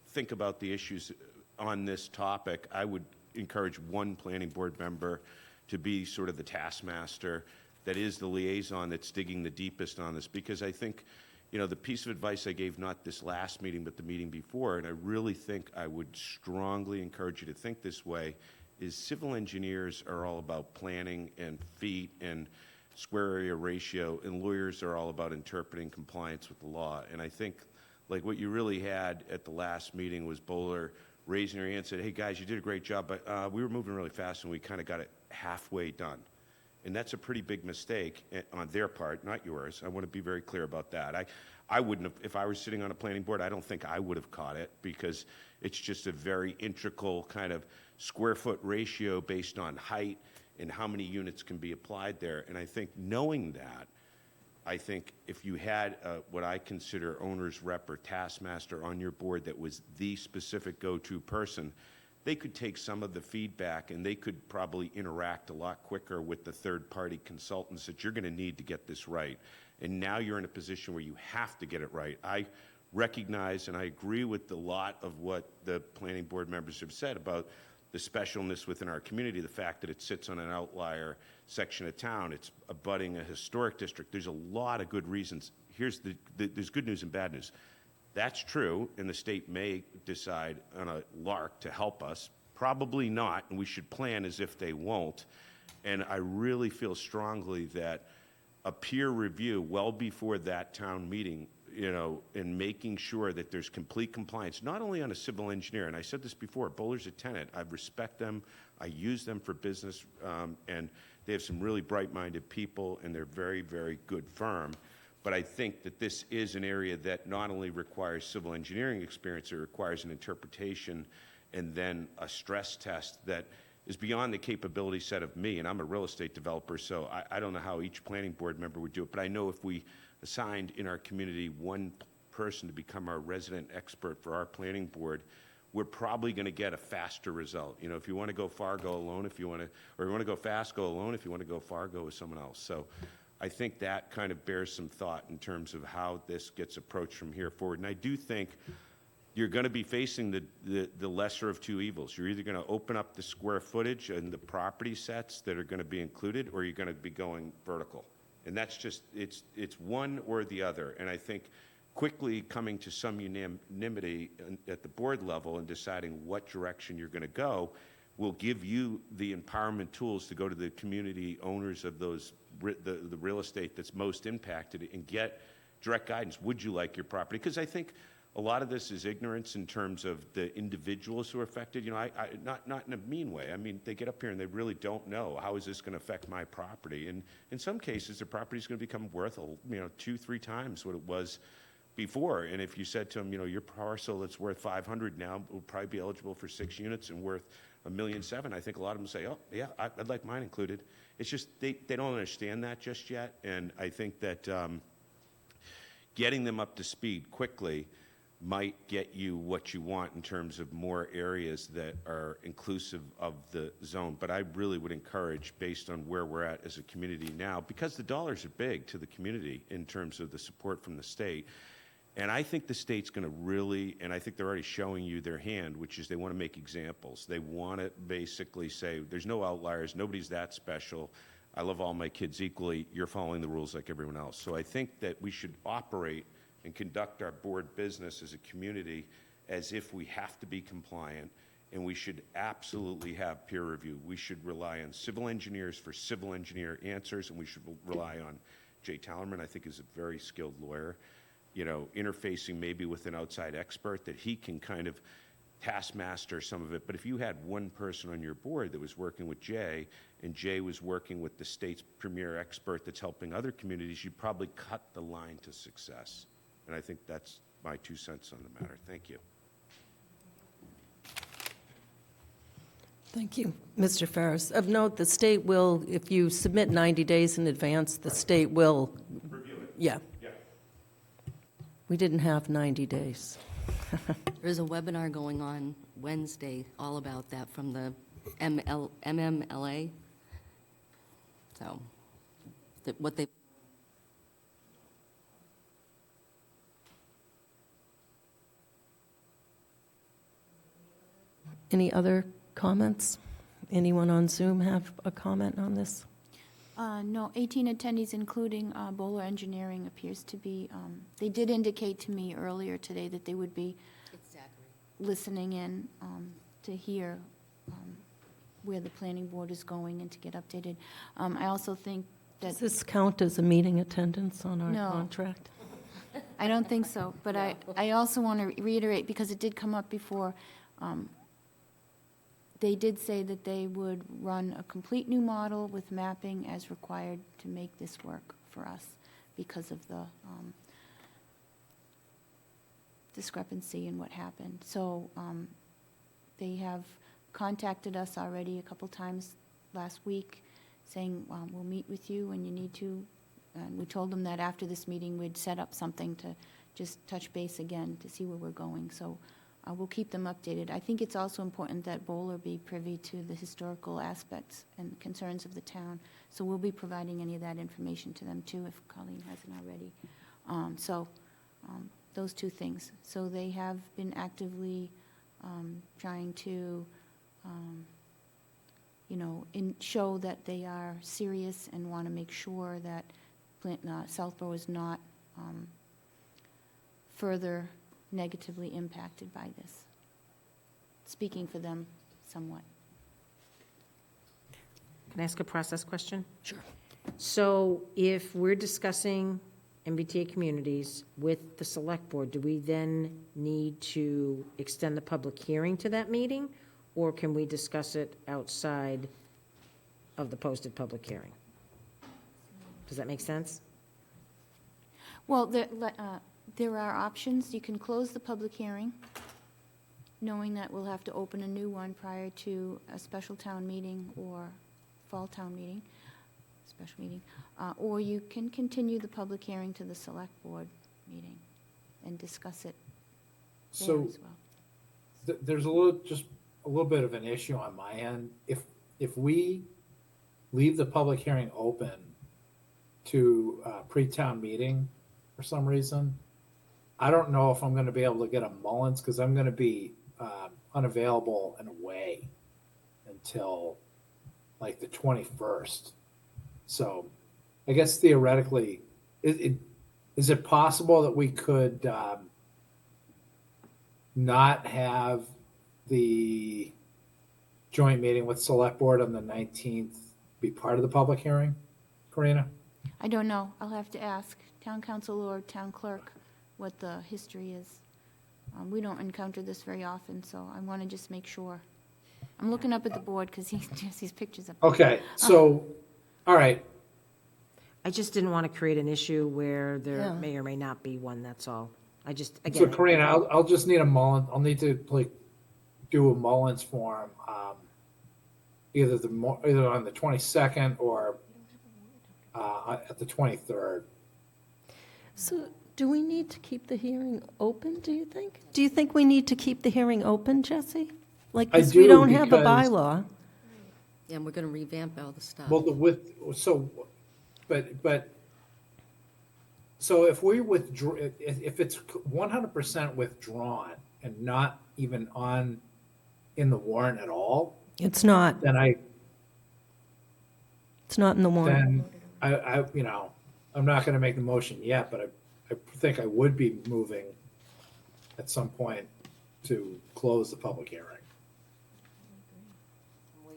S8: think about the issues on this topic, I would encourage one planning board member to be sort of the taskmaster that is the liaison that's digging the deepest on this, because I think, the piece of advice I gave, not this last meeting, but the meeting before, and I really think I would strongly encourage you to think this way, is civil engineers are all about planning and feet and square area ratio, and lawyers are all about interpreting compliance with the law. And I think, like, what you really had at the last meeting was Bowler raising her hand and said, hey, guys, you did a great job, but we were moving really fast and we kind of got it halfway done. And that's a pretty big mistake on their part, not yours. I want to be very clear about that. I wouldn't have, if I was sitting on a planning board, I don't think I would have caught it, because it's just a very integral kind of square foot ratio based on height and how many units can be applied there. And I think knowing that, I think if you had what I consider owner's rep or taskmaster on your board that was the specific go-to person, they could take some of the feedback and they could probably interact a lot quicker with the third-party consultants that you're going to need to get this right. And now you're in a position where you have to get it right. I recognize and I agree with a lot of what the planning board members have said about the specialness within our community, the fact that it sits on an outlier section of town, it's abutting a historic district. There's a lot of good reasons. There's good news and bad news. That's true, and the state may decide on a lark to help us. Probably not, and we should plan as if they won't. And I really feel strongly that a peer review well before that town meeting, in making sure that there's complete compliance, not only on a civil engineer, and I said this before, Bowler's a tenant. I respect them. I use them for business, and they have some really bright-minded people, and they're very, very good firm. But I think that this is an area that not only requires civil engineering experience, it requires an interpretation and then a stress test that is beyond the capability set of me. And I'm a real estate developer, so I don't know how each planning board member would do it. But I know if we assigned in our community one person to become our resident expert for our planning board, we're probably going to get a faster result. If you want to go far, go alone. Or you want to go fast, go alone. If you want to go far, go with someone else. So I think that kind of bears some thought in terms of how this gets approached from here forward. And I do think you're going to be facing the lesser of two evils. You're either going to open up the square footage and the property sets that are going to be included, or you're going to be going vertical. And that's just, it's one or the other. And I think quickly coming to some unanimity at the board level and deciding what direction you're going to go will give you the empowerment tools to go to the community owners of those the real estate that's most impacted and get direct guidance. Would you like your property? Because I think a lot of this is ignorance in terms of the individuals who are affected. Not in a mean way. I mean, they get up here and they really don't know, how is this going to affect my property? And in some cases, the property is going to become worth 2-3 times what it was before. And if you said to them, your parcel that's worth 500 now will probably be eligible for 6 units and worth $1.7 million, I think a lot of them say, oh yeah, I'd like mine included. It's just they don't understand that just yet. And I think that getting them up to speed quickly might get you what you want in terms of more areas that are inclusive of the zone. But I really would encourage, based on where we're at as a community now, because the dollars are big to the community in terms of the support from the state. And I think the state's going to really, and I think they're already showing you their hand, which is they want to make examples. They want to basically say, there's no outliers, nobody's that special. I love all my kids equally. You're following the rules like everyone else. So I think that we should operate and conduct our board business as a community as if we have to be compliant, and we should absolutely have peer review. We should rely on civil engineers for civil engineer answers, and we should rely on Jay Tallerman, I think is a very skilled lawyer, interfacing maybe with an outside expert that he can kind of taskmaster some of it. But if you had one person on your board that was working with Jay, and Jay was working with the state's premier expert that's helping other communities, you'd probably cut the line to success. And I think that's my 2 cents on the matter. Thank you.
S1: Thank you, Mr. Ferris. Of note, the state will, if you submit 90 days in advance, the state will...
S8: Review it.
S1: Yeah.
S8: Yeah.
S1: We didn't have 90 days.
S11: There's a webinar going on Wednesday all about that from the MMLA. So, what they,
S1: Any other comments? Anyone on Zoom have a comment on this?
S2: No, 18 attendees, including Bowler Engineering, appears to be, they did indicate to me earlier today that they would be listening in to hear where the planning board is going and to get updated. I also think that,
S1: Does this count as a meeting attendance on our
S2: No.
S1: contract?
S2: I don't think so, but I also want to reiterate, because it did come up before, they did say that they would run a complete new model with mapping as required to make this work for us because of the discrepancy in what happened. So they have contacted us already a couple times last week, saying, we'll meet with you when you need to. And we told them that after this meeting, we'd set up something to just touch base again to see where we're going. So we'll keep them updated. I think it's also important that Bowler be privy to the historical aspects and concerns of the town. So we'll be providing any of that information to them too, if Colleen hasn't already. Those two things. So they have been actively trying to, show that they are serious and want to make sure that Southborough is not further negatively impacted by this. Speaking for them somewhat.
S7: Can I ask a process question?
S1: Sure.
S7: So if we're discussing MBTA communities with the select board, do we then need to extend the public hearing to that meeting? Or can we discuss it outside of the posted public hearing? Does that make sense?
S2: Well, there are options. You can close the public hearing, knowing that we'll have to open a new one prior to a special town meeting or fall town meeting, special meeting. Or you can continue the public hearing to the select board meeting and discuss it there
S4: So
S2: as well.
S4: there's just a little bit of an issue on my end. If we leave the public hearing open to pre-town meeting for some reason, I don't know if I'm going to be able to get a Mullins, because I'm going to be unavailable and away until like the 21st. So I guess theoretically, is it possible that we could not have the joint meeting with select board on the 19th be part of the public hearing, Karina?
S2: I don't know. I'll have to ask town council or town clerk what the history is. We don't encounter this very often, so I want to just make sure. I'm looking up at the board because he has these pictures up.
S4: Okay, so, all right.
S7: I just didn't want to create an issue where there
S1: Yeah.
S7: may or may not be one, that's all. I just,
S4: So
S7: again,
S4: Karina, I'll just need a Mullins. I'll need to like do a Mullins form, either on the 22nd or at the 23rd.
S1: So do we need to keep the hearing open, do you think? Do you think we need to keep the hearing open, Jesse? Like,
S4: I
S1: 'cause we
S4: do,
S1: don't have a
S4: because-
S1: bylaw.
S11: yeah, and we're going to revamp all the stuff.
S4: Well, so if we withdraw, if it's 100% withdrawn and not even in the warrant at all,
S1: It's not,
S4: then
S1: it's not in the warrant.
S4: I'm not going to make the motion yet, but I think I would be moving at some point to close the public hearing.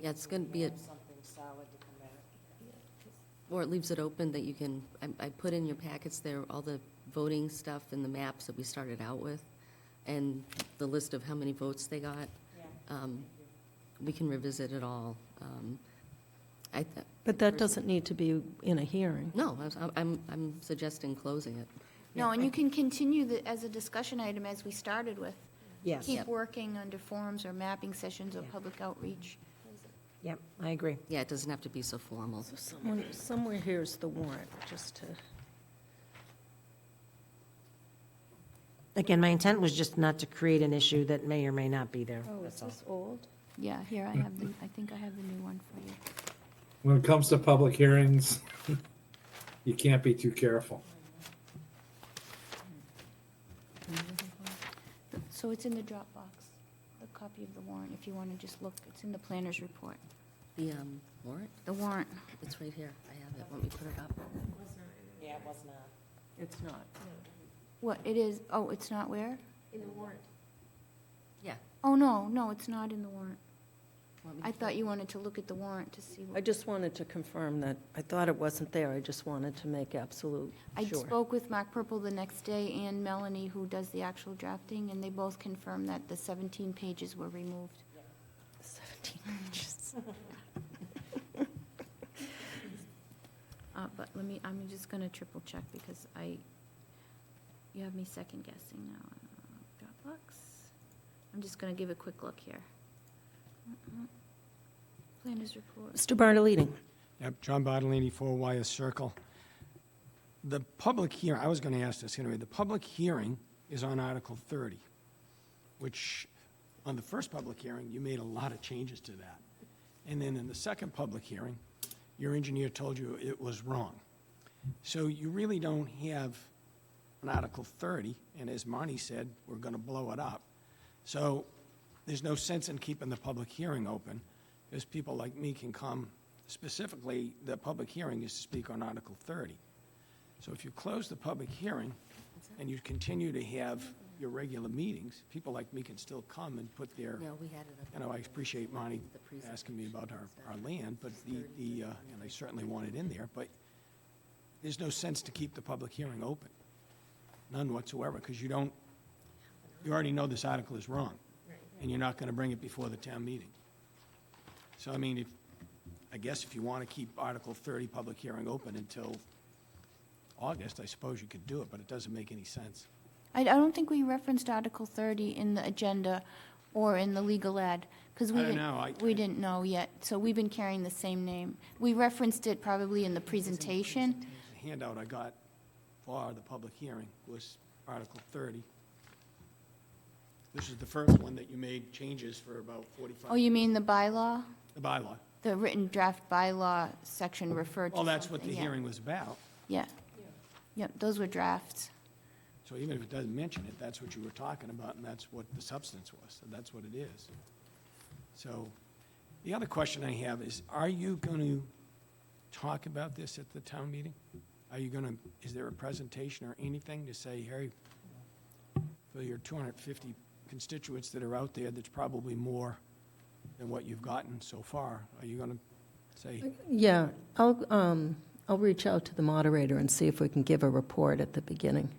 S11: Yeah, it's going to be, or it leaves it open that you can, I put in your packets there all the voting stuff and the maps that we started out with, and the list of how many votes they got. We can revisit it all.
S1: But that doesn't need to be in a hearing.
S11: No, I'm suggesting closing it.
S2: No, and you can continue as a discussion item as we started with.
S7: yes,
S2: Keep working under forums or mapping sessions or public outreach.
S7: yep, I agree.
S11: Yeah, it doesn't have to be so formal.
S1: So somewhere here's the warrant, just to,
S7: Again, my intent was just not to create an issue that may or may not be there.
S2: Oh, is
S7: That's all.
S2: this old? Yeah, here, I have the, I think I have the new one for you.
S4: When it comes to public hearings, you can't be too careful.
S2: So it's in the Dropbox, the copy of the warrant, if you want to just look, it's in the planner's report.
S11: The warrant,
S2: The warrant,
S11: it's right here. I have it. Want me to put it up?
S7: Yeah, it was not.
S9: It's not.
S2: what, it is, oh, it's not where?
S11: In the warrant. Yeah.
S2: Oh, no, it's not in the warrant.
S11: Want me
S2: I
S11: to-
S2: thought you wanted to look at the warrant to see
S1: I
S2: what.
S1: just wanted to confirm that, I thought it wasn't there, I just wanted to make absolute
S2: I
S1: sure.
S2: spoke with Mark Purple the next day and Melanie, who does the actual drafting, and they both confirmed that the 17 pages were removed.
S1: 17 pages.
S2: But I'm just gonna triple check because you have me second guessing now. Dropbox. I'm just gonna give a quick look here. Planners report.
S1: Mr. Bartolini?
S12: Yep, John Bartolini, 4 Wyeth Circle. The public hearing, I was going to ask this anyway, the public hearing is on Article 30, which, on the first public hearing, you made a lot of changes to that. And then in the second public hearing, your engineer told you it was wrong. So you really don't have an Article 30, and as Marnie said, we're going to blow it up. So there's no sense in keeping the public hearing open, because people like me can come. Specifically, the public hearing is to speak on Article 30. So if you close the public hearing and you continue to have your regular meetings, people like me can still come and put their,
S11: No, we had it up.
S12: you know, I appreciate Marnie
S11: The presentation
S12: asking me about our land, but and I certainly want it in there, but there's no sense to keep the public hearing open. None whatsoever, because you already know this article is wrong, and you're not going to bring it before the town meeting. So, I mean, I guess if you want to keep Article 30 public hearing open until August, I suppose you could do it, but it doesn't make any sense.
S2: I don't think we referenced Article 30 in the agenda or in the legal ad, because
S12: I don't know,
S2: we didn't know yet, so we've been carrying the same name. We referenced it probably in the presentation.
S12: The handout I got for the public hearing was Article 30. This is the first one that you made changes for about 45.
S2: Oh, you mean the bylaw?
S12: The bylaw.
S2: The written draft bylaw section referred to
S12: Well, that's what the
S2: something, yeah.
S12: hearing was about.
S2: Yeah. Yep, those were drafts.
S12: So even if it doesn't mention it, that's what you were talking about, and that's what the substance was, so that's what it is. So, the other question I have is, are you going to talk about this at the town meeting? Are you going to, is there a presentation or anything to say, hey, for your 250 constituents that are out there, that's probably more than what you've gotten so far, are you going to say,
S1: Yeah, I'll reach out to the moderator and see if we can give a report at the beginning.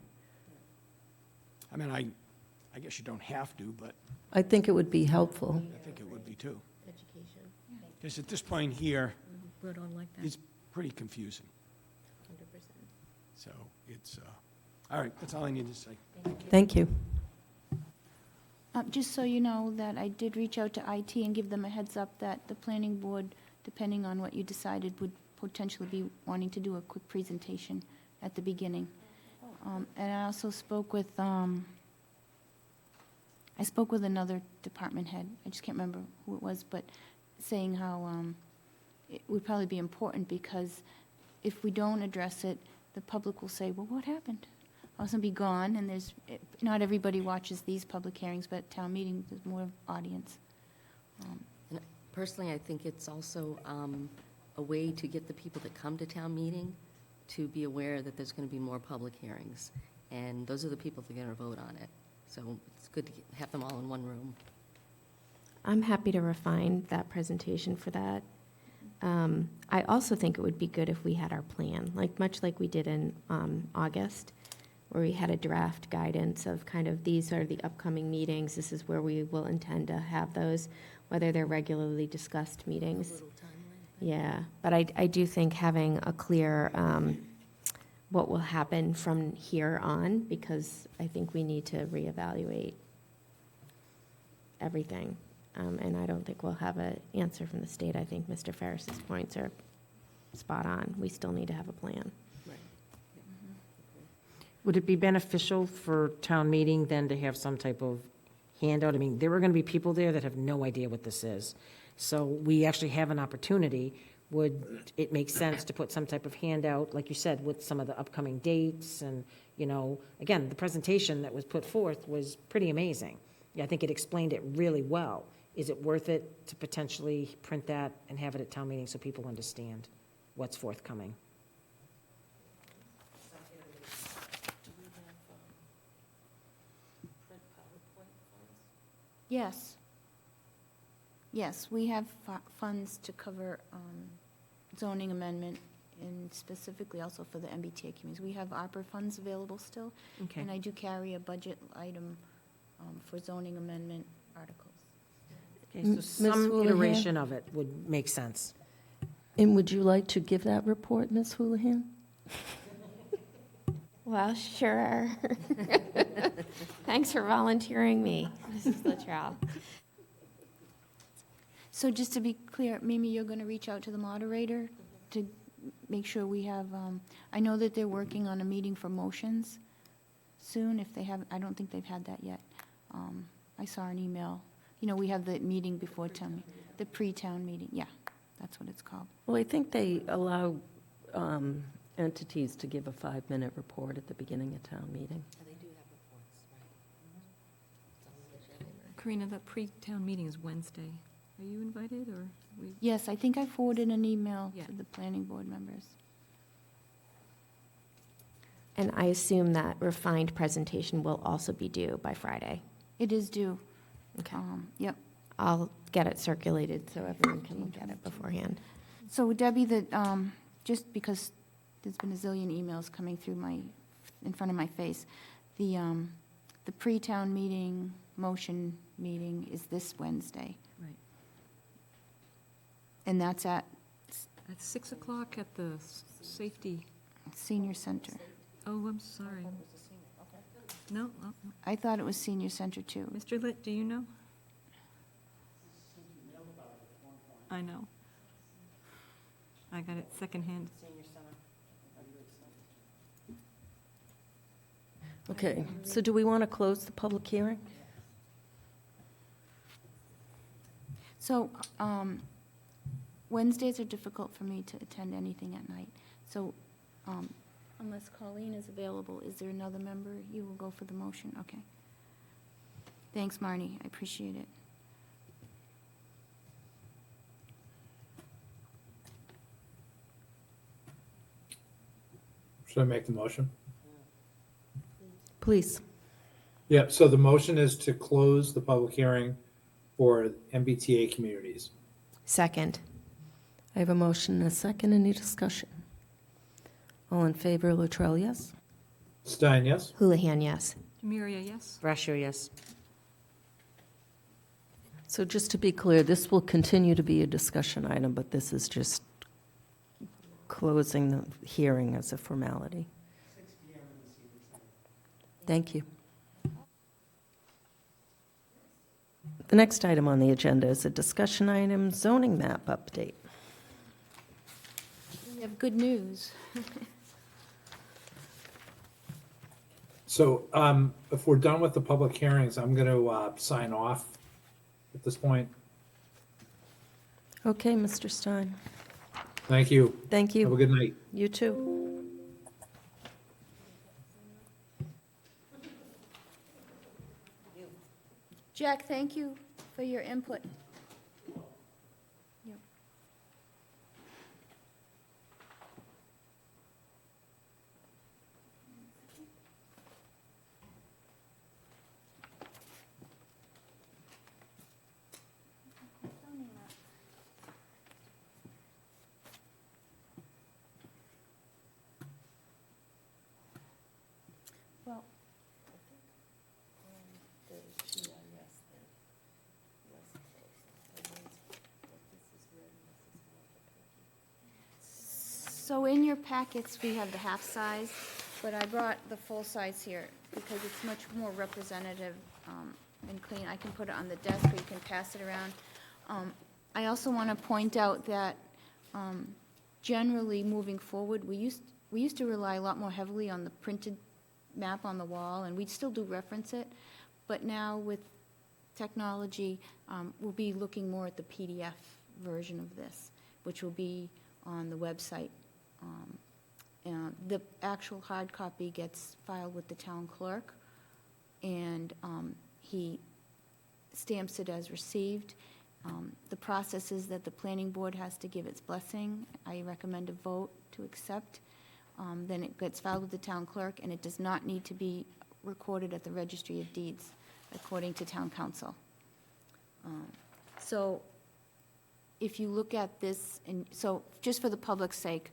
S12: I mean, I guess you don't have to, but
S1: I think it would be helpful.
S12: I think it would be too.
S5: Education,
S12: Because at this point here,
S6: Wrote on like that.
S12: it's pretty confusing.
S5: 100%.
S12: So it's, all right, that's all I need to say.
S1: Thank you.
S2: Just so you know that I did reach out to IT and give them a heads up that the planning board, depending on what you decided, would potentially be wanting to do a quick presentation at the beginning. And I also spoke with, another department head, I just can't remember who it was, but saying how it would probably be important because if we don't address it, the public will say, well, what happened? I was going to be gone, and not everybody watches these public hearings, but at town meeting, there's more audience.
S11: And personally, I think it's also a way to get the people that come to town meeting to be aware that there's going to be more public hearings. And those are the people that are going to vote on it. So it's good to have them all in one room.
S5: I'm happy to refine that presentation for that. I also think it would be good if we had our plan, much like we did in August, where we had a draft guidance of kind of these are the upcoming meetings, this is where we will intend to have those, whether they're regularly discussed meetings.
S11: Little timeline.
S5: Yeah, but I do think having a clear what will happen from here on, because I think we need to reevaluate everything. And I don't think we'll have an answer from the state. I think Mr. Ferris's points are spot on. We still need to have a plan.
S7: Would it be beneficial for town meeting then to have some type of handout? I mean, there are going to be people there that have no idea what this is. So we actually have an opportunity. Would it make sense to put some type of handout, like you said, with some of the upcoming dates? And, again, the presentation that was put forth was pretty amazing. Yeah, I think it explained it really well. Is it worth it to potentially print that and have it at town meeting so people understand what's forthcoming?
S2: Yes. Yes, we have funds to cover zoning amendment and specifically also for the MBTA communities. We have ARPA funds available still.
S7: Okay.
S2: And I do carry a budget item for zoning amendment articles.
S7: Okay, so
S1: Ms.
S7: some
S1: Houlihan?
S7: iteration of it would make sense.
S1: And would you like to give that report, Ms. Houlihan?
S5: Well, sure. Thanks for volunteering me, Mrs. Latrell.
S2: So just to be clear, Mimi, you're going to reach out to the moderator to make sure we have, I know that they're working on a meeting for motions soon, if they haven't, I don't think they've had that yet. I saw an email. We have the meeting before town, the pre-town meeting, yeah, that's what it's called.
S13: Well, I think they allow entities to give a 5-minute report at the beginning of town meeting.
S11: They do have reports, right?
S6: Karina, that pre-town meeting is Wednesday. Are you invited, or we?
S2: Yes, I think I forwarded an email
S6: Yeah.
S2: to the planning board members.
S5: And I assume that refined presentation will also be due by Friday.
S2: It is due.
S5: Okay.
S2: Yep.
S5: I'll get it circulated so everyone can look at it beforehand.
S2: So Debbie, just because there's been a zillion emails coming through in front of my face, the pre-town meeting, motion meeting is this Wednesday.
S6: Right.
S2: And that's at
S6: At 6 o'clock at the safety,
S2: Senior Center.
S6: oh, I'm sorry. No,
S2: I thought it was Senior Center too.
S6: Mr. Litt, do you know? I know. I got it secondhand.
S1: Okay, so do we want to close the public hearing?
S2: So Wednesdays are difficult for me to attend anything at night. So unless Colleen is available, is there another member? You will go for the motion? Okay. Thanks, Marnie. I appreciate it.
S4: Should I make the motion?
S1: Please.
S4: Yep, so the motion is to close the public hearing for MBTA communities.
S5: Second.
S1: I have a motion and a second. Any discussion? All in favor, Latrell, yes?
S4: Stein, yes?
S5: Houlihan, yes.
S6: Demiria, yes?
S7: Brasher, yes.
S1: So just to be clear, this will continue to be a discussion item, but this is just closing the hearing as a formality. Thank you. The next item on the agenda is a discussion item, zoning map update.
S2: We have good news.
S4: So if we're done with the public hearings, I'm going to sign off at this point.
S1: Okay, Mr. Stein.
S4: Thank you.
S1: Thank
S4: Have a
S1: you.
S4: good night.
S1: You too.
S2: Jack, thank you for your input. Yep. Well, so in your packets, we have the half size, but I brought the full size here because it's much more representative and clean. I can put it on the desk, or you can pass it around. I also want to point out that generally, moving forward, we used to rely a lot more heavily on the printed map on the wall, and we'd still do reference it, but now with technology, we'll be looking more at the PDF version of this, which will be on the website. The actual hard copy gets filed with the town clerk, and he stamps it as received. The process is that the planning board has to give its blessing. I recommend a vote to accept. Then it gets filed with the town clerk, and it does not need to be recorded at the registry of deeds, according to town council. So if you look at this, and so just for the public's sake,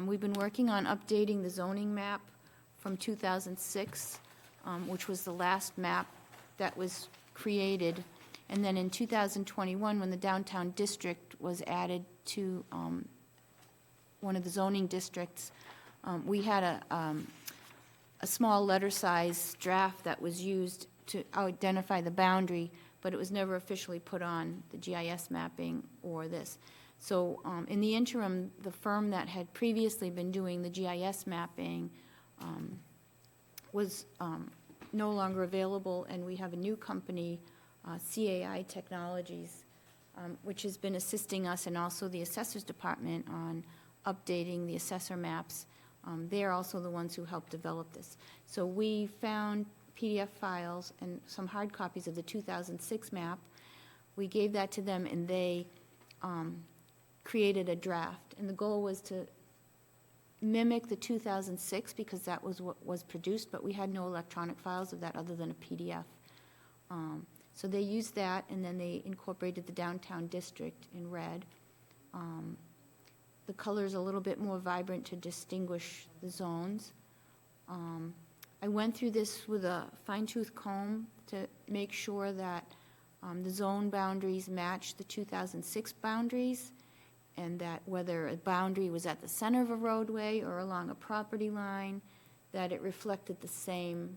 S2: we've been working on updating the zoning map from 2006, which was the last map that was created. And then in 2021, when the downtown district was added to one of the zoning districts, we had a small letter size draft that was used to identify the boundary, but it was never officially put on the GIS mapping or this. So in the interim, the firm that had previously been doing the GIS mapping was no longer available, and we have a new company, CAI Technologies, which has been assisting us and also the assessor's department on updating the assessor maps. They're also the ones who helped develop this. So we found PDF files and some hard copies of the 2006 map. We gave that to them, and they created a draft. And the goal was to mimic the 2006, because that was what was produced, but we had no electronic files of that other than a PDF. So they used that, and then they incorporated the downtown district in red. The color's a little bit more vibrant to distinguish the zones. I went through this with a fine-tooth comb to make sure that the zone boundaries match the 2006 boundaries, and that whether a boundary was at the center of a roadway or along a property line, that it reflected the same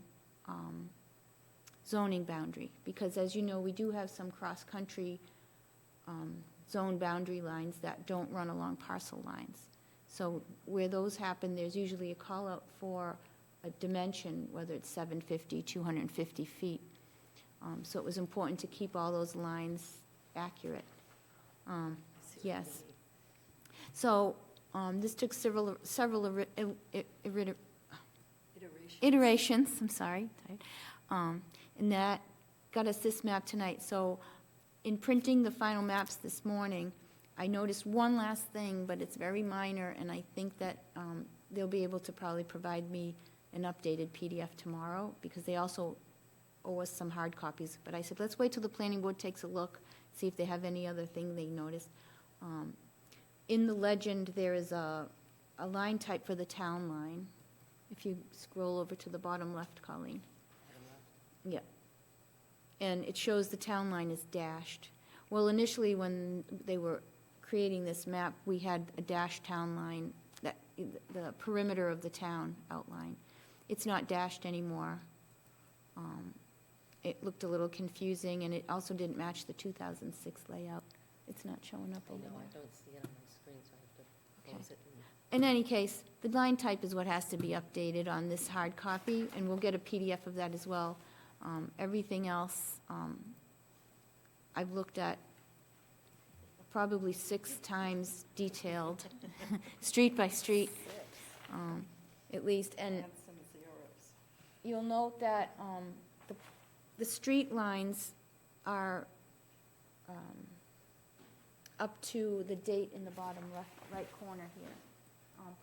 S2: zoning boundary. Because as you know, we do have some cross-country zone boundary lines that don't run along parcel lines. So where those happen, there's usually a call-out for a dimension, whether it's 750, 250 feet. So it was important to keep all those lines accurate. Yes. So this took several iterations, I'm sorry, and that got us this map tonight. So in printing the final maps this morning, I noticed one last thing, but it's very minor, and I think that they'll be able to probably provide me an updated PDF tomorrow, because they also owe us some hard copies. But I said, let's wait till the planning board takes a look, see if they have any other thing they noticed. In the legend, there is a line type for the town line. If you scroll over to the bottom left, Colleen. Yeah. And it shows the town line is dashed. Well, initially, when they were creating this map, we had a dashed town line, that the perimeter of the town outline. It's not dashed anymore. It looked a little confusing, and it also didn't match the 2006 layout. It's not showing up over there.
S11: I don't see it on my screen, so I have to close it.
S2: In any case, the line type is what has to be updated on this hard copy, and we'll get a PDF of that as well. Everything else, I've looked at probably 6 times detailed, street by street, at least. And you'll note that the street lines are up to the date in the bottom right corner here.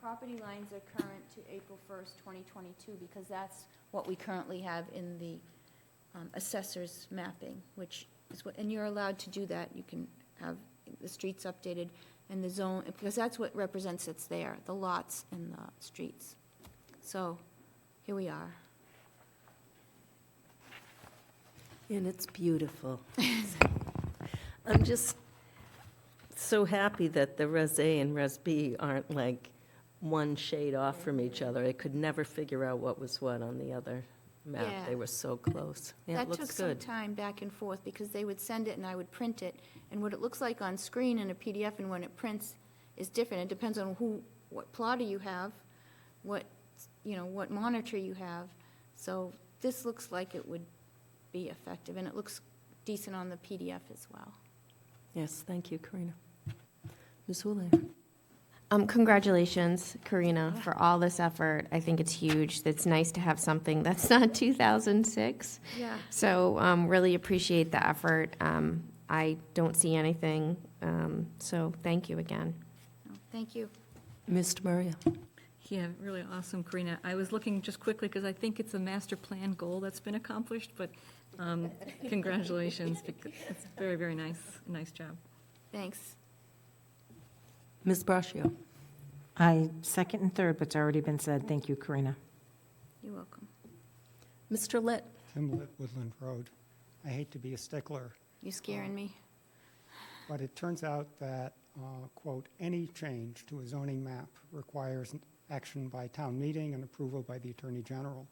S2: Property lines are current to April 1st, 2022, because that's what we currently have in the assessor's mapping, which is what, and you're allowed to do that. You can have the streets updated and the zone, because that's what represents it's there, the lots and the streets. So here we are.
S13: And it's beautiful. I'm just so happy that the Res A and Res B aren't like one shade off from each other. I could never figure out what was what on the other map.
S2: Yeah.
S13: They were so close. Yeah, it
S2: That took
S13: looks
S2: some
S13: good.
S2: time back and forth, because they would send it and I would print it, and what it looks like on screen in a PDF and when it prints is different. It depends on what plotter you have, what monitor you have. So this looks like it would be effective, and it looks decent on the PDF as well.
S13: Yes, thank you, Karina. Ms. Houlihan?
S5: Congratulations, Karina, for all this effort. I think it's huge. It's nice to have something that's not 2006.
S2: Yeah.
S5: So really appreciate the effort. I don't see anything, so thank you again.
S2: Thank you.
S13: Mr. Maria?
S6: Yeah, really awesome, Karina. I was looking just quickly, because I think it's a master plan goal that's been accomplished, but congratulations, because it's very, very nice job.
S2: Thanks.
S1: Ms. Braccio?
S7: I second and third, but it's already been said. Thank you, Karina.
S2: You're welcome.
S1: Mr. Litt?
S14: Tim Litt, Woodland Road. I hate to be a stickler,
S2: You're scaring me.
S14: but it turns out that, quote, any change to a zoning map requires action by town meeting and approval by the Attorney General.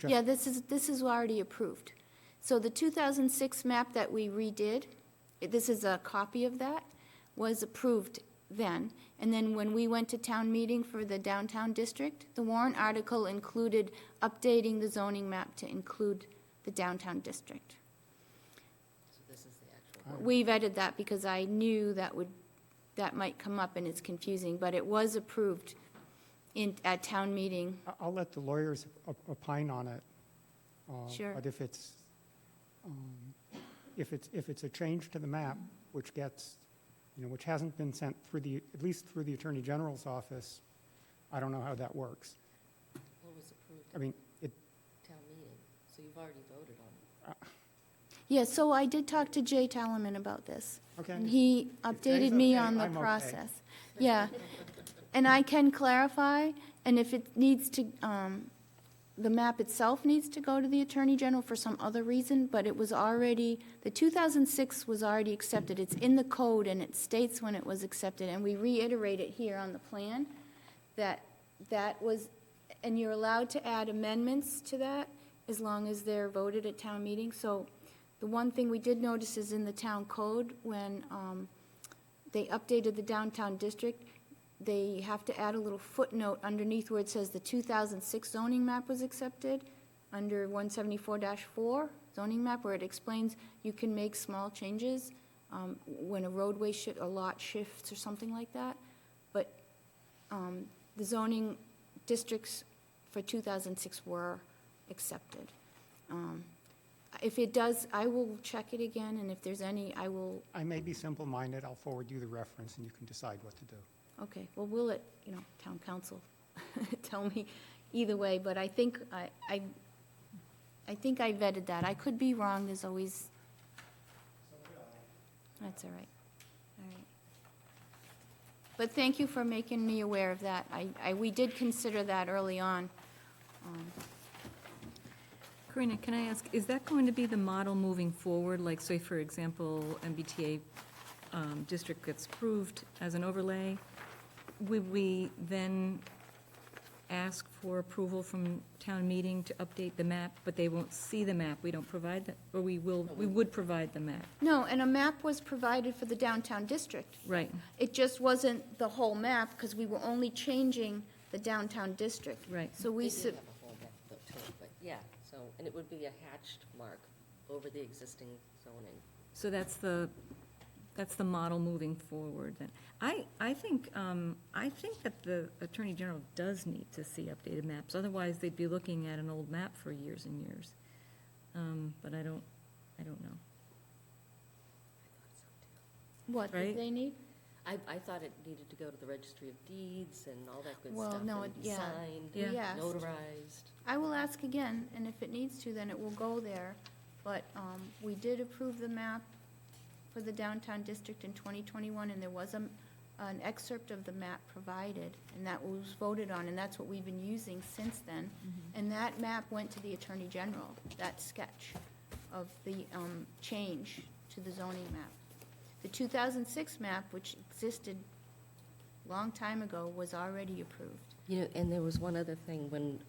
S2: Yeah, this is already approved. So the 2006 map that we redid, this is a copy of that, was approved then. And then when we went to town meeting for the downtown district, the warrant article included updating the zoning map to include the downtown district.
S11: So this is the actual.
S2: We vetted that because I knew that might come up and it's confusing, but it was approved at town meeting.
S14: I'll let the lawyers opine on it.
S2: Sure.
S14: But if it's a change to the map, which gets, which hasn't been sent at least through the Attorney General's office, I don't know how that works.
S11: What was approved
S14: I mean,
S11: at town meeting, so you've already voted on it.
S2: Yeah, so I did talk to Jay Talaman about this.
S14: Okay.
S2: And he updated
S14: Jay's
S2: me
S14: okay,
S2: on the
S14: I'm okay.
S2: process. Yeah. And I can clarify, and if it needs to, the map itself needs to go to the Attorney General for some other reason, but it was already, the 2006 was already accepted. It's in the code, and it states when it was accepted, and we reiterate it here on the plan, that was, and you're allowed to add amendments to that as long as they're voted at town meeting. So the one thing we did notice is in the town code, when they updated the downtown district, they have to add a little footnote underneath where it says the 2006 zoning map was accepted, under 174-4 zoning map, where it explains you can make small changes when a roadway a lot shifts or something like that. But the zoning districts for 2006 were accepted. If it does, I will check it again, and if there's any,
S14: I may be simple-minded. I'll forward you the reference, and you can decide what to do.
S2: Okay, well, we'll let, town council tell me either way, but I think I vetted that. I could be wrong, there's always. That's all right. All right. But thank you for making me aware of that. We did consider that early on.
S6: Karina, can I ask, is that going to be the model moving forward? Like, say, for example, MBTA district gets approved as an overlay. Would we then ask for approval from town meeting to update the map, but they won't see the map? We don't provide that, or we would provide the map?
S2: No, and a map was provided for the downtown district.
S6: Right.
S2: It just wasn't the whole map, because we were only changing the downtown district.
S6: Right.
S2: So we,
S11: They do have a whole map though, too, but yeah, so, and it would be a hatched mark over the existing zoning.
S6: So that's the model moving forward then. I think that the Attorney General does need to see updated maps, otherwise they'd be looking at an old map for years and years. But I don't know.
S2: what
S6: Right.
S2: did they need?
S11: I thought it needed to go to the Registry of Deeds and all that good
S2: Well,
S11: stuff.
S2: no,
S11: and
S2: it- yeah.
S11: signed,
S6: Yeah.
S2: We asked.
S11: notarized.
S2: I will ask again, and if it needs to, then it will go there. But we did approve the map for the downtown district in 2021, and there was an excerpt of the map provided, and that was voted on, and that's what we've been using since then. And that map went to the Attorney General, that sketch of the change to the zoning map. The 2006 map, which existed a long time ago, was already approved.
S11: And there was one other thing, when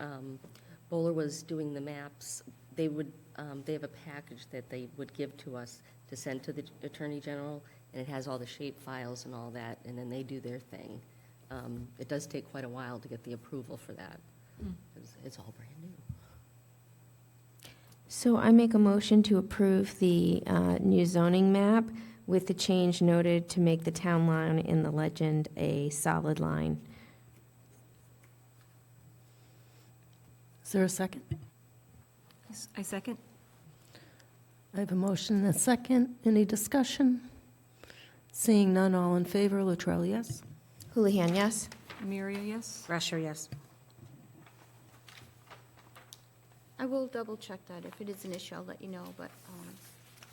S11: Bowler was doing the maps, they have a package that they would give to us to send to the Attorney General, and it has all the shape files and all that, and then they do their thing. It does take quite a while to get the approval for that, 'cause it's all brand new.
S5: So I make a motion to approve the new zoning map with the change noted to make the town line in the legend a solid line.
S1: Is there a second?
S6: I second.
S1: I have a motion and a second. Any discussion? Seeing none, all in favor, Latrell, yes?
S5: Houlihan, yes?
S6: Amelia, yes?
S7: Russia, yes.
S2: I will double check that. If it is an issue, I'll let you know, but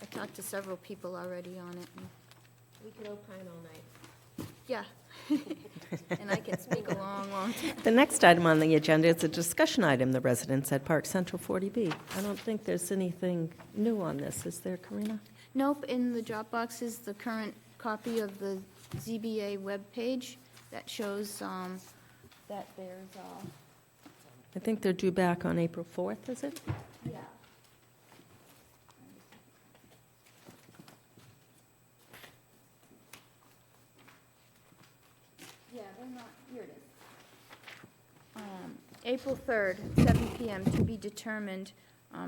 S2: I talked to several people already on it. And
S5: We could opine all night.
S2: yeah. And I can speak a long, long time.
S13: The next item on the agenda is a discussion item, the residents at Park Central 40B.
S1: I don't think there's anything new on this, is there, Karina?
S2: Nope, in the Dropbox is the current copy of the ZBA webpage that shows that there's,
S1: I think they're due back on April 4th, is it?
S2: yeah. Yeah, they're not, here it is. April 3rd, 7 PM, to be determined,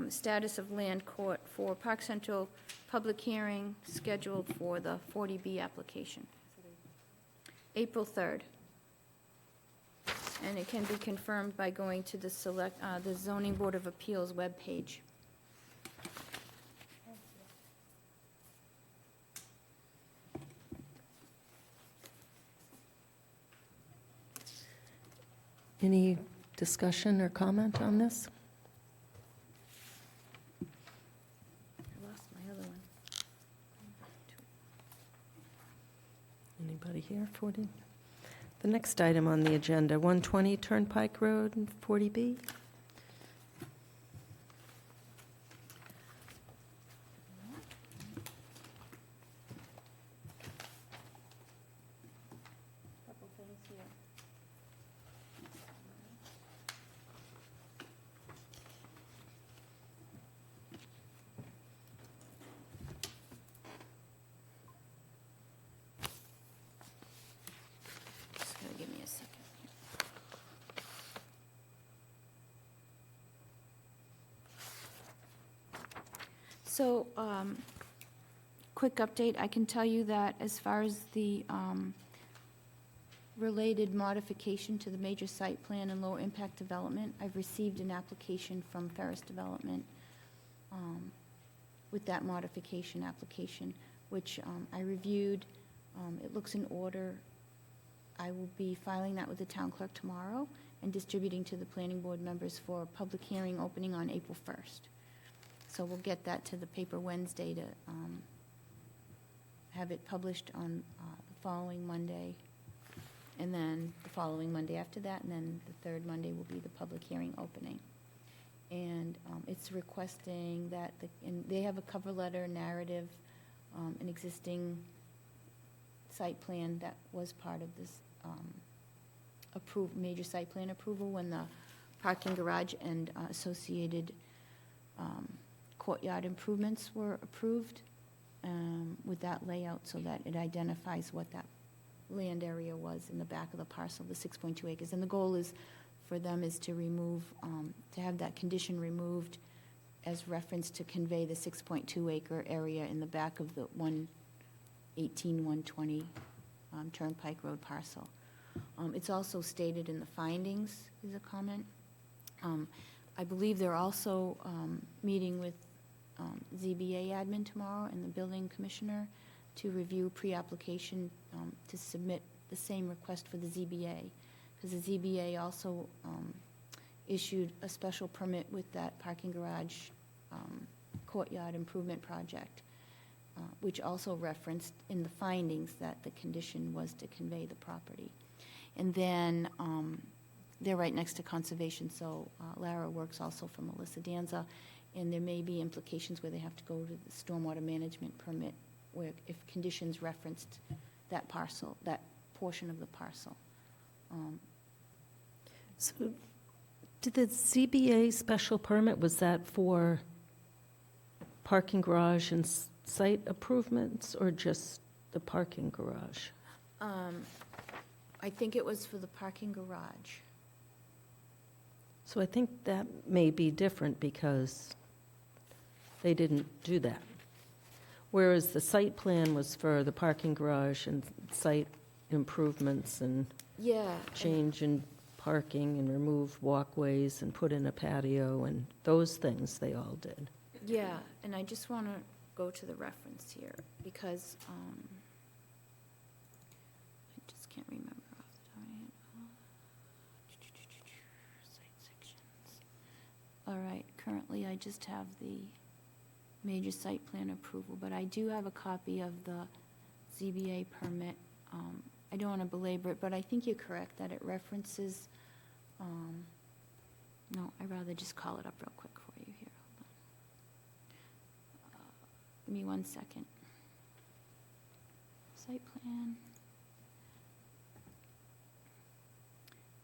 S2: status of land court for Park Central public hearing scheduled for the 40B application. April 3rd. And it can be confirmed by going to the the Zoning Board of Appeals webpage.
S1: Any discussion or comment on this?
S2: I lost my other one.
S1: Anybody here, 40? The next item on the agenda, 120 Turnpike Road, 40B.
S2: Couple things here. Just gonna give me a second here. So, quick update, I can tell you that as far as the related modification to the major site plan and low impact development, I've received an application from Ferris Development with that modification application, which I reviewed. It looks in order. I will be filing that with the town clerk tomorrow and distributing to the planning board members for a public hearing opening on April 1st. So we'll get that to the paper Wednesday to have it published on the following Monday, and then the following Monday after that, and then the third Monday will be the public hearing opening. And it's requesting that, and they have a cover letter narrative, an existing site plan that was part of this major site plan approval when the parking garage and associated courtyard improvements were approved with that layout, so that it identifies what that land area was in the back of the parcel, the 6.2 acres. And the goal is, for them, is to remove, to have that condition removed as reference to convey the 6.2 acre area in the back of the 120 Turnpike Road parcel. It's also stated in the findings, is a comment. I believe they're also meeting with ZBA admin tomorrow and the building commissioner to review pre-application to submit the same request for the ZBA, because the ZBA also issued a special permit with that parking garage courtyard improvement project, which also referenced in the findings that the condition was to convey the property. And then they're right next to conservation, so Lara works also for Melissa Danza, and there may be implications where they have to go to the stormwater management permit, where if conditions referenced that parcel, that portion of the parcel.
S1: So, did the ZBA special permit, was that for parking garage and site improvements, or just the parking garage?
S2: I think it was for the parking garage.
S1: So I think that may be different, because they didn't do that. Whereas the site plan was for the parking garage and site improvements and
S2: Yeah.
S1: change in parking and remove walkways and put in a patio and those things they all did.
S2: Yeah, and I just want to go to the reference here, because I just can't remember off the top of my head. Site sections. All right, currently I just have the major site plan approval, but I do have a copy of the ZBA permit. I don't want to belabor it, but I think you're correct that it references, no, I'd rather just call it up real quick for you here. Hold on. Give me 1 second. Site plan.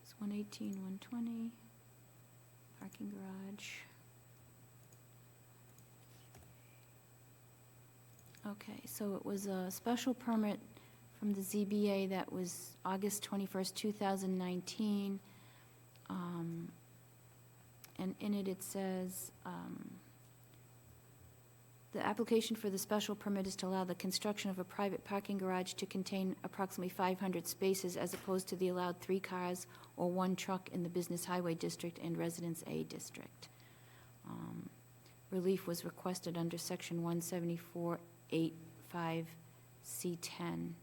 S2: It's 118, 120. Parking garage. Okay, so it was a special permit from the ZBA that was August 21st, 2019. And in it, it says, the application for the special permit is to allow the construction of a private parking garage to contain approximately 500 spaces as opposed to the allowed 3 cars or 1 truck in the Business Highway District and Residence A District. Relief was requested under Section 174.85C10.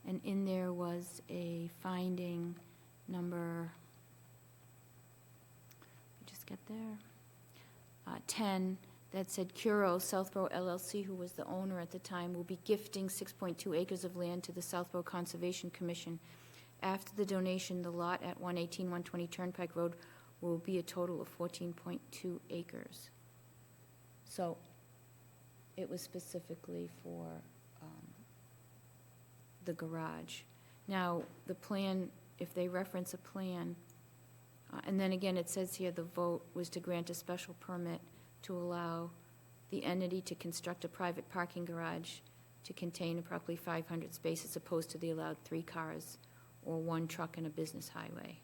S2: And in there was a finding number, just get there, 10, that said Curo Southborough LLC, who was the owner at the time, will be gifting 6.2 acres of land to the Southborough Conservation Commission. After the donation, the lot at 118, 120 Turnpike Road will be a total of 14.2 acres. So it was specifically for the garage. Now, the plan, if they reference a plan, and then again, it says here the vote was to grant a special permit to allow the entity to construct a private parking garage to contain approximately 500 spaces opposed to the allowed 3 cars or 1 truck in a business highway.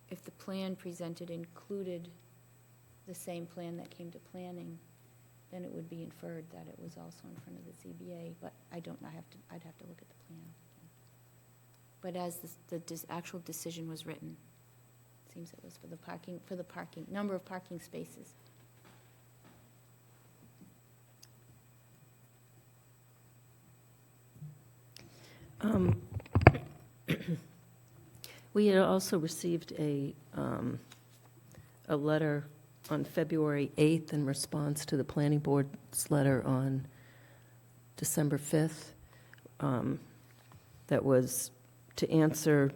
S2: If the plan presented included the same plan that came to planning, then it would be inferred that it was also in front of the ZBA, but I'd have to look at the plan. But as the actual decision was written, it seems it was for the parking, number of parking spaces.
S1: We had also received a letter on February 8th in response to the planning board's letter on December 5th. That was to answer,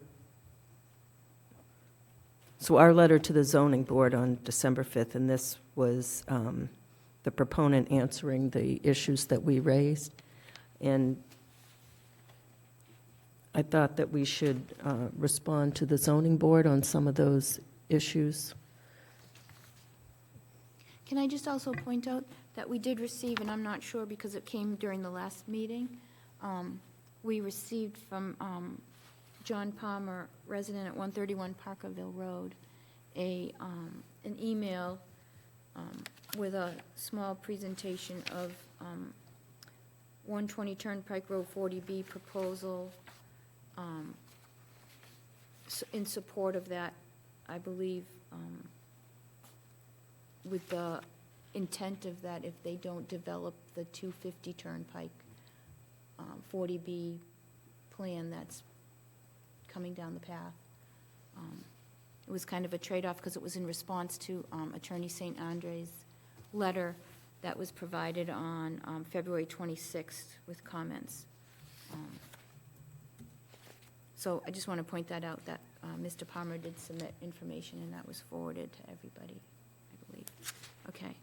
S1: so our letter to the zoning board on December 5th, and this was the proponent answering the issues that we raised. And I thought that we should respond to the zoning board on some of those issues.
S2: Can I just also point out that we did receive, and I'm not sure because it came during the last meeting, we received from John Palmer, resident at 131 Parkerville Road, an email with a small presentation of 120 Turnpike Road 40B proposal in support of that, I believe, with the intent of that if they don't develop the 250 Turnpike 40B plan that's coming down the path. It was kind of a trade-off because it was in response to Attorney St. Andre's letter that was provided on February 26th with comments. So I just want to point that out, that Mr. Palmer did submit information, and that was forwarded to everybody, I believe. Okay.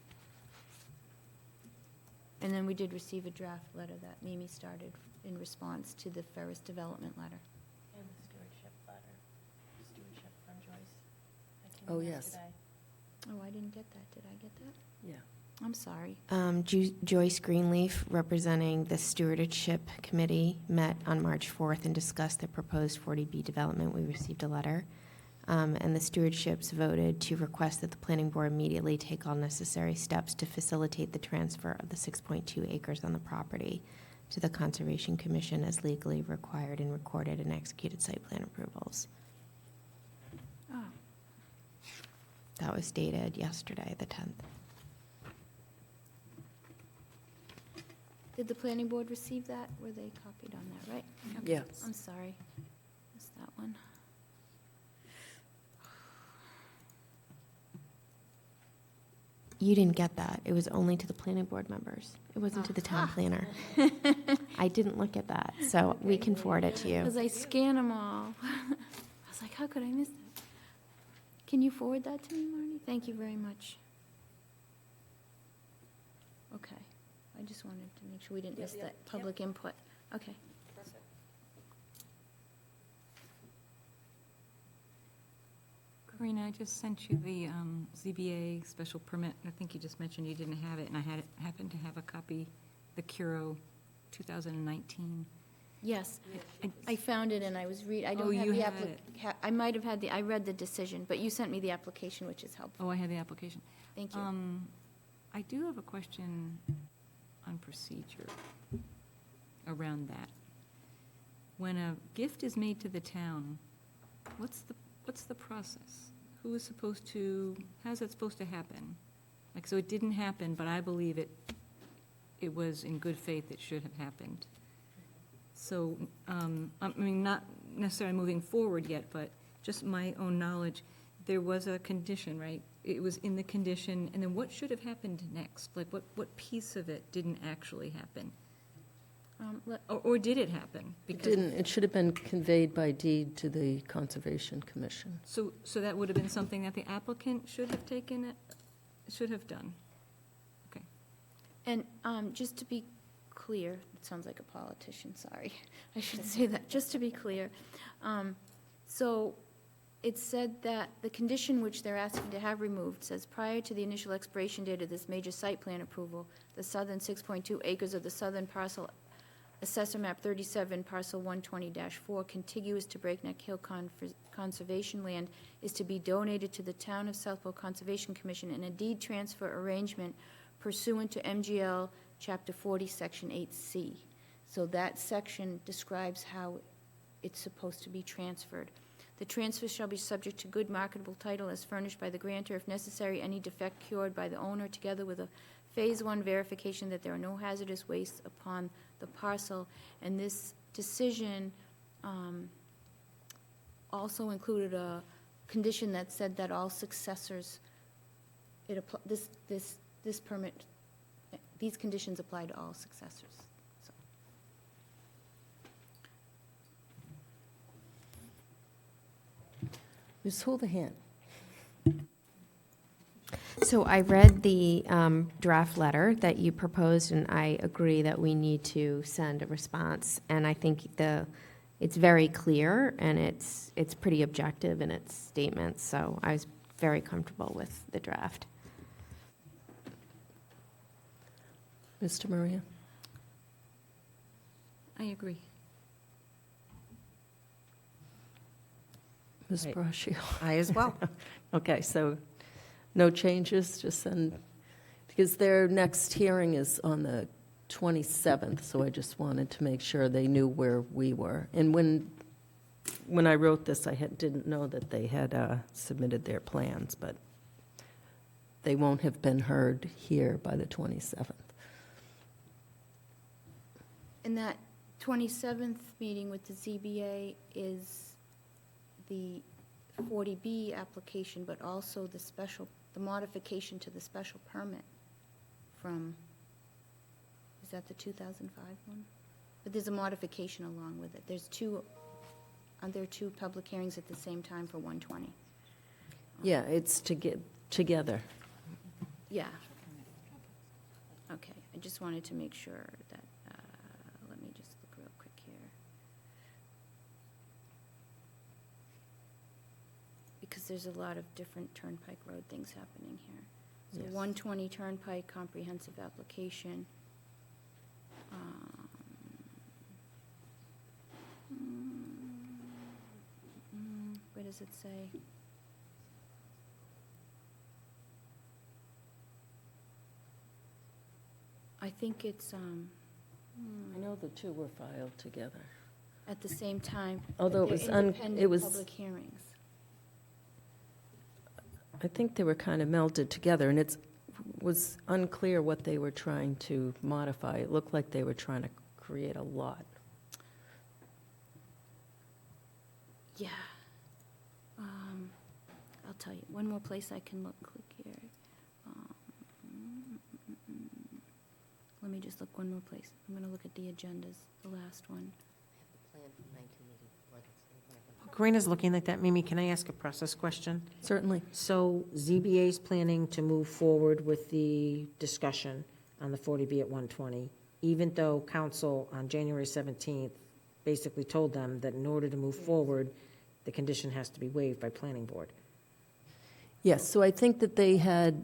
S2: And then we did receive a draft letter that Mimi started in response to the Ferris development letter.
S5: And the stewardship letter, stewardship from Joyce.
S1: Oh, yes.
S2: Oh, I didn't get that. Did I get that?
S1: Yeah.
S2: I'm sorry.
S5: Joyce Greenleaf, representing the Stewardship Committee, met on March 4th and discussed the proposed 40B development. We received a letter. and the stewardships voted to request that the planning board immediately take all necessary steps to facilitate the transfer of the 6.2 acres on the property to the Conservation Commission as legally required and recorded and executed site plan approvals.
S2: Oh,
S5: That was dated yesterday, the 10th.
S2: did the planning board receive that? Were they copied on that, right? Okay.
S13: Yes.
S2: I'm sorry. Missed that one.
S5: You didn't get that. It was only to the planning board members. It wasn't to the town planner. I didn't look at that, so we can forward it to you.
S2: Because I scan them all. I was like, how could I miss that? Can you forward that to me, Marty? Thank you very much. Okay. I just wanted to make sure we didn't miss that public input. Okay.
S6: Karina, I just sent you the ZBA special permit. I think you just mentioned you didn't have it, and I happened to have a copy, the Curo 2019.
S2: Yes, I found it and I was I
S6: Oh,
S2: don't have
S6: you
S2: the
S6: had it.
S2: I might have had I read the decision, but you sent me the application, which is helpful.
S6: Oh, I had the application.
S2: Thank you.
S6: I do have a question on procedure around that. When a gift is made to the town, what's the process? Who is supposed to, how's it supposed to happen? Like, so it didn't happen, but I believe it was in good faith it should have happened. So, I mean, not necessarily moving forward yet, but just my own knowledge, there was a condition, right? It was in the condition, and then what should have happened next? Like, what piece of it didn't actually happen? Or did it happen?
S13: It
S6: Because
S13: didn't, it should have been conveyed by deed to the Conservation Commission.
S6: So that would have been something that the applicant should have should have done. Okay.
S2: And just to be clear, it sounds like a politician, sorry. I should say that. Just to be clear, so it said that the condition which they're asking to have removed says, prior to the initial expiration date of this major site plan approval, the southern 6.2 acres of the southern parcel, Assessor Map 37, Parcel 120-4, contiguous to Breakneck Hill Conservation Land, is to be donated to the Town of Southborough Conservation Commission in a deed transfer arrangement pursuant to MGL Chapter 40, Section 8C. So that section describes how it's supposed to be transferred. The transfer shall be subject to good marketable title as furnished by the grantor, if necessary, any defect cured by the owner, together with a Phase 1 verification that there are no hazardous wastes upon the parcel. And this decision also included a condition that said that all successors, this permit, these conditions apply to all successors. So.
S13: Ms. Houlihan.
S5: So I read the draft letter that you proposed, and I agree that we need to send a response. And I think it's very clear, and it's pretty objective in its statements, so I was very comfortable with the draft.
S13: Mr. Maria?
S6: I agree.
S13: Ms.
S1: Right.
S13: Braccio?
S1: I as well.
S13: Okay, so no changes, just send, because their next hearing is on the 27th, so I just wanted to make sure they knew where we were. And when I wrote this, I didn't know that they had submitted their plans, but they won't have been heard here by the 27th.
S2: And that 27th meeting with the ZBA is the 40B application, but also the modification to the special permit from, is that the 2005 one? But there's a modification along with it. Aren't there two public hearings at the same time for 120?
S13: Yeah, it's to get together.
S2: Yeah. Okay, I just wanted to make sure that, let me just look real quick here. Because there's a lot of different Turnpike Road things happening here. So
S13: Yes.
S2: 120 Turnpike comprehensive application. Where does it say? I think it's
S13: I know the two were filed together.
S2: at the same time.
S13: Although it
S2: They're
S13: was
S2: independent
S13: it was,
S2: public hearings.
S13: I think they were kind of melded together, and it was unclear what they were trying to modify. It looked like they were trying to create a lot.
S2: Yeah. I'll tell you, one more place I can look, click here. Let me just look one more place. I'm going to look at the agendas, the last one.
S7: Karina's looking like that. Mimi, can I ask a process question?
S13: Certainly.
S7: So ZBA's planning to move forward with the discussion on the 40B at 120, even though council on January 17th basically told them that in order to move forward, the condition has to be waived by planning board.
S13: Yes, so I think that they had,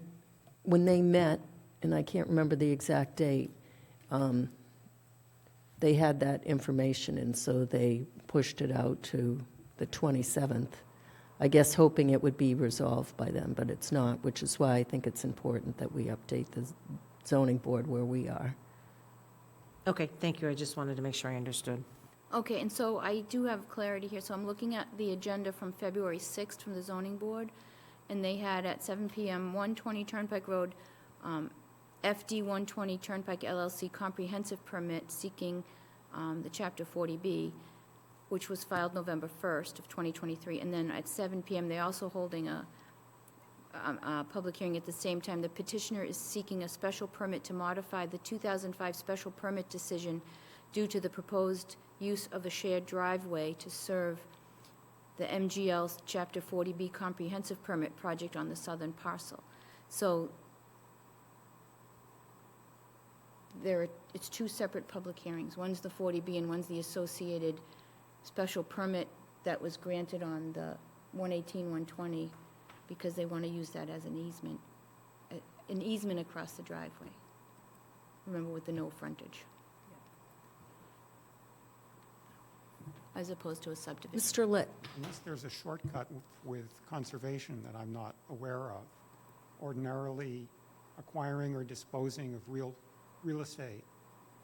S13: when they met, and I can't remember the exact date, they had that information, and so they pushed it out to the 27th, I guess hoping it would be resolved by then, but it's not, which is why I think it's important that we update the zoning board where we are.
S7: Okay, thank you. I just wanted to make sure I understood.
S2: Okay, and so I do have clarity here. So I'm looking at the agenda from February 6th from the zoning board, and they had at 7 PM, 120 Turnpike Road, FD 120 Turnpike LLC comprehensive permit seeking the Chapter 40B, which was filed November 1st of 2023. And then at 7 PM, they're also holding a public hearing at the same time. The petitioner is seeking a special permit to modify the 2005 special permit decision due to the proposed use of a shared driveway to serve the MGL's Chapter 40B comprehensive permit project on the southern parcel. So it's two separate public hearings. One's the 40B and one's the associated special permit that was granted on the 118-120 because they want to use that as an easement across the driveway. Remember, with the no frontage. As opposed to a subdivision.
S13: Mr. Litt?
S14: Unless there's a shortcut with conservation that I'm not aware of, ordinarily acquiring or disposing of real estate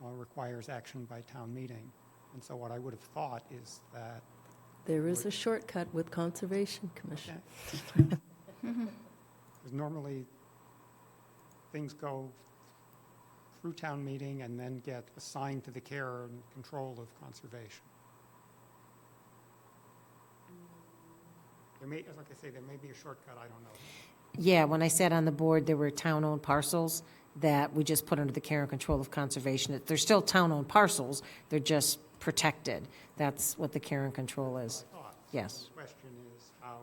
S14: requires action by town meeting. And so what I would have thought is that,
S13: There is a shortcut with Conservation Commission.
S14: because normally things go through town meeting and then get assigned to the care and control of conservation. There may, like I say, there may be a shortcut, I don't know.
S7: Yeah, when I sat on the board, there were town-owned parcels that we just put under the care and control of conservation. They're still town-owned parcels, they're just protected. That's what the care and control is.
S14: I thought.
S7: Yes.
S14: The question is, how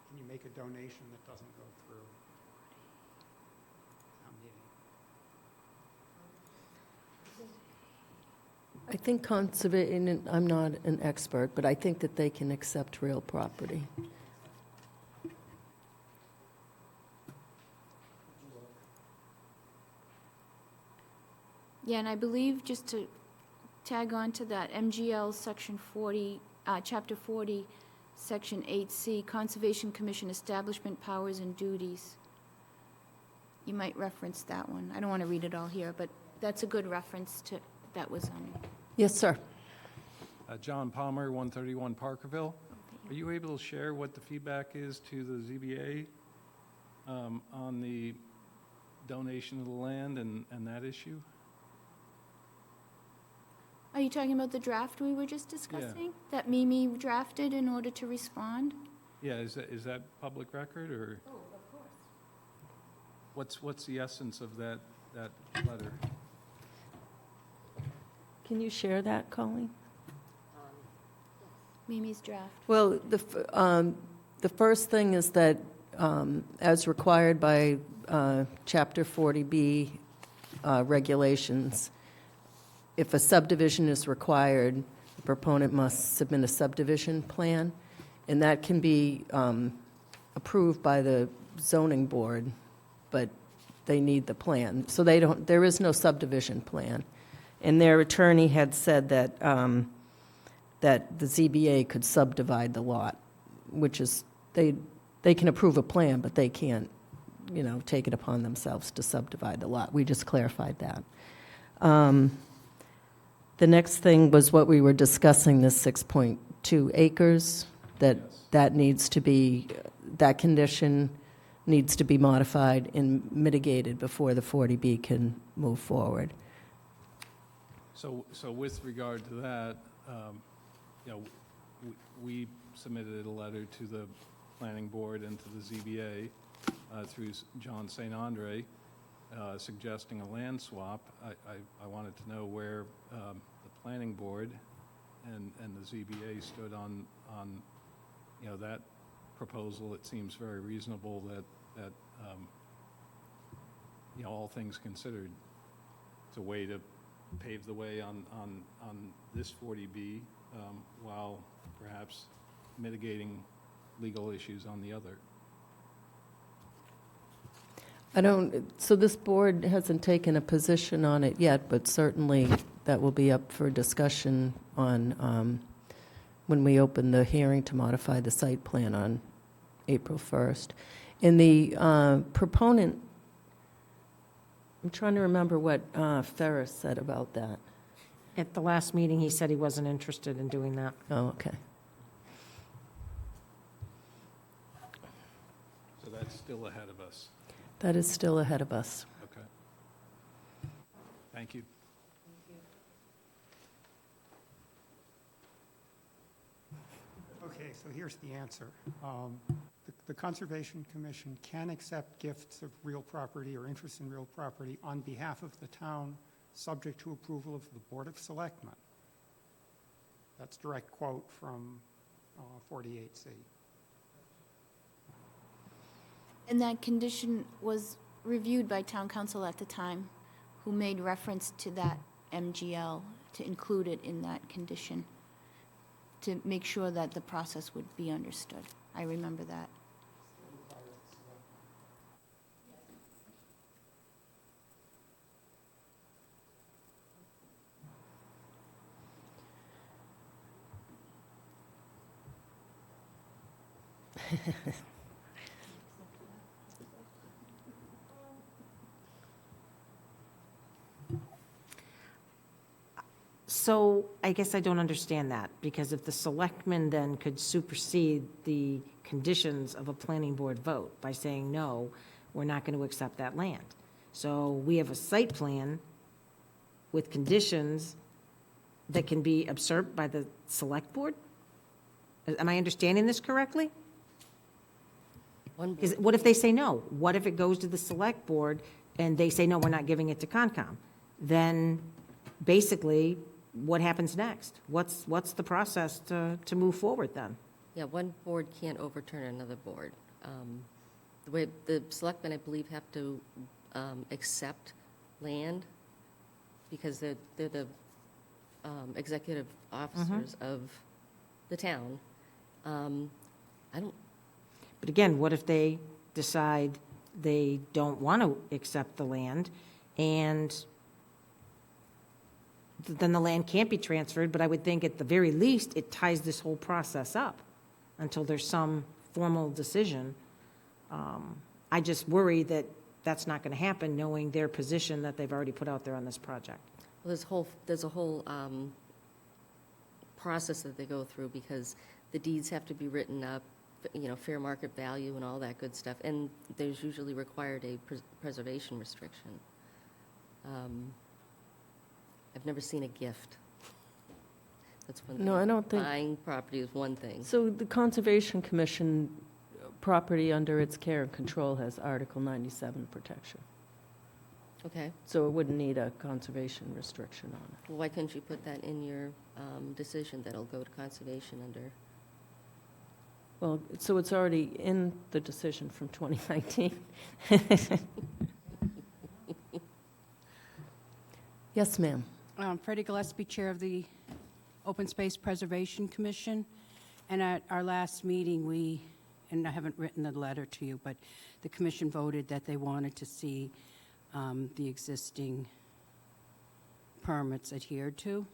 S14: can you make a donation that doesn't go through town meeting?
S13: I think conservation, I'm not an expert, but I think that they can accept real property.
S2: Yeah, and I believe, just to tag on to that, MGL Section 40, Chapter 40, Section 8C, Conservation Commission Establishment Powers and Duties. You might reference that one. I don't want to read it all here, but that's a good reference to, that was,
S13: Yes, sir.
S15: John Palmer, 131 Parkerville. Are you able to share what the feedback is to the ZBA on the donation of the land and that issue?
S2: Are you talking about the draft we were just discussing? That Mimi drafted in order to respond?
S15: Yeah, is that public record, or?
S2: Oh, of course.
S15: What's the essence of that letter?
S13: Can you share that, Colleen?
S2: Mimi's draft.
S13: Well, the first thing is that, as required by Chapter 40B regulations, if a subdivision is required, the proponent must submit a subdivision plan, and that can be approved by the zoning board, but they need the plan. So there is no subdivision plan. And their attorney had said that, that the ZBA could subdivide the lot, which is, they can approve a plan, but they can't
S1: take it upon themselves to subdivide the lot. We just clarified that. The next thing was what we were discussing, the 6.2 acres, that needs to be, that condition needs to be modified and mitigated before the 40B can move forward.
S15: So with regard to that, we submitted a letter to the planning board and to the ZBA through John St. Andre suggesting a land swap. I wanted to know where the planning board and the ZBA stood on that proposal. It seems very reasonable that all things considered, it's a way to pave the way on this 40B while perhaps mitigating legal issues on the other.
S1: So this board hasn't taken a position on it yet, but certainly that will be up for discussion on, when we open the hearing to modify the site plan on April 1st. And the proponent, I'm trying to remember what Ferris said about that.
S7: At the last meeting, he said he wasn't interested in doing that.
S1: Oh, okay.
S15: So that's still ahead of us.
S1: That is still ahead of us.
S15: Okay. Thank you.
S14: Okay, so here's the answer. The Conservation Commission can accept gifts of real property or interest in real property on behalf of the town, subject to approval of the Board of Selectmen. That's direct quote from 48C.
S2: And that condition was reviewed by town council at the time, who made reference to that MGL to include it in that condition, to make sure that the process would be understood. I remember that.
S7: So I guess I don't understand that, because if the selectmen then could supersede the conditions of a planning board vote by saying, no, we're not going to accept that land. So we have a site plan with conditions that can be observed by the select board? Am I understanding this correctly? What if they say no? What if it goes to the select board and they say, no, we're not giving it to Concom? Then basically, what happens next? What's the process to move forward then?
S11: Yeah, one board can't overturn another board. The way the selectmen, I believe, have to accept land because they're the executive officers of the town. I don't.
S7: But again, what if they decide they don't want to accept the land, and then the land can't be transferred? But I would think at the very least, it ties this whole process up until there's some formal decision. I just worry that that's not going to happen, knowing their position that they've already put out there on this project.
S11: Well, there's a whole process that they go through, because the deeds have to be written up, fair market value and all that good stuff, and there's usually required a preservation restriction. I've never seen a gift. That's one thing.
S1: No, I don't think.
S11: Buying property is one thing.
S1: So the Conservation Commission, property under its care and control, has Article 97 protection.
S11: Okay.
S1: So it wouldn't need a conservation restriction on it.
S11: Well, why couldn't you put that in your decision that it'll go to conservation under?
S1: Well, so it's already in the decision from 2019. Yes, ma'am.
S16: Freddie Gillespie, Chair of the Open Space Preservation Commission. And at our last meeting, and I haven't written the letter to you, but the commission voted that they wanted to see the existing permits adhered to.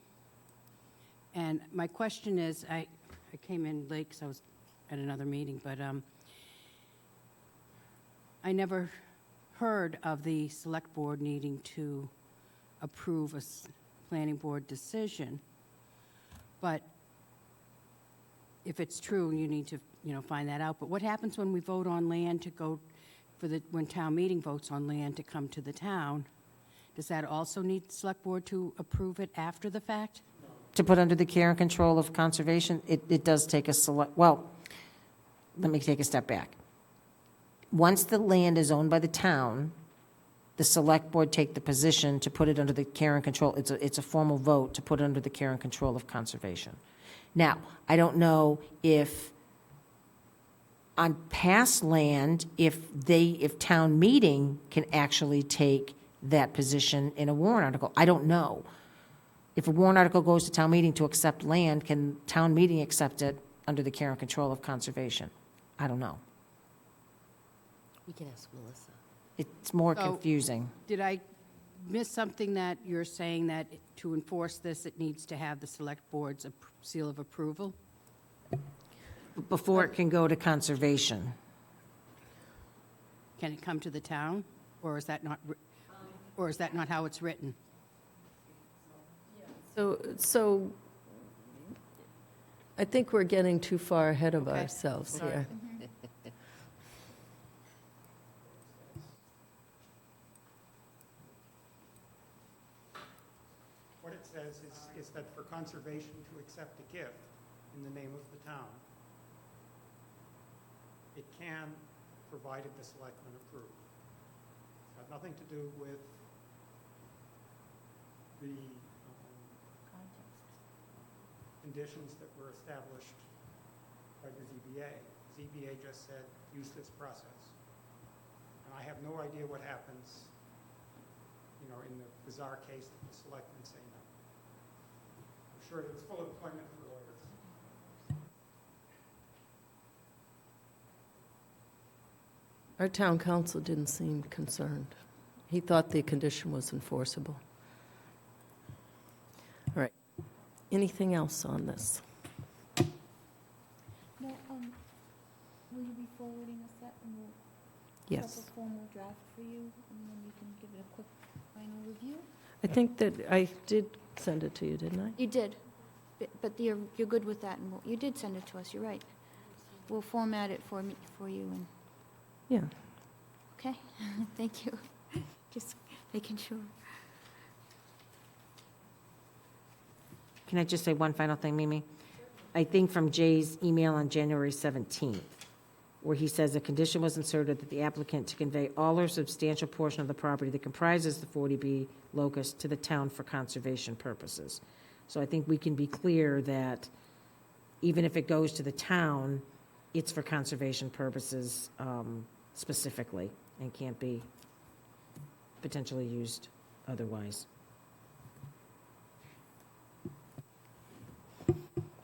S16: And my question is, I came in late because I was at another meeting, but I never heard of the select board needing to approve a planning board decision. But if it's true, you need to, find that out. But what happens when we vote on land to go when town meeting votes on land to come to the town? Does that also need the select board to approve it after the fact?
S7: To put under the care and control of conservation, it does take a well, let me take a step back. Once the land is owned by the town, the select board take the position to put it under the care and control. It's a formal vote to put it under the care and control of conservation. Now, I don't know if on past land, if town meeting can actually take that position in a warrant article. I don't know. If a warrant article goes to town meeting to accept land, can town meeting accept it under the care and control of conservation? I don't know.
S11: We can ask Melissa.
S7: It's more
S16: So-
S7: confusing.
S16: Did I miss something that you're saying that to enforce this, it needs to have the select board's seal of approval?
S7: Before it can go to conservation.
S16: Can it come to the town, or is that not, how it's written?
S13: So I think we're getting too far ahead of ourselves here.
S14: What it says is that for conservation to accept a gift in the name of the town, it can, provided the selectmen approve. It's got nothing to do with the conditions that were established by the ZBA. ZBA just said, use this process. And I have no idea what happens, in the bizarre case that the selectmen say no. I'm sure it's full of employment for lawyers.
S13: Our town council didn't seem concerned. He thought the condition was enforceable. All right. Anything else on this?
S2: No, will you be forwarding us that, and we'll
S13: Yes.
S2: set up a formal draft for you, and then you can give it a quick final review?
S13: I think that I did send it to you, didn't I?
S2: You did, but you're good with that, and you did send it to us, you're right. We'll format it for you, and,
S13: Yeah.
S2: okay? Thank you. Just making sure.
S7: Can I just say one final thing, Mimi? I think from Jay's email on January 17th, where he says a condition was inserted that the applicant to convey all or substantial portion of the property that comprises the 40B locus to the town for conservation purposes. So I think we can be clear that even if it goes to the town, it's for conservation purposes specifically and can't be potentially used otherwise.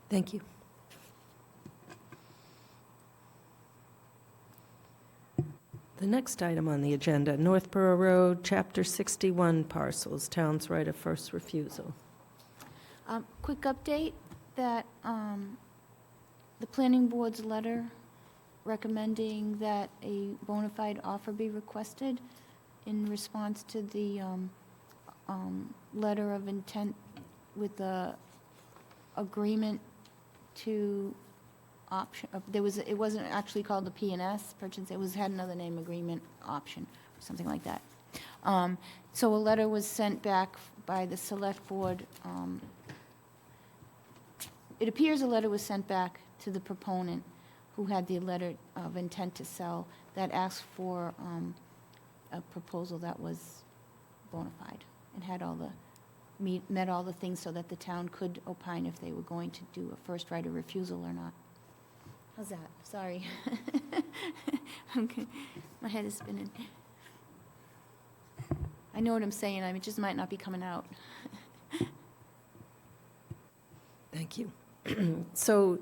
S13: Thank you. The next item on the agenda, Northborough Road, Chapter 61 parcels, town's right of first refusal.
S2: Quick update that the planning board's letter recommending that a bona fide offer be requested in response to the letter of intent with the agreement to option, it wasn't actually called the P&S, purchase, had another name, agreement option, or something like that. So a letter was sent back by the select board. It appears a letter was sent back to the proponent who had the letter of intent to sell that asked for a proposal that was bona fide and had all the, met all the things so that the town could opine if they were going to do a first right of refusal or not. How's that? Sorry. Okay. My head is spinning. I know what I'm saying, it just might not be coming out.
S13: Thank you. So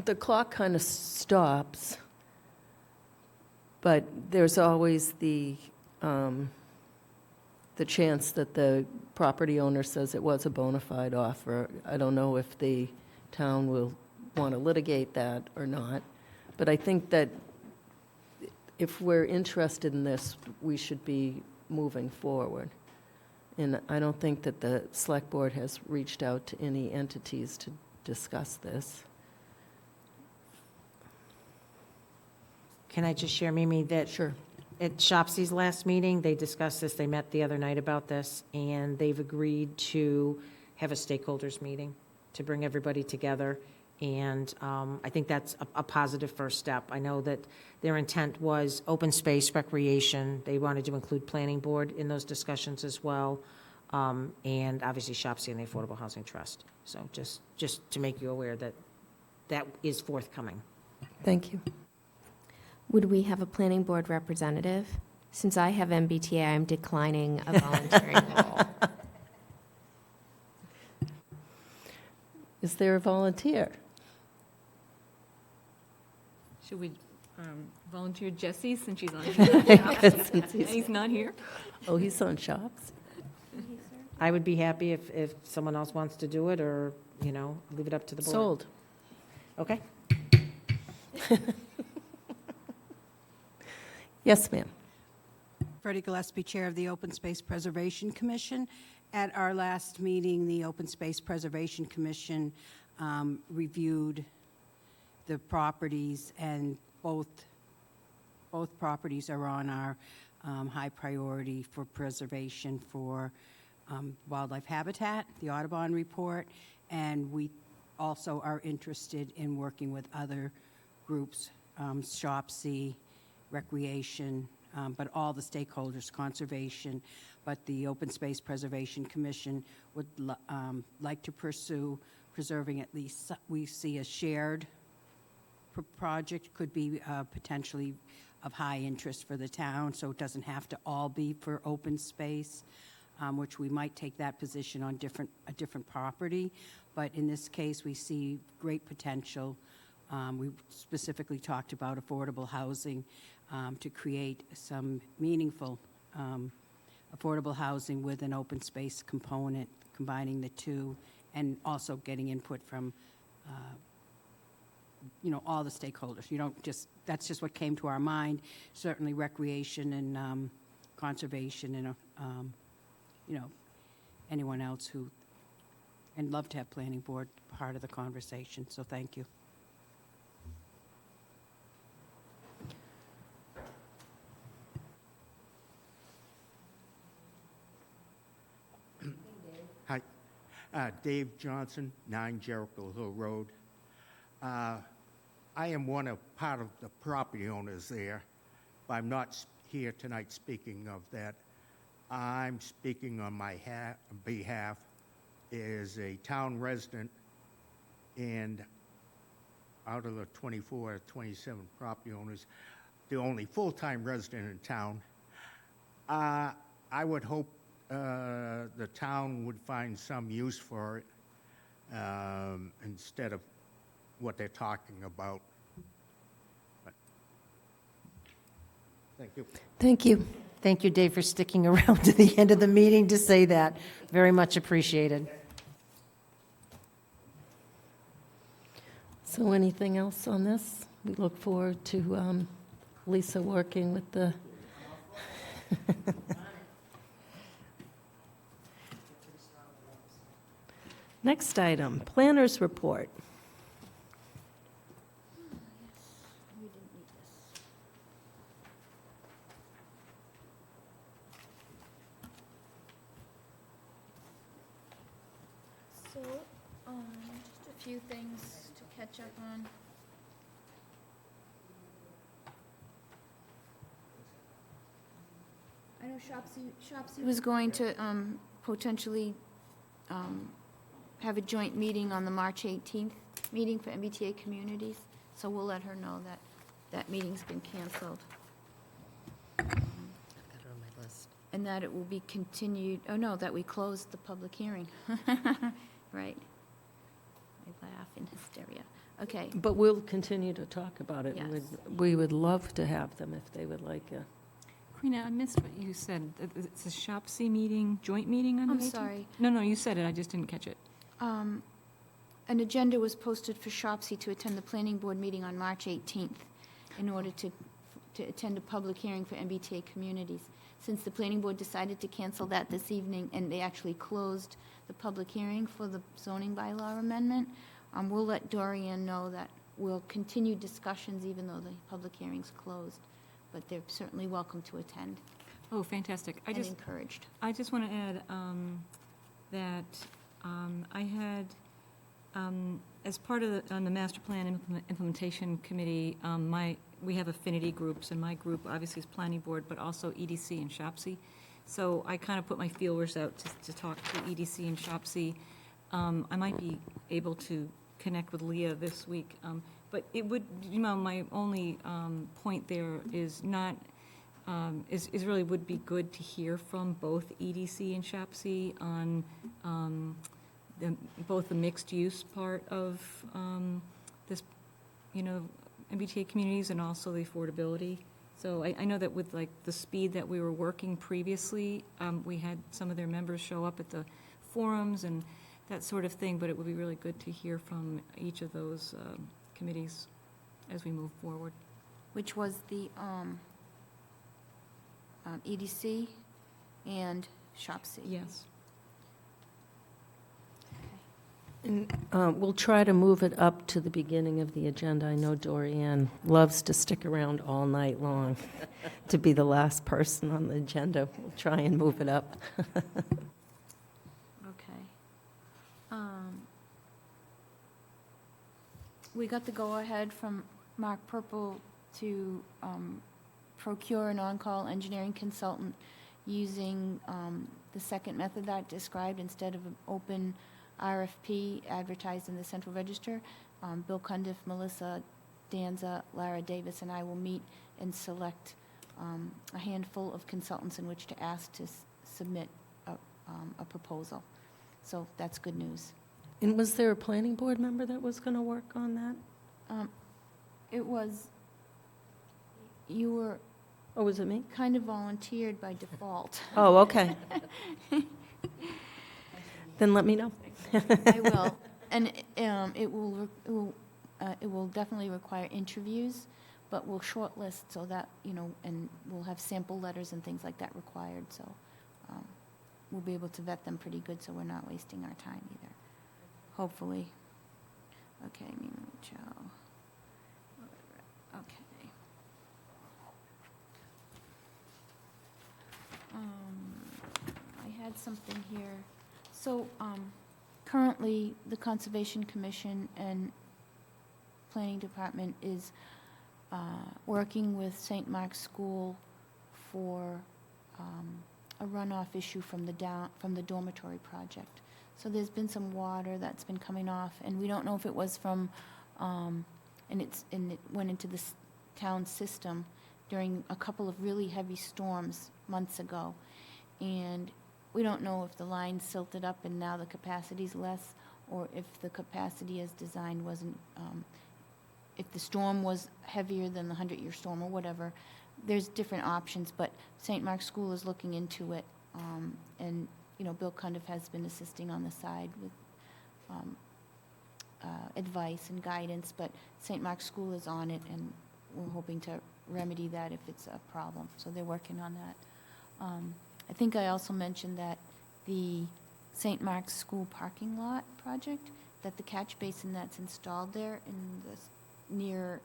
S13: the clock kind of stops, but there's always the chance that the property owner says it was a bona fide offer. I don't know if the town will want to litigate that or not, but I think that if we're interested in this, we should be moving forward. And I don't think that the Select Board has reached out to any entities to discuss this.
S7: Can I just share, Mimi, that
S13: Sure.
S7: at Shopsy's last meeting, they discussed this, they met the other night about this, and they've agreed to have a stakeholders meeting to bring everybody together. And I think that's a positive first step. I know that their intent was open space, recreation. They wanted to include planning board in those discussions as well. And obviously Shopsy and the Affordable Housing Trust. So just to make you aware that that is forthcoming.
S13: Thank you.
S5: Would we have a planning board representative? Since I have MBTA, I'm declining a volunteering role.
S13: Is there a volunteer?
S6: Should we volunteer Jesse since she's on?
S13: Since he's-
S6: He's not here?
S13: Oh, he's on Shops?
S7: I would be happy if someone else wants to do it, or, you know, leave it up to the board.
S13: Sold.
S7: Okay.
S13: Yes, ma'am.
S16: Freddie Gillespie, Chair of the Open Space Preservation Commission. At our last meeting, the Open Space Preservation Commission reviewed the properties, and both properties are on our high priority for preservation for wildlife habitat, the Audubon report, and we also are interested in working with other groups, Shopsy, recreation, but all the stakeholders, conservation, but the Open Space Preservation Commission would like to pursue preserving at least, we see a shared project could be potentially of high interest for the town, so it doesn't have to all be for open space, which we might take that position on a different property. But in this case, we see great potential. We specifically talked about affordable housing to create some meaningful affordable housing with an open space component, combining the two, and also getting input from all the stakeholders. You don't just, that's just what came to our mind. Certainly recreation and conservation and, anyone else who, and love to have planning board part of the conversation, so thank you.
S17: Hi, Dave Johnson, 9 Jericho Hill Road. I am part of the property owners there, but I'm not here tonight speaking of that. I'm speaking on my behalf as a town resident, and out of the 24 or 27 property owners, the only full-time resident in town. I would hope the town would find some use for it instead of what they're talking about. But, thank you.
S13: Thank you.
S7: Thank you, Dave, for sticking around to the end of the meeting to say that. Very much appreciated.
S13: So anything else on this? We look forward to Lisa working with the... Next item, planners report.
S2: So, just a few things to catch up on. I know Shopsy was going to potentially have a joint meeting on the March 18th meeting for MBTA communities, so we'll let her know that that meeting's been canceled.
S11: I've got it on my list.
S2: And that it will be continued, that we closed the public hearing. Right. I laugh in hysteria. Okay.
S13: But we'll continue to talk about it.
S2: Yes.
S13: We would love to have them if they would like a...
S6: Karina, I missed what you said. It's a Shopsy meeting, joint meeting on the 18th?
S2: I'm sorry.
S6: No, you said it, I just didn't catch it.
S2: An agenda was posted for Shopsy to attend the planning board meeting on March 18th in order to to attend a public hearing for MBTA communities. Since the planning board decided to cancel that this evening, and they actually closed the public hearing for the zoning bylaw amendment, we'll let Dorian know that we'll continue discussions even though the public hearing's closed, but they're certainly welcome to attend
S6: Oh, fantastic.
S2: and encouraged.
S6: I just want to add that I had, as part of the master plan implementation committee, we have affinity groups, and my group obviously is planning board, but also EDC and SHOPSI. So I kind of put my feelers out to talk to EDC and SHOPSI. I might be able to connect with Leah this week, but it would, my only point there is not, is really would be good to hear from both EDC and SHOPSI on both the mixed use part of this, MBTA communities and also the affordability. So I know that with like the speed that we were working previously, we had some of their members show up at the forums and that sort of thing, but it would be really good to hear from each of those committees as we move forward.
S2: Which was the EDC and SHOPSI.
S6: Yes.
S1: And we'll try to move it up to the beginning of the agenda. I know Dorian loves to stick around all night long to be the last person on the agenda. We'll try and move it up.
S2: Okay. We got the go-ahead from Mark Purple to procure an on-call engineering consultant using the second method that I described instead of an open RFP advertised in the Central Register. Bill Cundiff, Melissa Danza, Lara Davis, and I will meet and select a handful of consultants in which to ask to submit a proposal. So that's good news.
S1: And was there a planning board member that was going to work on that?
S2: It was, you were
S1: Oh, was it me?
S2: kind of volunteered by default.
S1: Oh, okay. Then let me know.
S2: I will, and it will definitely require interviews, but we'll shortlist so that, and we'll have sample letters and things like that required, so we'll be able to vet them pretty good, so we're not wasting our time either, hopefully. Okay, Mimi Chow. Okay. I had something here. So, currently, the Conservation Commission and Planning Department is working with St. Mark's School for a runoff issue from the dormitory project. So there's been some water that's been coming off, and we don't know if it was from, and it went into the town system during a couple of really heavy storms months ago. And we don't know if the line silted up and now the capacity's less, or if the capacity as designed wasn't, if the storm was heavier than the 100-year storm or whatever. There's different options, but St. Mark's School is looking into it, and Bill Cundiff has been assisting on the side with advice and guidance, but St. Mark's School is on it, and we're hoping to remedy that if it's a problem. So they're working on that. I think I also mentioned that the St. Mark's School parking lot project, that the catch basin that's installed there near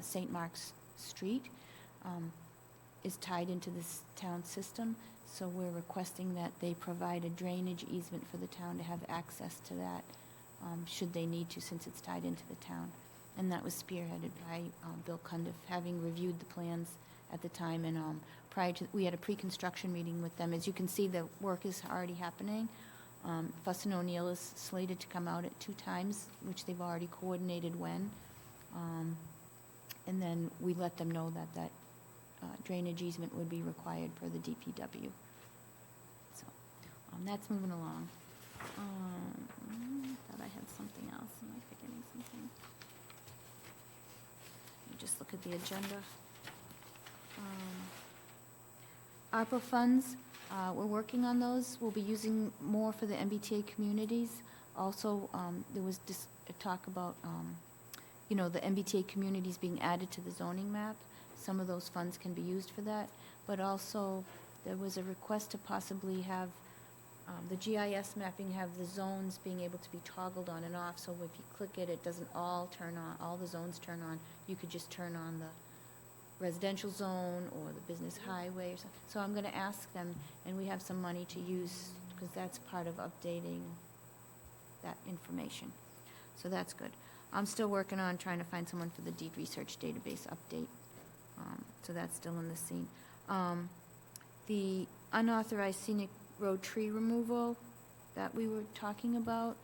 S2: St. Mark's Street is tied into this town system. So we're requesting that they provide a drainage easement for the town to have access to that, should they need to, since it's tied into the town. And that was spearheaded by Bill Cundiff, having reviewed the plans at the time. And prior to, we had a pre-construction meeting with them. As you can see, the work is already happening. Fuss and O'Neill is slated to come out at 2 times, which they've already coordinated when. And then we let them know that drainage easement would be required per the DPW. So that's moving along. Thought I had something else. Am I forgetting something? Let me just look at the agenda. ARPA funds, we're working on those. We'll be using more for the MBTA communities. Also, there was talk about, the MBTA communities being added to the zoning map. some of those funds can be used for that. But also, there was a request to possibly have the GIS mapping, have the zones being able to be toggled on and off, so if you click it, it doesn't all turn on, all the zones turn on. You could just turn on the residential zone or the business highway or something. So I'm gonna ask them, and we have some money to use, because that's part of updating that information. So that's good. I'm still working on trying to find someone for the deed research database update. So that's still in the scene. The unauthorized scenic road tree removal that we were talking about,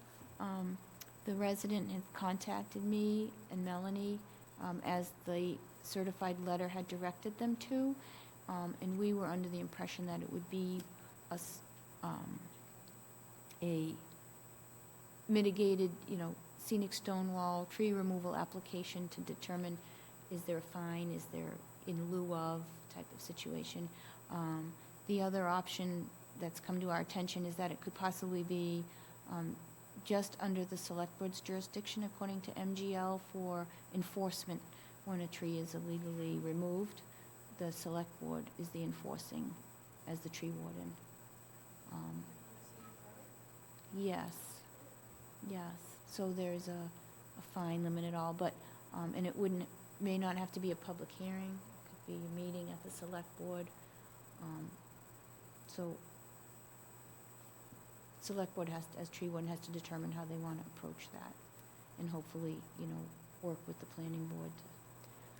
S2: the resident had contacted me and Melanie, as the certified letter had directed them to, and we were under the impression that it would be a mitigated, scenic stone wall, tree removal application to determine, is there a fine, is there in lieu of type of situation. The other option that's come to our attention is that it could possibly be just under the select board's jurisdiction according to MGL for enforcement when a tree is illegally removed. The select board is the enforcing as the tree warden. Yes, yes. So there's a fine limit at all, but, and it may not have to be a public hearing. It could be a meeting at the select board. So select board as tree warden has to determine how they want to approach that, and hopefully, work with the planning board.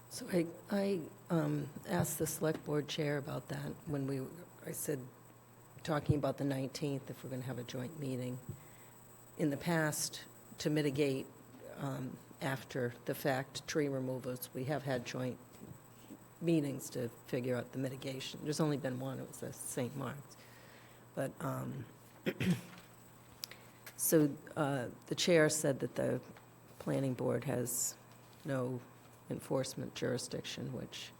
S1: So I asked the select board chair about that when I said, talking about the 19th, if we're going to have a joint meeting. In the past, to mitigate after the fact tree removals, we have had joint meetings to figure out the mitigation. There's only been one, it was the St. Mark's. But, so the chair said that the planning board has no enforcement jurisdiction, which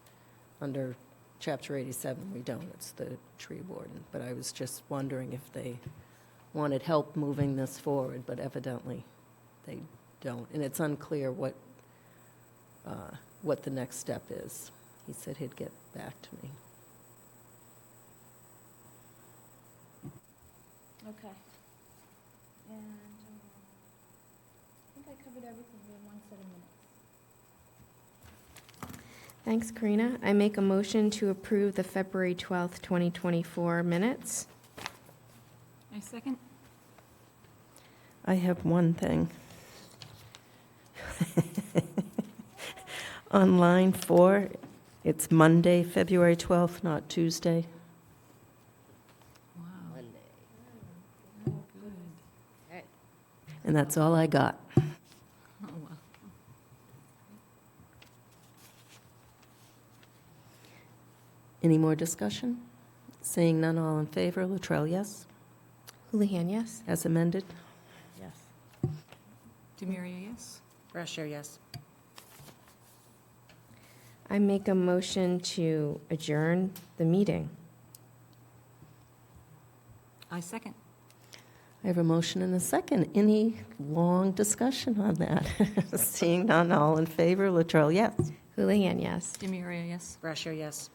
S1: under Chapter 87 we don't, it's the tree warden. But I was just wondering if they wanted help moving this forward, but evidently they don't. And it's unclear what the next step is. He said he'd get back to me.
S2: Okay. And I think I covered everything. We have one set of minutes.
S5: Thanks, Karina. I make a motion to approve the February 12th, 2024 minutes.
S6: I second.
S1: I have one thing. On line 4, it's Monday, February 12th, not Tuesday.
S6: Wow.
S11: Monday.
S6: Good.
S11: Okay.
S1: And that's all I got.
S6: Oh, wow.
S1: Any more discussion? Seeing none, all in favor. Latrell, yes?
S5: Houlihan, yes.
S1: As amended?
S7: Yes.
S6: Demiria, yes.
S7: Brasher, yes.
S5: I make a motion to adjourn the meeting.
S6: I second.
S1: I have a motion and a second. Any long discussion on that? Seeing none, all in favor. Latrell, yes?
S5: Houlihan, yes.
S6: Demiria, yes.
S7: Brasher, yes.